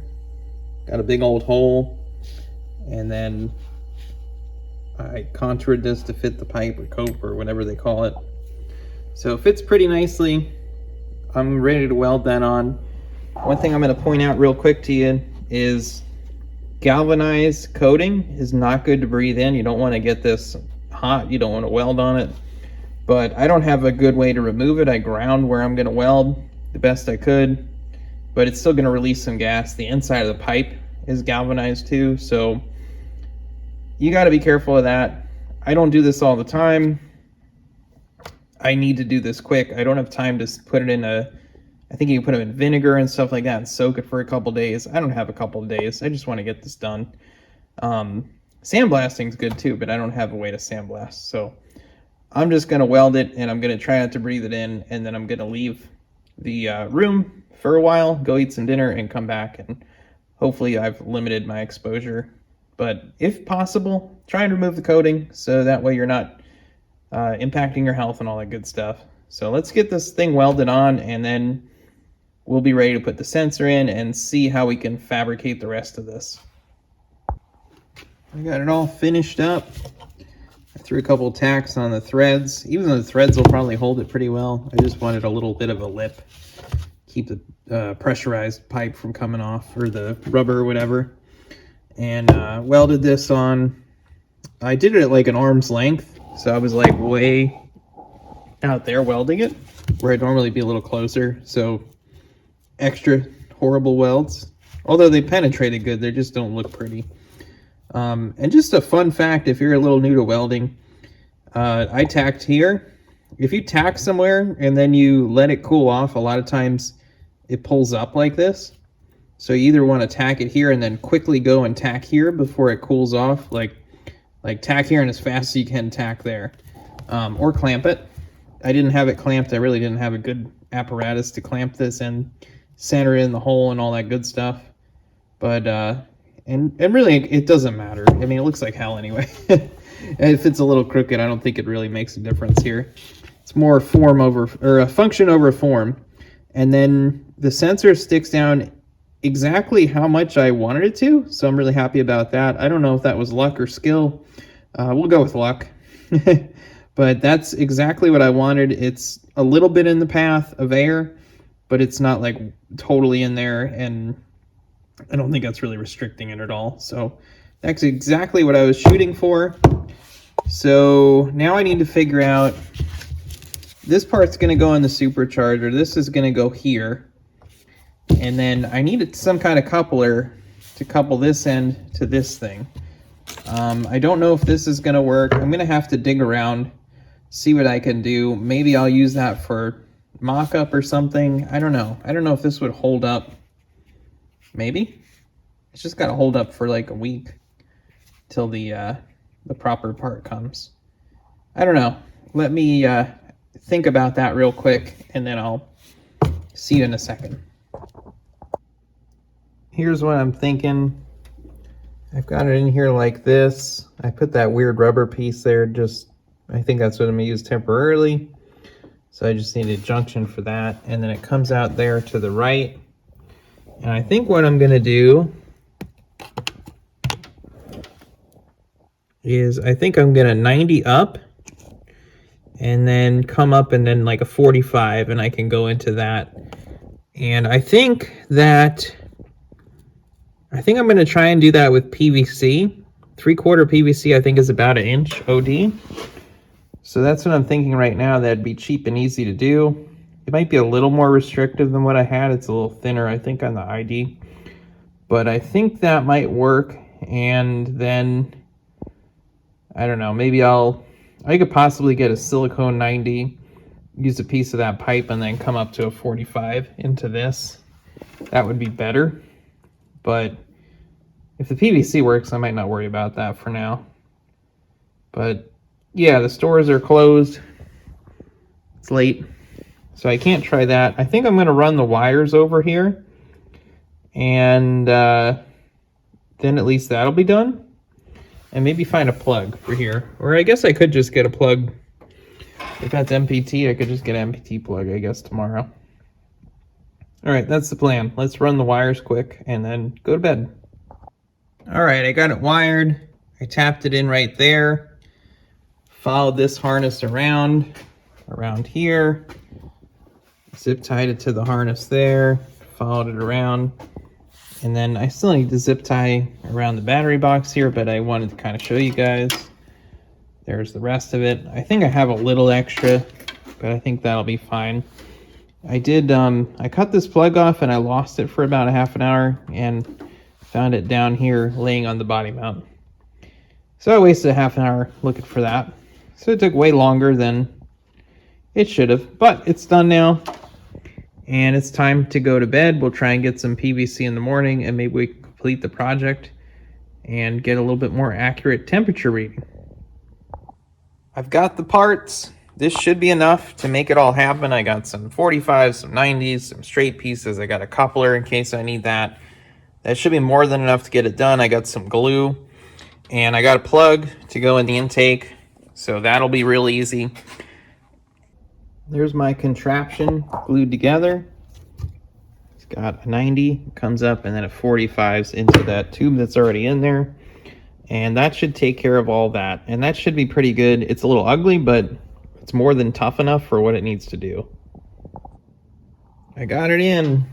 Got a big old hole, and then I contoured this to fit the pipe or cope or whatever they call it. So it fits pretty nicely. I'm ready to weld that on. One thing I'm going to point out real quick to you is galvanized coating is not good to breathe in. You don't want to get this hot. You don't want to weld on it. But I don't have a good way to remove it. I ground where I'm going to weld the best I could, but it's still going to release some gas. The inside of the pipe is galvanized too, so you got to be careful of that. I don't do this all the time. I need to do this quick. I don't have time to put it in I think you can put it in vinegar and stuff like that and soak it for a couple days. I don't have a couple of days. I just want to get this done. Sandblasting is good too, but I don't have a way to sandblast. So I'm just going to weld it, and I'm going to try not to breathe it in, and then I'm going to leave the room for a while, go eat some dinner, and come back, and hopefully I've limited my exposure. But if possible, try and remove the coating so that way you're not impacting your health and all that good stuff. So let's get this thing welded on, and then we'll be ready to put the sensor in and see how we can fabricate the rest of this. I got it all finished up. I threw a couple tacks on the threads. Even though the threads will probably hold it pretty well, I just wanted a little bit of a lip. Keep the pressurized pipe from coming off, or the rubber or whatever. And welded this on. I did it at like an arm's length, so I was like way out there welding it, where I'd normally be a little closer. So extra horrible welds. Although they penetrated good, they just don't look pretty. And just a fun fact, if you're a little new to welding, I tacked here. If you tack somewhere and then you let it cool off, a lot of times it pulls up like this. So you either want to tack it here and then quickly go and tack here before it cools off, like tack here and as fast as you can tack there, or clamp it. I didn't have it clamped. I really didn't have a good apparatus to clamp this and center it in the hole and all that good stuff. But and really it doesn't matter. I mean, it looks like hell anyway. If it's a little crooked, I don't think it really makes a difference here. It's more form over, or a function over form. And then the sensor sticks down exactly how much I wanted it to, so I'm really happy about that. I don't know if that was luck or skill. We'll go with luck. But that's exactly what I wanted. It's a little bit in the path of air, but it's not like totally in there, and I don't think that's really restricting it at all. So that's exactly what I was shooting for. So now I need to figure out, this part's going to go in the supercharger. This is going to go here. And then I needed some kind of coupler to couple this end to this thing. I don't know if this is going to work. I'm going to have to dig around, see what I can do. Maybe I'll use that for mock-up or something. I don't know. I don't know if this would hold up. Maybe. It's just got to hold up for like a week till the proper part comes. I don't know. Let me think about that real quick, and then I'll see you in a second. Here's what I'm thinking. I've got it in here like this. I put that weird rubber piece there, just, I think that's what I'm gonna use temporarily. So I just need a junction for that. And then it comes out there to the right. And I think what I'm gonna do is, I think I'm gonna 90 up and then come up and then like a 45, and I can go into that. And I think I'm going to try and do that with PVC. 3/4 PVC I think is about 1 inch OD. So that's what I'm thinking right now. That'd be cheap and easy to do. It might be a little more restrictive than what I had. It's a little thinner, I think, on the ID. But I think that might work. And then, I don't know, maybe I could possibly get a silicone 90, use a piece of that pipe, and then come up to a 45 into this. That would be better. But if the PVC works, I might not worry about that for now. But yeah, the stores are closed. It's late, so I can't try that. I think I'm going to run the wires over here, and then at least that'll be done. And maybe find a plug for here. Or I guess I could just get a plug. If that's MPT, I could just get an MPT plug, I guess, tomorrow. All right, that's the plan. Let's run the wires quick and then go to bed. All right, I got it wired. I tapped it in right there. Followed this harness around here. Zip tied it to the harness there. Followed it around. And then I still need to zip tie around the battery box here, but I wanted to kind of show you guys. There's the rest of it. I think I have a little extra, but I think that'll be fine. I did, I cut this plug off and I lost it for about a half an hour and found it down here laying on the body mount. So I wasted a half an hour looking for that. So it took way longer than it should have, but it's done now. And it's time to go to bed. We'll try and get some PVC in the morning and maybe we can complete the project and get a little bit more accurate temperature reading. I've got the parts. This should be enough to make it all happen. I got some 45s, some 90s, some straight pieces. I got a coupler in case I need that. That should be more than enough to get it done. I got some glue and I got a plug to go in the intake. So that'll be real easy. There's my contraption glued together. It's got a 90, comes up, and then a 45s into that tube that's already in there. And that should take care of all that. And that should be pretty good. It's a little ugly, but it's more than tough enough for what it needs to do. I got it in.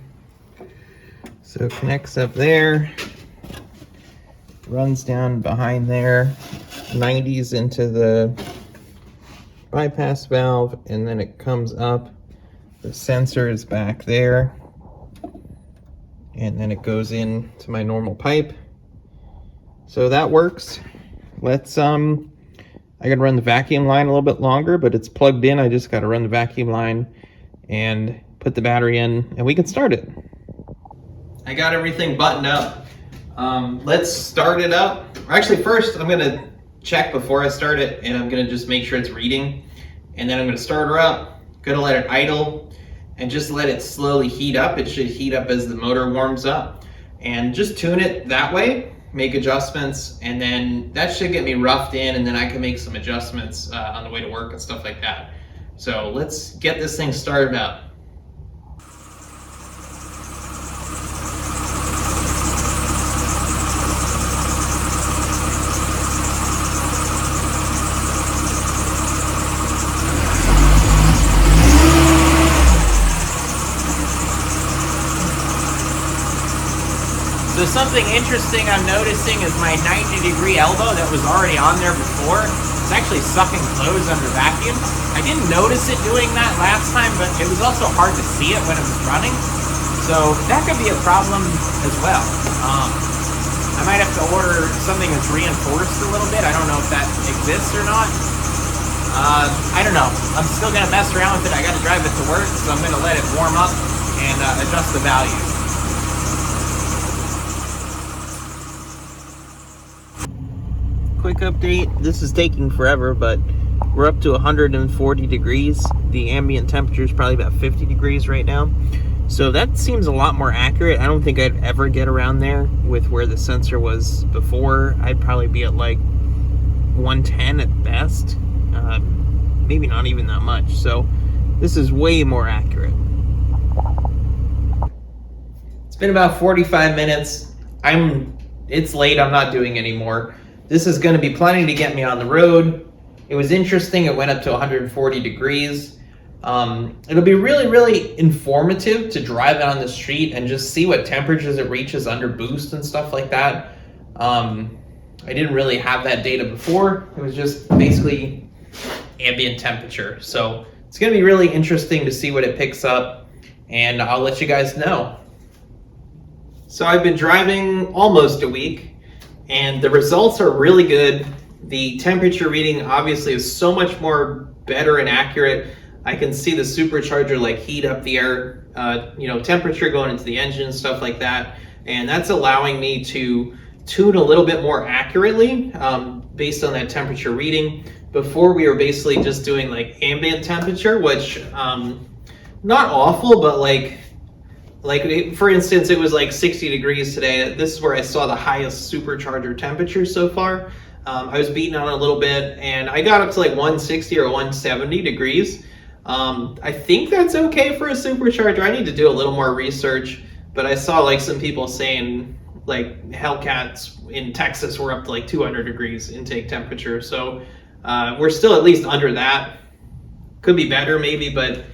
So it connects up there. Runs down behind there. 90s into the bypass valve, and then it comes up. The sensor is back there. And then it goes in to my normal pipe. So that works. Let's I gotta run the vacuum line a little bit longer, but it's plugged in. I just gotta run the vacuum line and put the battery in and we can start it. I got everything buttoned up. Let's start it up. Actually, first I'm gonna check before I start it, and I'm gonna just make sure it's reading. And then I'm gonna start her up, gonna let it idle, and just let it slowly heat up. It should heat up as the motor warms up. And just tune it that way, make adjustments, and then that should get me roughed in, and then I can make some adjustments on the way to work and stuff like that. So let's get this thing started up. So something interesting I'm noticing is my 90-degree elbow that was already on there before. It's actually sucking clothes under vacuum. I didn't notice it doing that last time, but it was also hard to see it when it was running. So that could be a problem as well. I might have to order something that's reinforced a little bit. I don't know if that exists or not. I don't know. I'm still gonna mess around with it. I gotta drive it to work, so I'm gonna let it warm up and adjust the value. Quick update, this is taking forever, but we're up to 140 degrees. The ambient temperature is probably about 50 degrees right now. So that seems a lot more accurate. I don't think I'd ever get around there with where the sensor was before. I'd probably be at like 110 at best. Maybe not even that much. So this is way more accurate. It's been about 45 minutes. It's late, I'm not doing anymore. This is going to be plenty to get me on the road. It was interesting, it went up to 140 degrees. It'll be really, really informative to drive it on the street and just see what temperatures it reaches under boost and stuff like that. I didn't really have that data before. It was just basically ambient temperature. So it's going to be really interesting to see what it picks up, and I'll let you guys know. So I've been driving almost a week, and the results are really good. The temperature reading obviously is so much more better and accurate. I can see the supercharger like heat up the air, temperature going into the engine and stuff like that. And that's allowing me to tune a little bit more accurately based on that temperature reading. Before we were basically just doing like ambient temperature, which not awful, but like for instance, it was like 60 degrees today. This is where I saw the highest supercharger temperature so far. I was beating on it a little bit, and I got up to like 160 or 170 degrees. I think that's okay for a supercharger. I need to do a little more research, but I saw like some people saying like Hellcats in Texas were up to like 200 degrees intake temperature. So we're still at least under that. Could be better maybe, but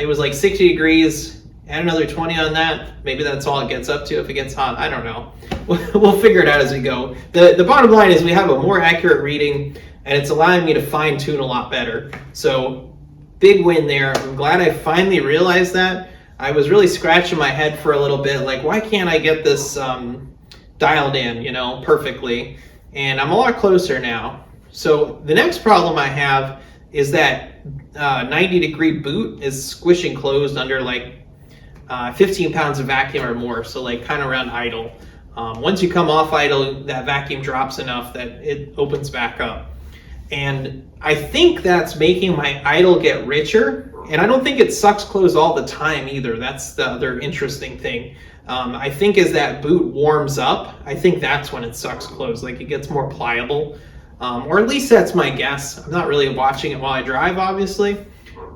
it was like 60 degrees, add another 20 on that. Maybe that's all it gets up to if it gets hot. I don't know. We'll figure it out as we go. The bottom line is we have a more accurate reading, and it's allowing me to fine tune a lot better. So big win there. I'm glad I finally realized that. I was really scratching my head for a little bit, like, why can't I get this dialed in, you know, perfectly? And I'm a lot closer now. So the next problem I have is that 90-degree boot is squishing closed under like 15 pounds of vacuum or more, so like kind of around idle. Once you come off idle, that vacuum drops enough that it opens back up. And I think that's making my idle get richer, and I don't think it sucks closed all the time either. That's the other interesting thing. I think as that boot warms up, I think that's when it sucks closed, like it gets more pliable. Or at least that's my guess. I'm not really watching it while I drive, obviously,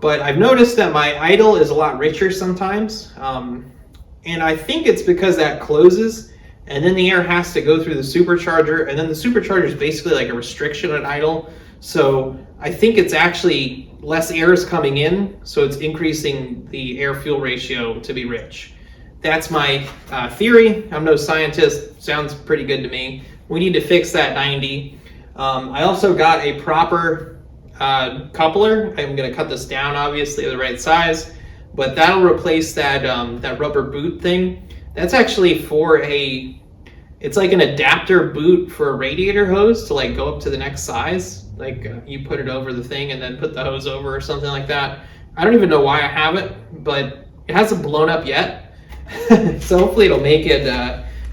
but I've noticed that my idle is a lot richer sometimes. And I think it's because that closes and then the air has to go through the supercharger, and then the supercharger is basically like a restriction at idle. So I think it's actually less air is coming in, so it's increasing the air-fuel ratio to be rich. That's my theory. I'm no scientist. Sounds pretty good to me. We need to fix that 90. I also got a proper coupler. I'm going to cut this down, obviously, the right size, but that'll replace that that rubber boot thing. That's actually for it's like an adapter boot for a radiator hose to like go up to the next size. Like you put it over the thing and then put the hose over or something like that. I don't even know why I have it, but it hasn't blown up yet. So hopefully it'll make it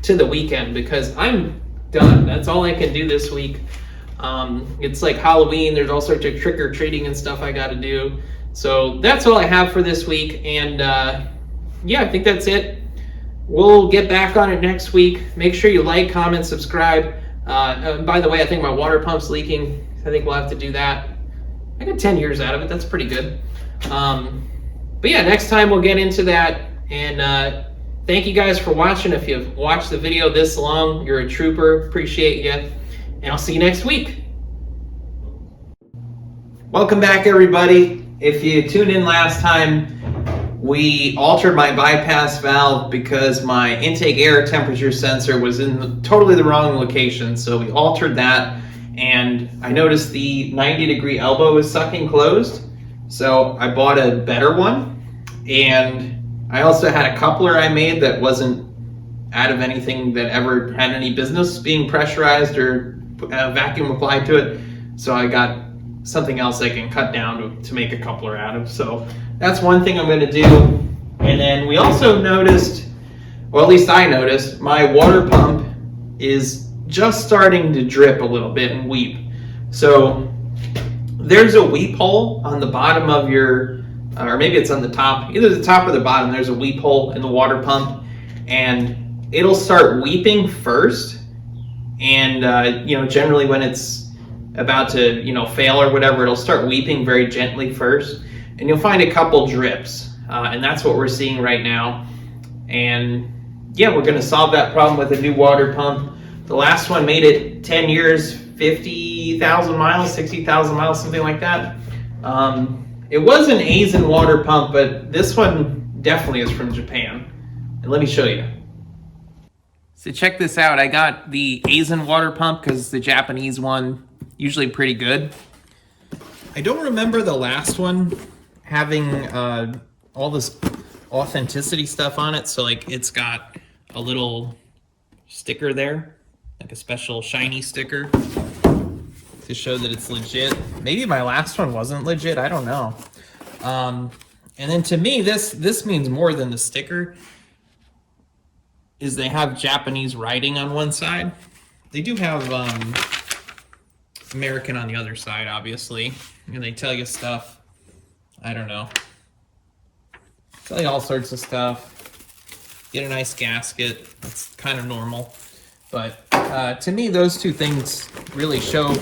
to the weekend, because I'm done. That's all I can do this week. It's like Halloween. There's all sorts of trick-or-treating and stuff I got to do. So that's all I have for this week. And yeah, I think that's it. We'll get back on it next week. Make sure you like, comment, subscribe. By the way, I think my water pump's leaking. I think we'll have to do that. I got 10 years out of it. That's pretty good. But yeah, next time we'll get into that. And thank you guys for watching. If you've watched the video this long, you're a trooper. Appreciate you. And I'll see you next week. Welcome back, everybody. If you tuned in last time, we altered my bypass valve because my intake air temperature sensor was in totally the wrong location. So we altered that, and I noticed the 90-degree elbow is sucking closed. So I bought a better one, and I also had a coupler I made that wasn't out of anything that ever had any business being pressurized or vacuum applied to it. So I got something else I can cut down to make a coupler out of. So that's one thing I'm going to do. And then we also noticed, well, at least I noticed, my water pump is just starting to drip a little bit and weep. So there's a weep hole on the bottom of your, or maybe it's on the top, either the top or the bottom, there's a weep hole in the water pump, and it'll start weeping first. And, you know, generally when it's about to, you know, fail or whatever, it'll start weeping very gently first. And you'll find a couple drips, and that's what we're seeing right now. And yeah, we're going to solve that problem with a new water pump. The last one made it 10 years, 50,000 miles, 60,000 miles, something like that. It was an Asian water pump, but this one definitely is from Japan. And let me show you. So check this out. I got the Asian water pump because the Japanese one usually pretty good. I don't remember the last one having all this authenticity stuff on it. So like it's got a little sticker there, like a special shiny sticker to show that it's legit. Maybe my last one wasn't legit, I don't know. And then to me, this means more than the sticker, is they have Japanese writing on one side. They do have American on the other side, obviously. And they tell you stuff. I don't know. Tell you all sorts of stuff. Get a nice gasket. That's kind of normal. But to me, those two things really show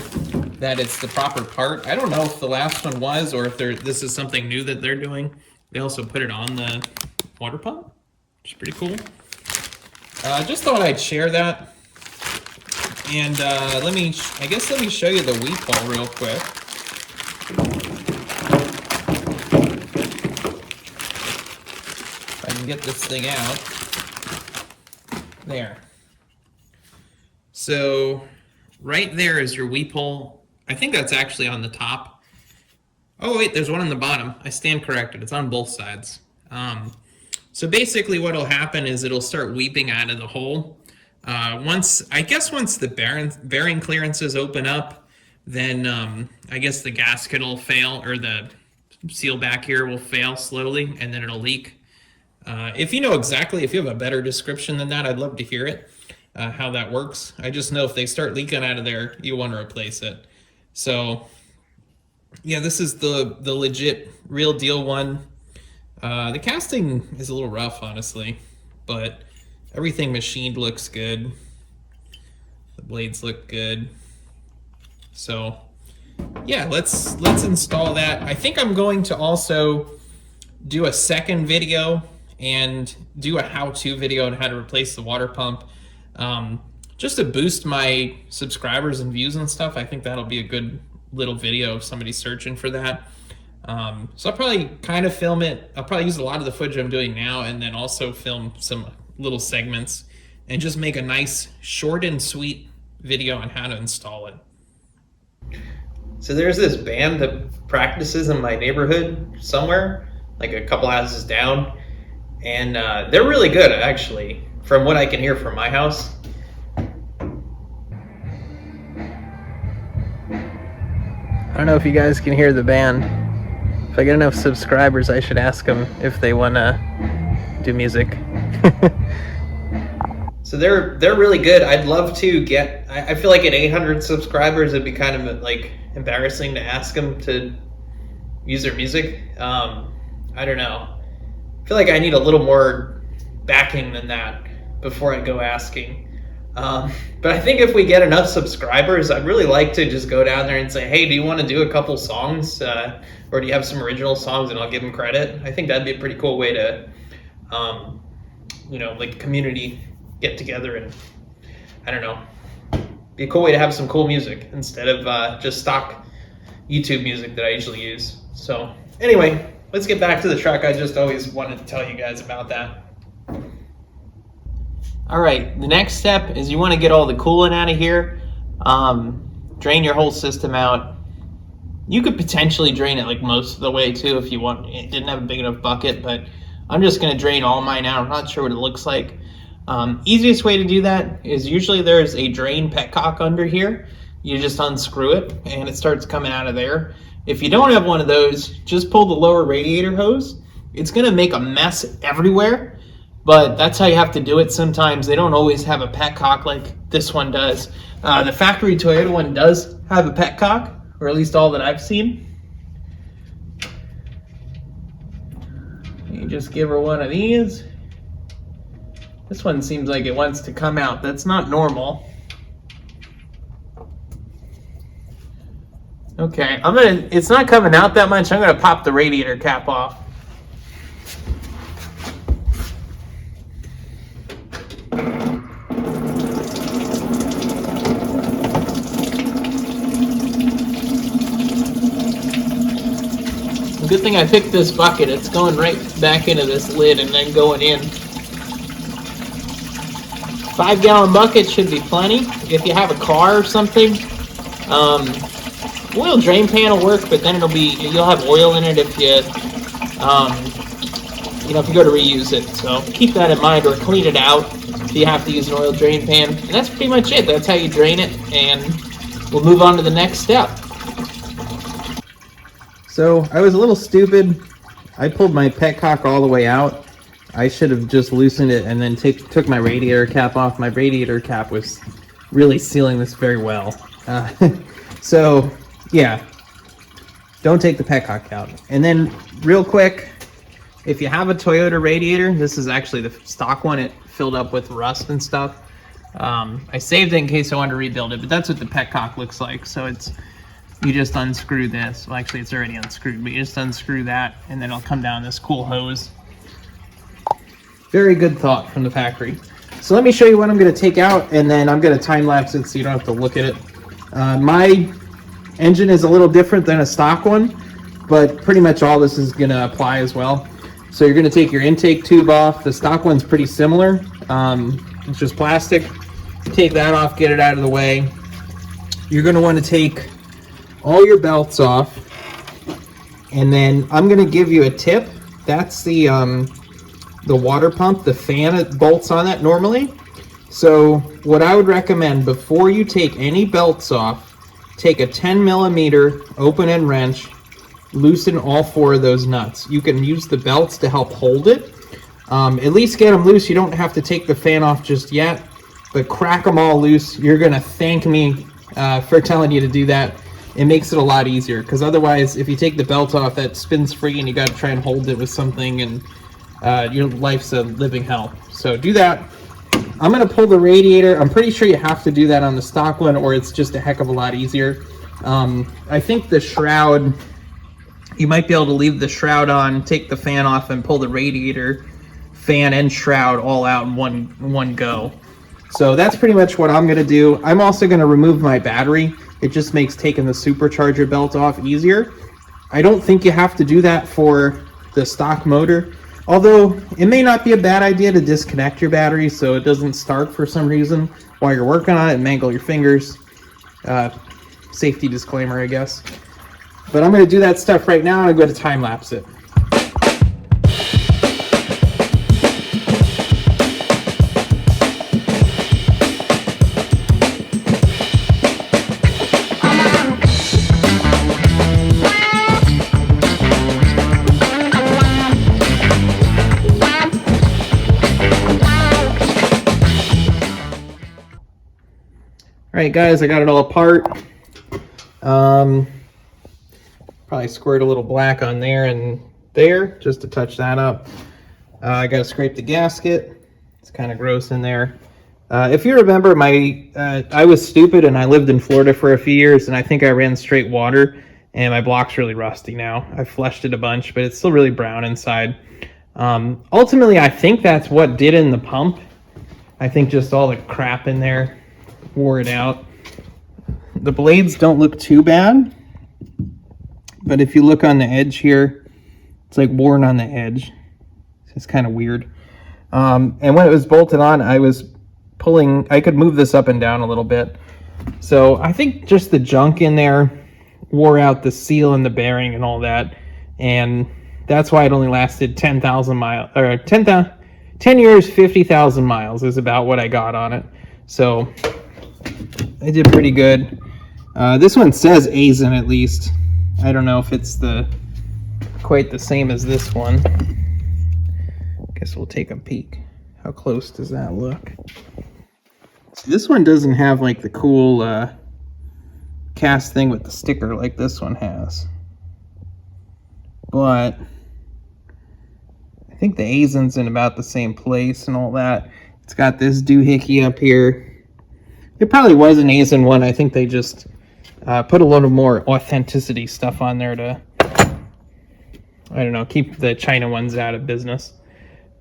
that it's the proper part. I don't know if the last one was, or if this is something new that they're doing. They also put it on the water pump, which is pretty cool. Just thought I'd share that. And let me show you the weep hole real quick. If I can get this thing out. There. So right there is your weep hole. I think that's actually on the top. Oh wait, there's one on the bottom. I stand corrected. It's on both sides. So basically what'll happen is it'll start weeping out of the hole. Once the bearing clearances open up, then I guess the gasket will fail, or the seal back here will fail slowly, and then it'll leak. If you have a better description than that, I'd love to hear it, how that works. I just know if they start leaking out of there, you want to replace it. So yeah, this is the legit real deal one. The casting is a little rough, honestly, but everything machined looks good. The blades look good. So yeah, let's install that. I think I'm going to also do a second video and do a how-to video on how to replace the water pump, just to boost my subscribers and views and stuff. I think that'll be a good little video if somebody's searching for that. So I'll probably kind of film it. I'll probably use a lot of the footage I'm doing now, and then also film some little segments and just make a nice short and sweet video on how to install it. So there's this band that practices in my neighborhood somewhere, like a couple houses down, and they're really good, actually, from what I can hear from my house. I don't know if you guys can hear the band. If I get enough subscribers, I should ask them if they want to do music. So they're really good. I'd love to get, I feel like at 800 subscribers, it'd be kind of like embarrassing to ask them to use their music. I don't know. I feel like I need a little more backing than that before I go asking. But I think if we get enough subscribers, I'd really like to just go down there and say, hey, do you want to do a couple songs? Or do you have some original songs, and I'll give them credit? I think that'd be a pretty cool way to, like a community get together, and I don't know, be a cool way to have some cool music instead of just stock YouTube music that I usually use. So anyway, let's get back to the truck. I just always wanted to tell you guys about that. All right, the next step is you want to get all the coolant out of here, drain your whole system out. You could potentially drain it like most of the way too if you want. It didn't have a big enough bucket, but I'm just going to drain all mine out. I'm not sure what it looks like. Easiest way to do that is usually there's a drain petcock under here. You just unscrew it and it starts coming out of there. If you don't have one of those, just pull the lower radiator hose. It's going to make a mess everywhere, but that's how you have to do it. Sometimes they don't always have a petcock like this one does. The factory Toyota one does have a petcock, or at least all that I've seen. You just give her one of these. This one seems like it wants to come out. That's not normal. Okay, it's not coming out that much. I'm gonna pop the radiator cap off. Good thing I picked this bucket. It's going right back into this lid and then going in. 5-gallon bucket should be plenty. If you have a car or something, oil drain pan will work, but then you'll have oil in it if you if you go to reuse it. So keep that in mind, or clean it out if you have to use an oil drain pan. And that's pretty much it. That's how you drain it, and we'll move on to the next step. So I was a little stupid. I pulled my petcock all the way out. I should have just loosened it and then took my radiator cap off. My radiator cap was really sealing this very well. So yeah, don't take the petcock out. And then real quick, if you have a Toyota radiator, this is actually the stock one. It filled up with rust and stuff. I saved it in case I wanted to rebuild it, but that's what the petcock looks like. So you just unscrew this. Well, actually it's already unscrewed, but you just unscrew that and then it'll come down this cool hose. Very good thought from the factory. So let me show you what I'm going to take out, and then I'm going to time lapse it so you don't have to look at it. My engine is a little different than a stock one, but pretty much all this is going to apply as well. So you're going to take your intake tube off. The stock one's pretty similar. It's just plastic. Take that off, get it out of the way. You're going to want to take all your belts off, and then I'm going to give you a tip. That's the water pump, the fan, it bolts on that normally. So what I would recommend before you take any belts off, take a 10 millimeter open end wrench, loosen all 4 of those nuts. You can use the belts to help hold it. At least get them loose. You don't have to take the fan off just yet, but crack them all loose. You're gonna thank me for telling you to do that. It makes it a lot easier, because otherwise if you take the belt off, that spins free and you got to try and hold it with something, and your life's a living hell. So do that. I'm going to pull the radiator. I'm pretty sure you have to do that on the stock one, or it's just a heck of a lot easier. I think the shroud, you might be able to leave the shroud on, take the fan off, and pull the radiator, fan, and shroud all out in one go. So that's pretty much what I'm going to do. I'm also going to remove my battery. It just makes taking the Supercharger belt off easier. I don't think you have to do that for the stock motor, although it may not be a bad idea to disconnect your battery so it doesn't start for some reason while you're working on it and mangle your fingers. Safety disclaimer, I guess. But I'm going to do that stuff right now, and I'm going to time lapse it. Alright guys, I got it all apart. Probably squirt a little black on there and there, just to touch that up. I gotta scrape the gasket. It's kind of gross in there. If you remember, I was stupid and I lived in Florida for a few years, and I think I ran straight water, and my block's really rusty now. I flushed it a bunch, but it's still really brown inside. Ultimately, I think that's what did in the pump. I think just all the crap in there wore it out. The blades don't look too bad, but if you look on the edge here, it's like worn on the edge. It's kind of weird. And when it was bolted on, I could move this up and down a little bit. So I think just the junk in there wore out the seal and the bearing and all that, and that's why it only lasted 10,000 miles, or 10 years, 50,000 miles is about what I got on it. So I did pretty good. This one says Aisin at least. I don't know if it's quite the same as this one. Guess we'll take a peek. How close does that look? See, this one doesn't have like the cool cast thing with the sticker like this one has. But I think the Aisin's in about the same place and all that. It's got this doohickey up here. It probably was an Aisin one. I think they just put a little more authenticity stuff on there to, I don't know, keep the China ones out of business.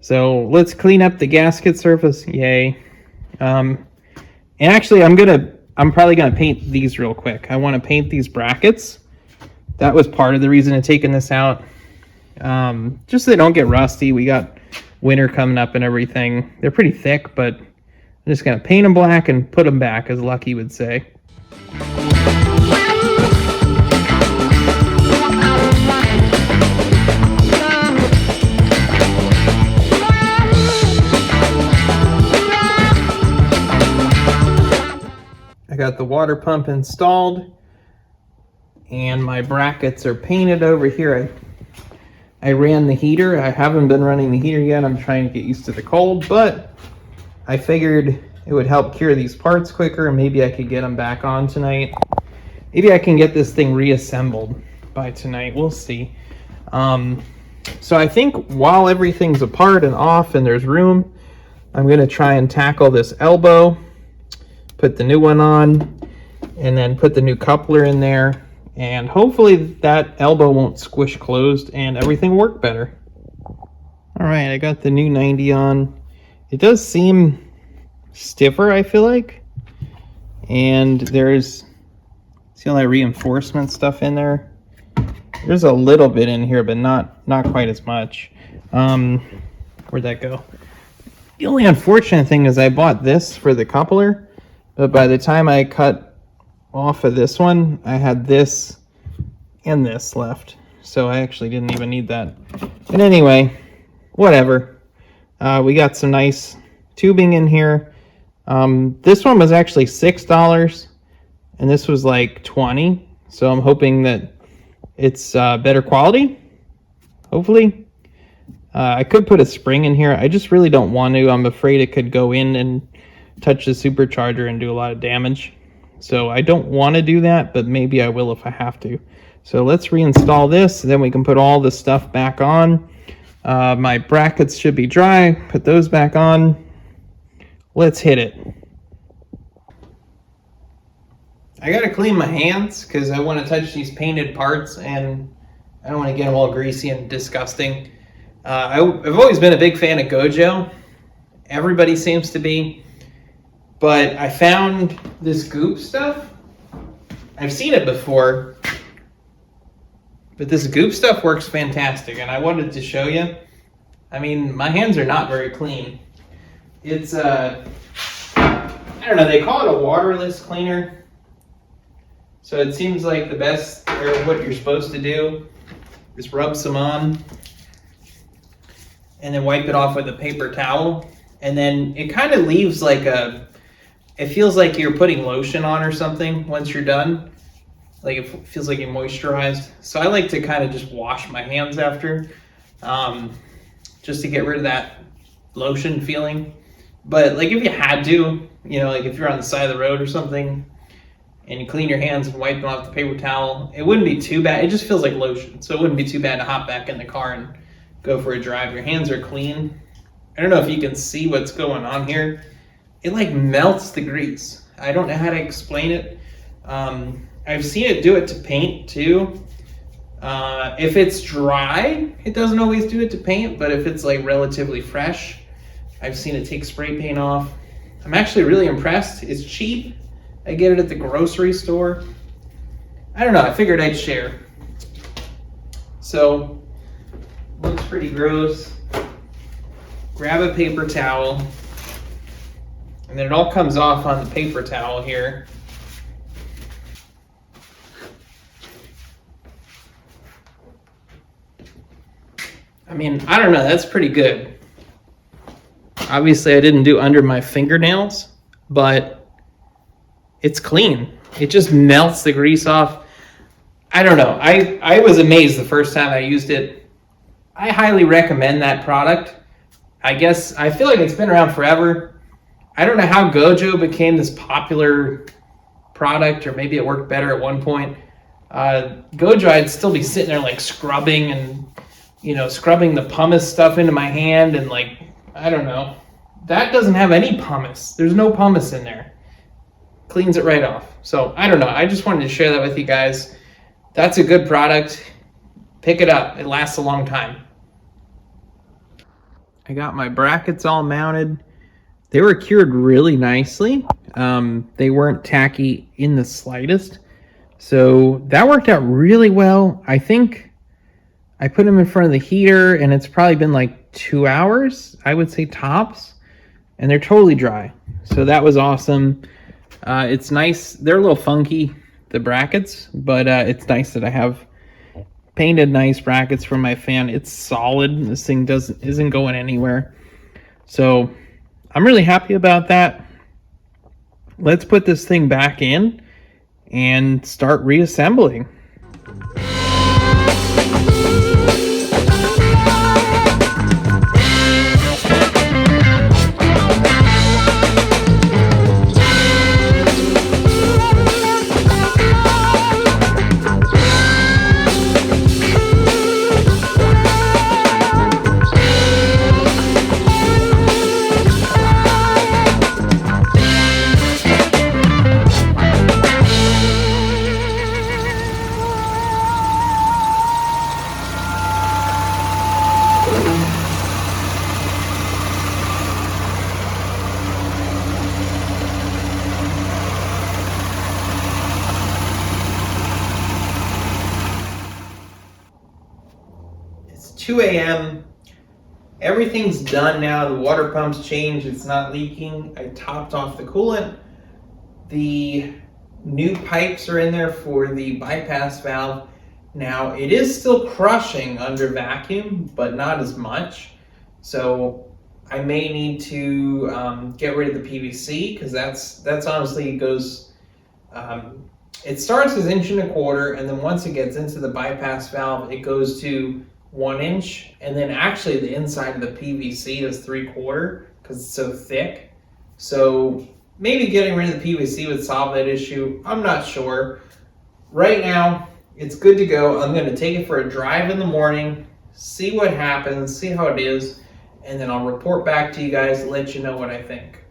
So let's clean up the gasket surface. Yay. And actually, I'm probably gonna paint these real quick. I want to paint these brackets. That was part of the reason of taking this out. Just so they don't get rusty. We got winter coming up and everything. They're pretty thick, but I'm just gonna paint them black and put them back, as Lucky would say. I got the water pump installed, and my brackets are painted over here. I ran the heater. I haven't been running the heater yet. I'm trying to get used to the cold, but I figured it would help cure these parts quicker, and maybe I could get them back on tonight. Maybe I can get this thing reassembled by tonight. We'll see. So I think while everything's apart and off and there's room, I'm going to try and tackle this elbow, put the new one on, and then put the new coupler in there. And hopefully that elbow won't squish closed and everything will work better. All right, I got the new 90 on. It does seem stiffer, I feel like. And there's, see all that reinforcement stuff in there? There's a little bit in here, but not quite as much. Where'd that go? The only unfortunate thing is I bought this for the coupler, but by the time I cut off of this one, I had this and this left. So I actually didn't even need that. But anyway, whatever. We got some nice tubing in here. This one was actually $6 and this was like $20. So I'm hoping that it's better quality, hopefully. I could put a spring in here. I just really don't want to. I'm afraid it could go in and touch the supercharger and do a lot of damage. So I don't want to do that, but maybe I will if I have to. So let's reinstall this, then we can put all the stuff back on. My brackets should be dry. Put those back on. Let's hit it. I gotta clean my hands because I want to touch these painted parts and I don't want to get them all greasy and disgusting. I've always been a big fan of Gojo. Everybody seems to be. But I found this goop stuff. I've seen it before. But this goop stuff works fantastic. And I wanted to show you. I mean, my hands are not very clean. It's, I don't know, they call it a waterless cleaner. So it seems like the best, or what you're supposed to do, is rub some on. And then wipe it off with a paper towel. And then it kind of leaves like it feels like you're putting lotion on or something once you're done. Like it feels like you're moisturized. So I like to kind of just wash my hands after, just to get rid of that lotion feeling. But like if you had to, you know, like if you're on the side of the road or something and you clean your hands and wipe them off the paper towel, it wouldn't be too bad. It just feels like lotion. So it wouldn't be too bad to hop back in the car and go for a drive. Your hands are clean. I don't know if you can see what's going on here. It like melts the grease. I don't know how to explain it. I've seen it do it to paint too. If it's dry, it doesn't always do it to paint, but if it's like relatively fresh, I've seen it take spray paint off. I'm actually really impressed. It's cheap. I get it at the grocery store. I don't know, I figured I'd share. So, looks pretty gross. Grab a paper towel. And then it all comes off on the paper towel here. I mean, I don't know, that's pretty good. Obviously I didn't do under my fingernails, but it's clean. It just melts the grease off. I don't know, I was amazed the first time I used it. I highly recommend that product. I guess, I feel like it's been around forever. I don't know how Gojo became this popular product, or maybe it worked better at one point. Gojo, I'd still be sitting there like scrubbing and, you know, scrubbing the pumice stuff into my hand and like, I don't know. That doesn't have any pumice. There's no pumice in there. Cleans it right off. So I don't know. I just wanted to share that with you guys. That's a good product. Pick it up. It lasts a long time. I got my brackets all mounted. They were cured really nicely. They weren't tacky in the slightest. So that worked out really well. I think I put them in front of the heater and it's probably been like 2 hours, I would say tops. And they're totally dry. So that was awesome. It's nice. They're a little funky, the brackets, but it's nice that I have painted nice brackets for my fan. It's solid. This thing isn't going anywhere. So I'm really happy about that. Let's put this thing back in and start reassembling. 2 a.m. Everything's done now. The water pump's changed. It's not leaking. I topped off the coolant. The new pipes are in there for the bypass valve. Now, it is still crushing under vacuum, but not as much. So I may need to get rid of the PVC, because that's honestly, it goes, it starts as 1.25 inches, and then once it gets into the bypass valve, it goes to 1 inch, and then actually the inside of the PVC is 3/4 because it's so thick. So maybe getting rid of the PVC would solve that issue. I'm not sure. Right now, it's good to go. I'm going to take it for a drive in the morning, see what happens, see how it is, and then I'll report back to you guys, let you know what I think.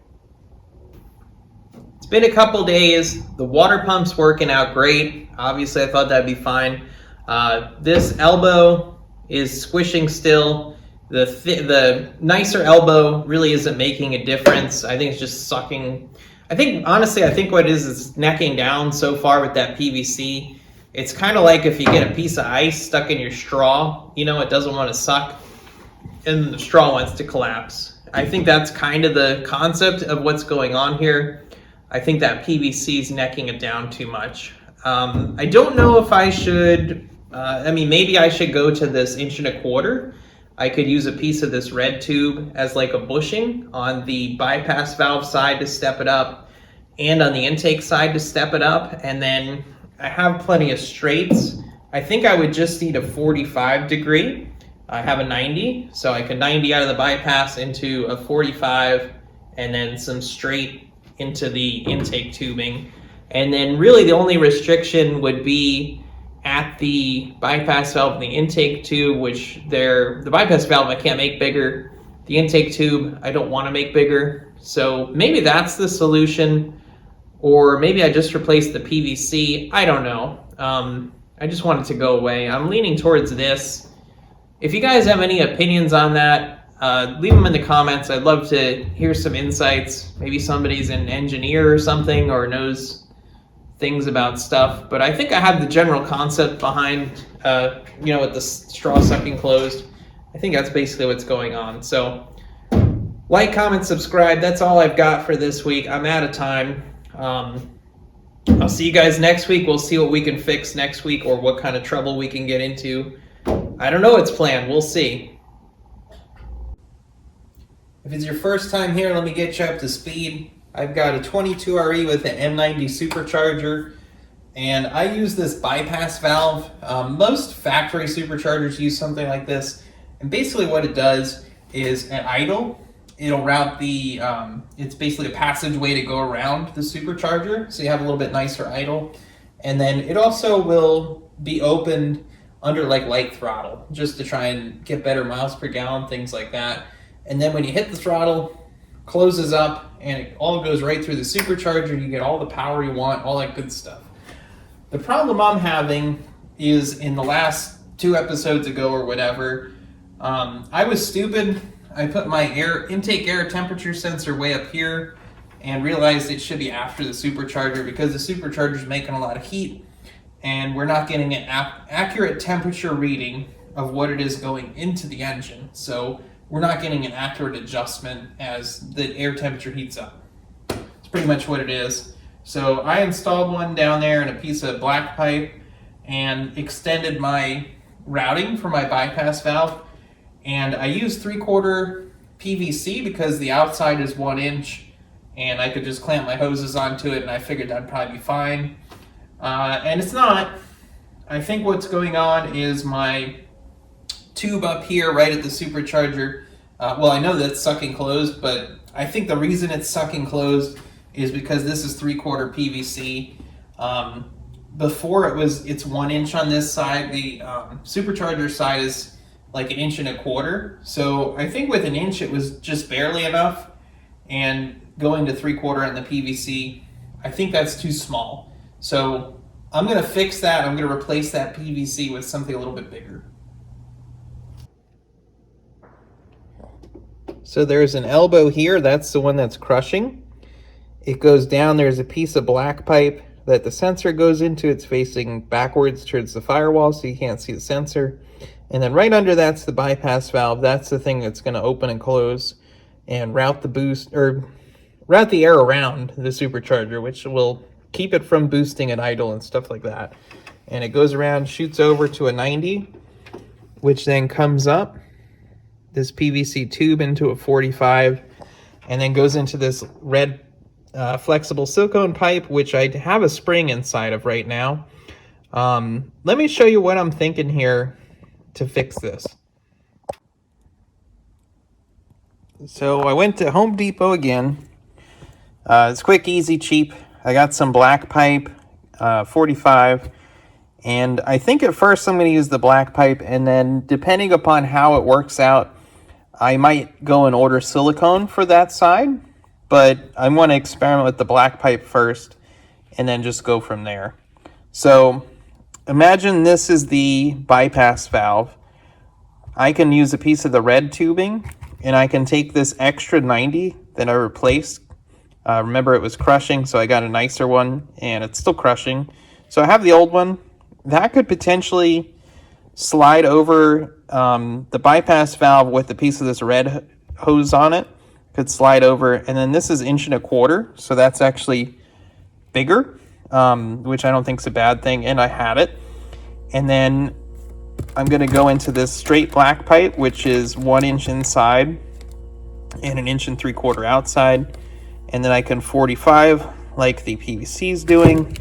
It's been a couple days. The water pump's working out great. Obviously, I thought that'd be fine. This elbow is squishing still. The nicer elbow really isn't making a difference. I think it's just sucking. Honestly, I think what it is necking down so far with that PVC. It's kind of like if you get a piece of ice stuck in your straw, you know, it doesn't want to suck, and the straw wants to collapse. I think that's kind of the concept of what's going on here. I think that PVC is necking it down too much. I don't know if I should, maybe I should go to this 1.25 inches. I could use a piece of this red tube as like a bushing on the bypass valve side to step it up, and on the intake side to step it up, and then I have plenty of straights. I think I would just need a 45 degree. I have a 90, so I could 90 out of the bypass into a 45, and then some straight into the intake tubing. And then really the only restriction would be at the bypass valve and the intake tube, which the bypass valve I can't make bigger. The intake tube I don't want to make bigger. So maybe that's the solution. Or maybe I just replace the PVC. I don't know. I just want it to go away. I'm leaning towards this. If you guys have any opinions on that, leave them in the comments. I'd love to hear some insights. Maybe somebody's an engineer or something, or knows things about stuff. But I think I have the general concept behind, with the straw sucking closed. I think that's basically what's going on. So like, comment, subscribe. That's all I've got for this week. I'm out of time. I'll see you guys next week. We'll see what we can fix next week, or what kind of trouble we can get into. I don't know what's planned. We'll see. If it's your first time here, let me get you up to speed. I've got a 22RE with an M90 Supercharger, and I use this bypass valve. Most factory superchargers use something like this, and basically what it does is at idle, it'll route the, it's basically a passageway to go around the supercharger, so you have a little bit nicer idle. And then it also will be opened under like light throttle, just to try and get better miles per gallon, things like that. And then when you hit the throttle, closes up, and it all goes right through the supercharger. You get all the power you want, all that good stuff. The problem I'm having is, in the last 2 episodes ago or whatever, I was stupid. I put my intake air temperature sensor way up here and realized it should be after the supercharger, because the supercharger is making a lot of heat and we're not getting an accurate temperature reading of what it is going into the engine. So we're not getting an accurate adjustment as the air temperature heats up. It's pretty much what it is. So I installed one down there in a piece of black pipe and extended my routing for my bypass valve. And I used 3/4 PVC because the outside is 1 inch, and I could just clamp my hoses onto it, and I figured that'd probably be fine. And it's not. I think what's going on is my tube up here right at the supercharger. Well, I know that's sucking closed, but I think the reason it's sucking closed is because this is 3/4 PVC. Before it's 1 inch on this side. The supercharger side is like 1.25 inches. So I think with 1 inch it was just barely enough, and going to 3/4 on the PVC, I think that's too small. So I'm gonna fix that. I'm gonna replace that PVC with something a little bit bigger. So there's an elbow here. That's the one that's crushing. It goes down. There's a piece of black pipe that the sensor goes into. It's facing backwards towards the firewall, so you can't see the sensor. And then right under that's the bypass valve. That's the thing that's going to open and close and route the boost, or route the air around the supercharger, which will keep it from boosting at idle and stuff like that. And it goes around, shoots over to a 90, which then comes up this PVC tube into a 45, and then goes into this red flexible silicone pipe, which I have a spring inside of right now. Let me show you what I'm thinking here to fix this. So I went to Home Depot again. It's quick, easy, cheap. I got some black pipe, 45, and I think at first I'm going to use the black pipe, and then depending upon how it works out, I might go and order silicone for that side, but I want to experiment with the black pipe first and then just go from there. So imagine this is the bypass valve. I can use a piece of the red tubing, and I can take this extra 90 that I replaced. Remember, it was crushing, so I got a nicer one, and it's still crushing. So I have the old one. That could potentially slide over the bypass valve with a piece of this red hose on it. Could slide over, and then this is 1.25 inches, so that's actually bigger, which I don't think is a bad thing, and I had it. And then I'm going to go into this straight black pipe, which is 1 inch inside and 1.75 inches outside. And then I can 45 like the PVC is doing.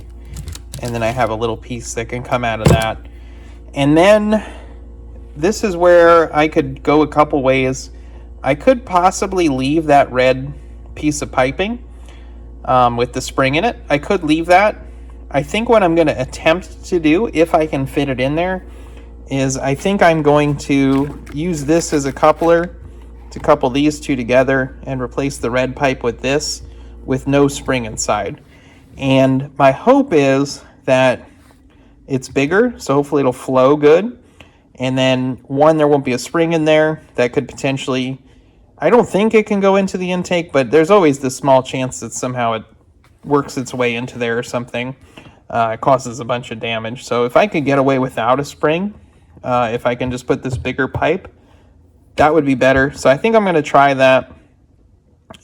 And then I have a little piece that can come out of that. And then this is where I could go a couple ways. I could possibly leave that red piece of piping with the spring in it. I could leave that. I think what I'm going to attempt to do, if I can fit it in there, is I think I'm going to use this as a coupler to couple these two together and replace the red pipe with this with no spring inside. And my hope is that it's bigger, so hopefully it'll flow good. And then one, there won't be a spring in there that could potentially, I don't think it can go into the intake, but there's always this small chance that somehow it works its way into there or something. It causes a bunch of damage. So if I could get away without a spring, if I can just put this bigger pipe, that would be better. So I think I'm going to try that.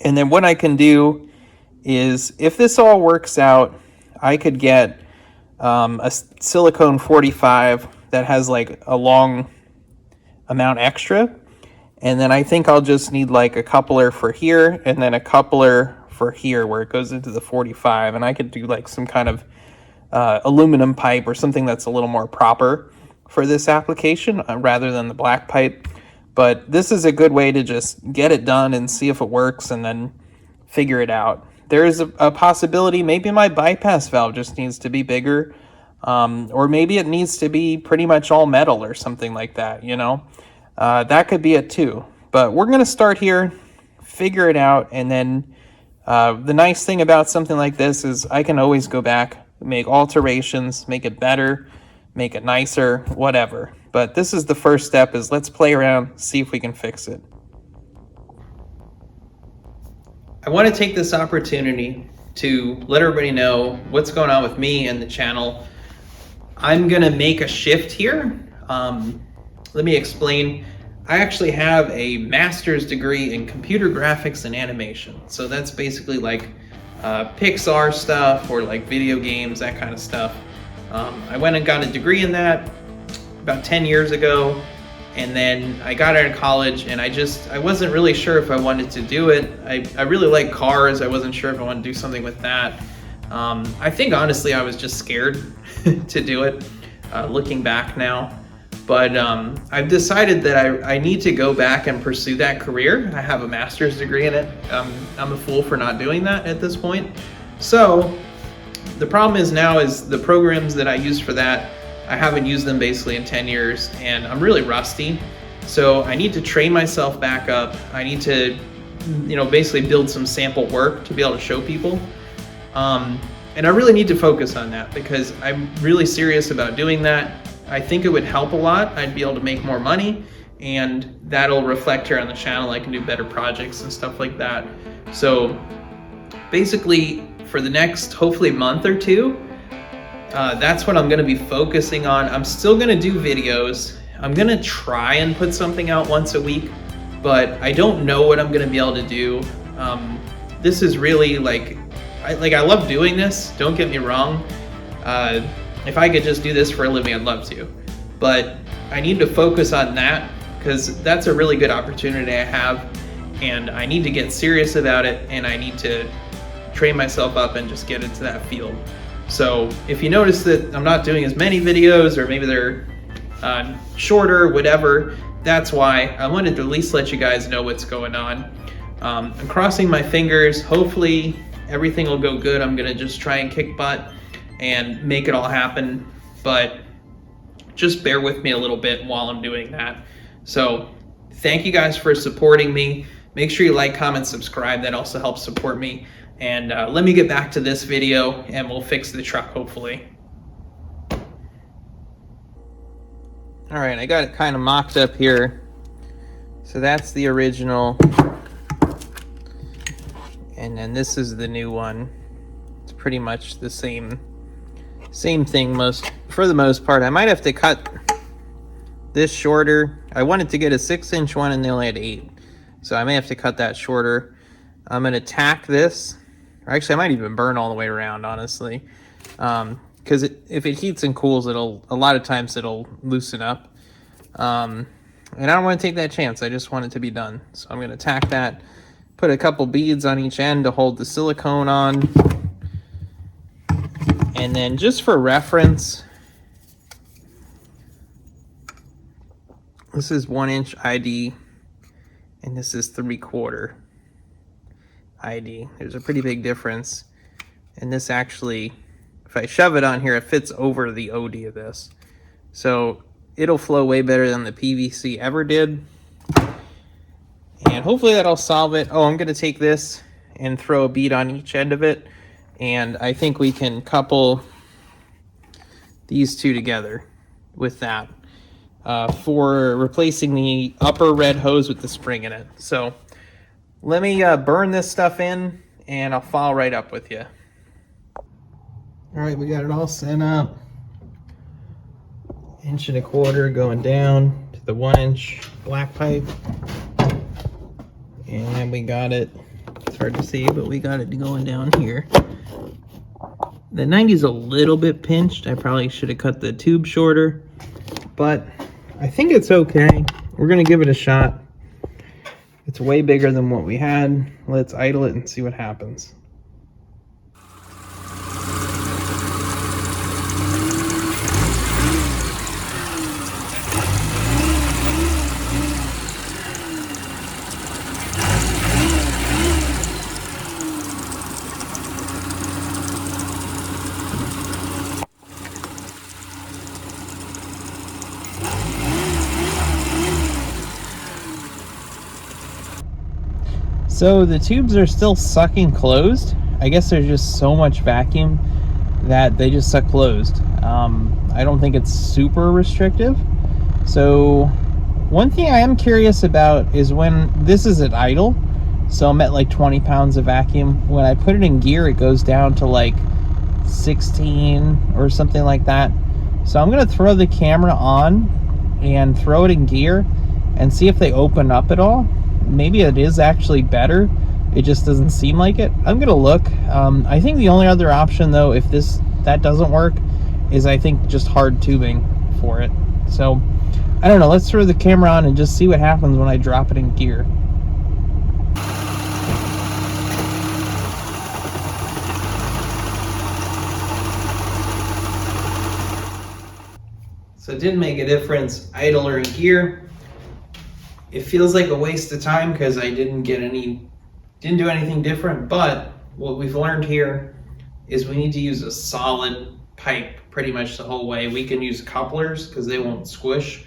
And then what I can do is, if this all works out, I could get a silicone 45 that has like a long amount extra. And then I think I'll just need like a coupler for here and then a coupler for here where it goes into the 45. And I could do like some kind of aluminum pipe or something that's a little more proper for this application rather than the black pipe. But this is a good way to just get it done and see if it works and then figure it out. There is a possibility maybe my bypass valve just needs to be bigger, or maybe it needs to be pretty much all metal or something like that, you know. That could be it too. But we're going to start here, figure it out, and then the nice thing about something like this is I can always go back, make alterations, make it better, make it nicer, whatever. But this is the first step, is let's play around, see if we can fix it. I want to take this opportunity to let everybody know what's going on with me and the channel. I'm going to make a shift here. Let me explain. I actually have a master's degree in computer graphics and animation. So that's basically like Pixar stuff or like video games, that kind of stuff. I went and got a degree in that about 10 years ago, and then I got out of college and I wasn't really sure if I wanted to do it. I really like cars. I wasn't sure if I wanted to do something with that. I think honestly I was just scared to do it, looking back now. But I've decided that I need to go back and pursue that career. I have a master's degree in it. I'm a fool for not doing that at this point. So the problem is now is the programs that I use for that, I haven't used them basically in 10 years and I'm really rusty. So I need to train myself back up. I need to, basically build some sample work to be able to show people. And I really need to focus on that because I'm really serious about doing that. I think it would help a lot. I'd be able to make more money and that'll reflect here on the channel. I can do better projects and stuff like that. So basically for the next, hopefully month or two, that's what I'm gonna be focusing on. I'm still gonna do videos. I'm gonna try and put something out once a week, but I don't know what I'm gonna be able to do. This is really like I love doing this, don't get me wrong. If I could just do this for a living, I'd love to. But I need to focus on that because that's a really good opportunity I have, and I need to get serious about it, and I need to train myself up and just get into that field. So if you notice that I'm not doing as many videos, or maybe they're shorter, whatever, that's why. I wanted to at least let you guys know what's going on. I'm crossing my fingers. Hopefully everything will go good. I'm gonna just try and kick butt and make it all happen, but just bear with me a little bit while I'm doing that. So thank you guys for supporting me. Make sure you like, comment, subscribe. That also helps support me. And let me get back to this video and we'll fix the truck, hopefully. All right, I got it kind of mocked up here. So that's the original. And then this is the new one. It's pretty much the same thing for the most part. I might have to cut this shorter. I wanted to get a 6-inch one and they only had 8. So I may have to cut that shorter. I'm gonna tack this. Or actually, I might even burn all the way around, honestly. Because if it heats and cools, a lot of times it'll loosen up. And I don't want to take that chance. I just want it to be done. So I'm gonna tack that, put a couple beads on each end to hold the silicone on. And then just for reference, this is 1-inch ID and this is 3/4 ID. There's a pretty big difference. And this actually, if I shove it on here, it fits over the OD of this. So it'll flow way better than the PVC ever did. And hopefully that'll solve it. Oh, I'm gonna take this and throw a bead on each end of it. And I think we can couple these two together with that for replacing the upper red hose with the spring in it. So let me burn this stuff in and I'll follow right up with you. All right, we got it all set up. 1.25 inch going down to the 1-inch black pipe. And we got it, it's hard to see, but we got it going down here. The 90 is a little bit pinched. I probably should have cut the tube shorter, but I think it's okay. We're gonna give it a shot. It's way bigger than what we had. Let's idle it and see what happens. So the tubes are still sucking closed. I guess there's just so much vacuum that they just suck closed. I don't think it's super restrictive. So one thing I am curious about is when this is at idle, so I'm at like 20 pounds of vacuum. When I put it in gear, it goes down to like 16 or something like that. So I'm gonna throw the camera on and throw it in gear and see if they open up at all. Maybe it is actually better. It just doesn't seem like it. I'm gonna look. I think the only other option though, if that doesn't work, is I think just hard tubing for it. So I don't know, let's throw the camera on and just see what happens when I drop it in gear. So it didn't make a difference, idle or in gear. It feels like a waste of time because I didn't do anything different, but what we've learned here is we need to use a solid pipe pretty much the whole way. We can use couplers because they won't squish,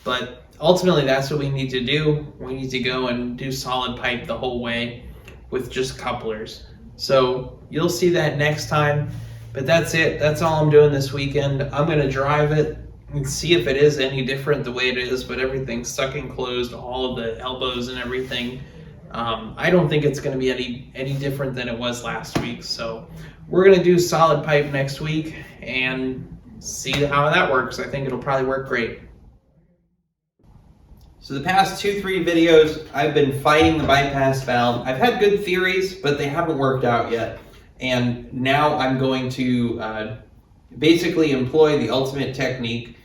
but ultimately that's what we need to do. We need to go and do solid pipe the whole way with just couplers. So you'll see that next time, but that's it. That's all I'm doing this weekend. I'm gonna drive it and see if it is any different the way it is, but everything's sucking closed, all of the elbows and everything. I don't think it's going to be any different than it was last week. So we're going to do solid pipe next week and see how that works. I think it'll probably work great. So the past 2-3 videos, I've been fighting the bypass valve. I've had good theories, but they haven't worked out yet. And now I'm going to basically employ the ultimate technique.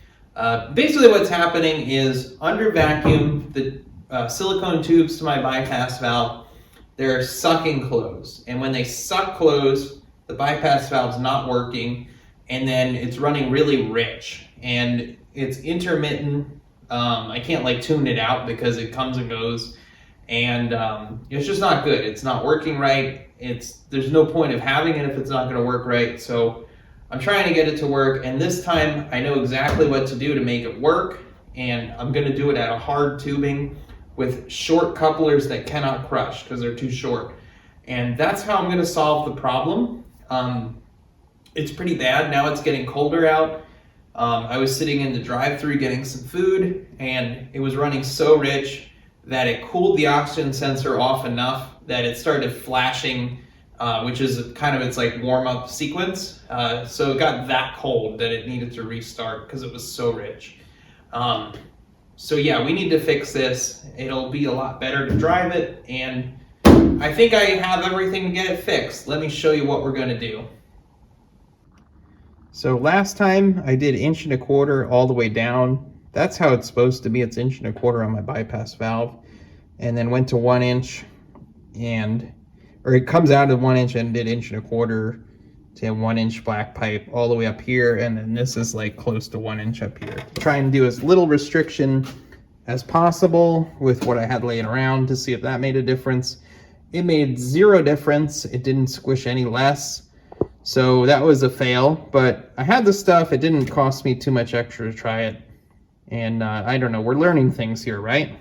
Basically what's happening is under vacuum, the silicone tubes to my bypass valve, they're sucking closed. And when they suck closed, the bypass valve's not working, and then it's running really rich. And it's intermittent. I can't like tune it out because it comes and goes, and it's just not good. It's not working right. There's no point of having it if it's not going to work right. So I'm trying to get it to work, and this time I know exactly what to do to make it work, and I'm going to do it at a hard tubing with short couplers that cannot crush because they're too short. And that's how I'm going to solve the problem. It's pretty bad. Now it's getting colder out. I was sitting in the drive-thru getting some food, and it was running so rich that it cooled the oxygen sensor off enough that it started flashing, which is kind of its like warm-up sequence. So it got that cold that it needed to restart because it was so rich. So yeah, we need to fix this. It'll be a lot better to drive it, and I think I have everything to get it fixed. Let me show you what we're going to do. So last time I did 1.25 inches all the way down. That's how it's supposed to be. It's 1.25 inches on my bypass valve, and then went to 1 inch, or it comes out of 1 inch and did 1.25 inches to 1 inch black pipe all the way up here, and then this is like close to 1 inch up here. Try and do as little restriction as possible with what I had laying around to see if that made a difference. It made 0 difference. It didn't squish any less. So that was a fail, but I had the stuff. It didn't cost me too much extra to try it. And I don't know, we're learning things here, right?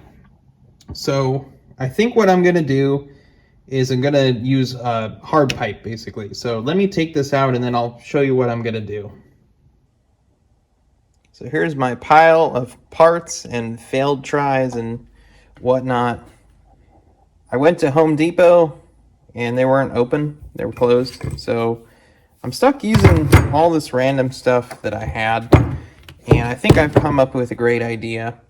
So I think what I'm gonna do is I'm gonna use a hard pipe basically. So let me take this out and then I'll show you what I'm gonna do. So here's my pile of parts and failed tries and whatnot. I went to Home Depot and they weren't open, they were closed. So I'm stuck using all this random stuff that I had, and I think I've come up with a great idea.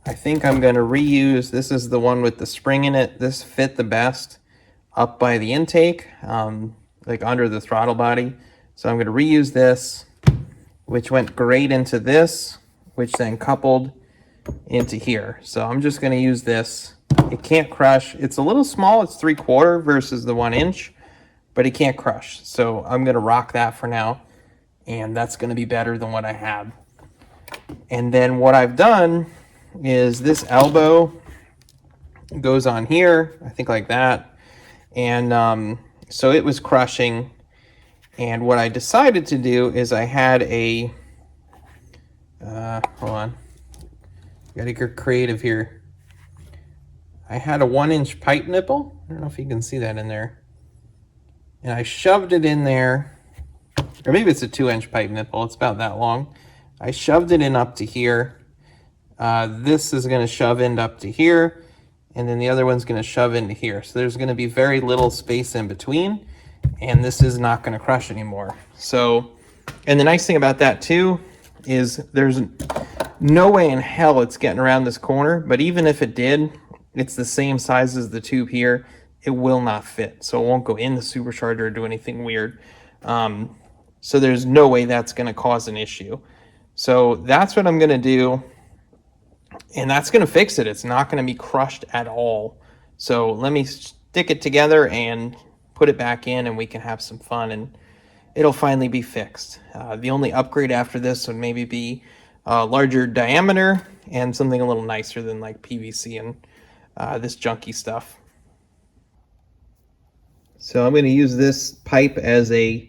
I think I'm going to reuse, this is the one with the spring in it. This fit the best up by the intake, like under the throttle body. So I'm going to reuse this, which went great into this, which then coupled into here. So I'm just going to use this. It can't crush. It's a little small. It's 3/4 versus the 1 inch. But it can't crush. So I'm going to rock that for now. And that's going to be better than what I had. And then what I've done is this elbow goes on here, I think like that. And so it was crushing. And what I decided to do is I had a, hold on. Gotta get creative here. I had a 1 inch pipe nipple. I don't know if you can see that in there. And I shoved it in there, or maybe it's a 2 inch pipe nipple. It's about that long. I shoved it in up to here. This is going to shove in up to here, and then the other one's going to shove into here. So there's going to be very little space in between, and this is not going to crush anymore. So, and the nice thing about that too is there's no way in hell it's getting around this corner, but even if it did, it's the same size as the tube here. It will not fit, so it won't go in the supercharger or do anything weird. So there's no way that's going to cause an issue. So that's what I'm going to do, and that's going to fix it. It's not going to be crushed at all. So let me stick it together and put it back in, and we can have some fun, and it'll finally be fixed. The only upgrade after this would maybe be a larger diameter and something a little nicer than like PVC and this junky stuff. So I'm going to use this pipe as a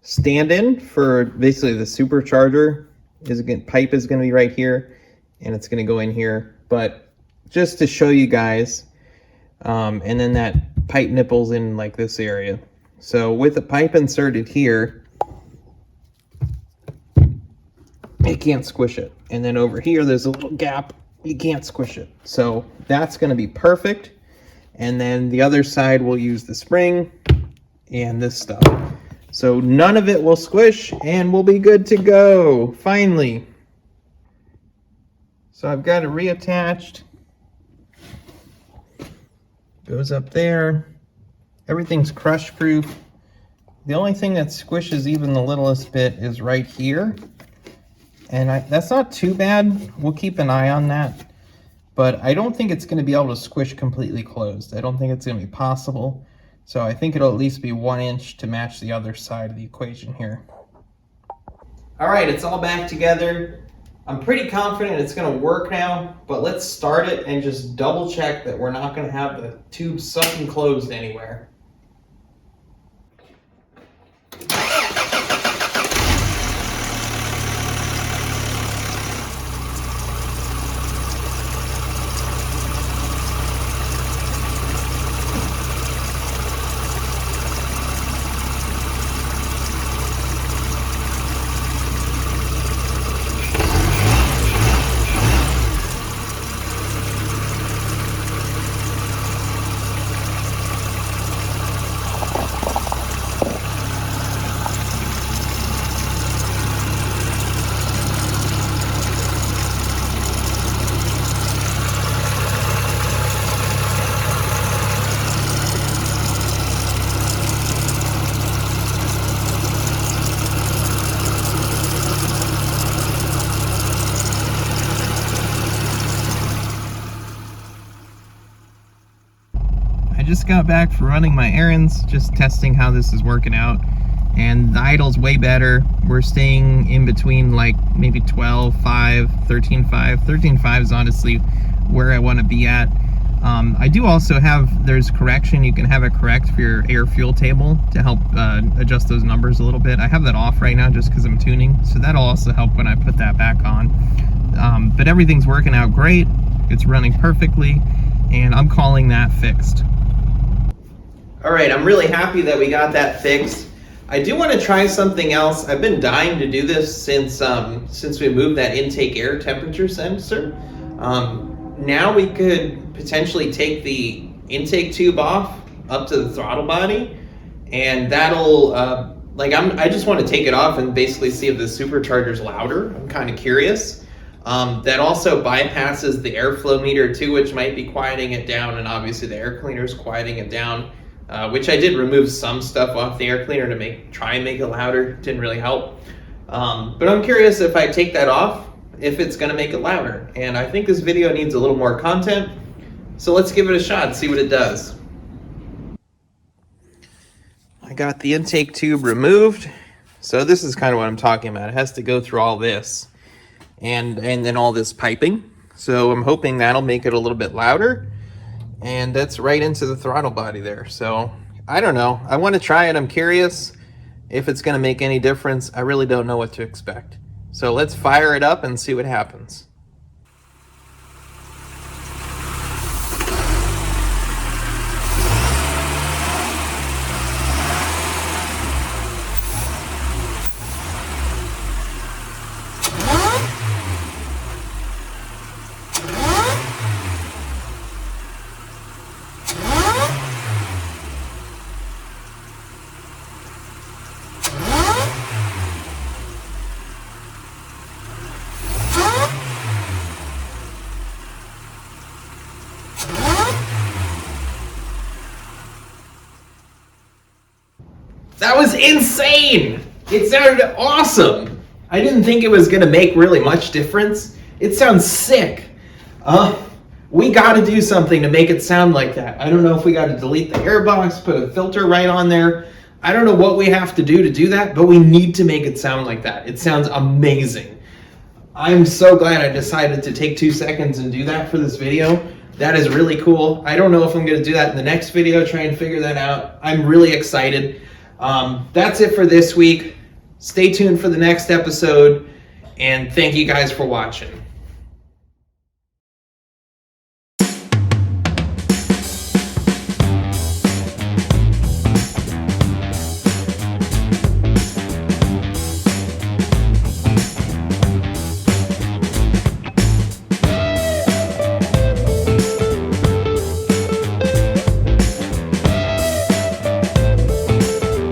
stand-in for basically the supercharger. Pipe is going to be right here, and it's going to go in here. But just to show you guys, and then that pipe nipples in like this area. So with the pipe inserted here, it can't squish it. And then over here, there's a little gap. You can't squish it. So that's going to be perfect. And then the other side will use the spring and this stuff. So none of it will squish and we'll be good to go, finally. So I've got it reattached. Goes up there. Everything's crush proof. The only thing that squishes even the littlest bit is right here. And that's not too bad. We'll keep an eye on that. But I don't think it's going to be able to squish completely closed. I don't think it's going to be possible. So I think it'll at least be 1 inch to match the other side of the equation here. All right, it's all back together. I'm pretty confident it's going to work now, but let's start it and just double check that we're not going to have the tube sucking closed anywhere. I just got back from running my errands, just testing how this is working out, and the idle's way better. We're staying in between like maybe 12.5, 13.5. 13.5 is honestly where I want to be at. I do also have, there's correction, you can have it correct for your air fuel table to help adjust those numbers a little bit. I have that off right now just because I'm tuning, so that'll also help when I put that back on. But everything's working out great, it's running perfectly, and I'm calling that fixed. All right, I'm really happy that we got that fixed. I do want to try something else. I've been dying to do this since we moved that intake air temperature sensor. Now we could potentially take the intake tube off up to the throttle body, and that'll I just want to take it off and basically see if the supercharger's louder. I'm kind of curious. That also bypasses the airflow meter too, which might be quieting it down, and obviously the air cleaner is quieting it down. Which I did remove some stuff off the air cleaner to try and make it louder. Didn't really help. But I'm curious if I take that off, if it's gonna make it louder. And I think this video needs a little more content. So let's give it a shot, see what it does. I got the intake tube removed. So this is kind of what I'm talking about. It has to go through all this and then all this piping. So I'm hoping that'll make it a little bit louder. And that's right into the throttle body there. So I don't know. I want to try it. I'm curious if it's going to make any difference. I really don't know what to expect. So let's fire it up and see what happens. That was insane! It sounded awesome! I didn't think it was gonna make really much difference. It sounds sick. We gotta do something to make it sound like that. I don't know if we gotta delete the airbox, put a filter right on there. I don't know what we have to do that, but we need to make it sound like that. It sounds amazing. I'm so glad I decided to take 2 seconds and do that for this video. That is really cool. I don't know if I'm gonna do that in the next video, try and figure that out. I'm really excited. That's it for this week. Stay tuned for the next episode, and thank you guys for watching.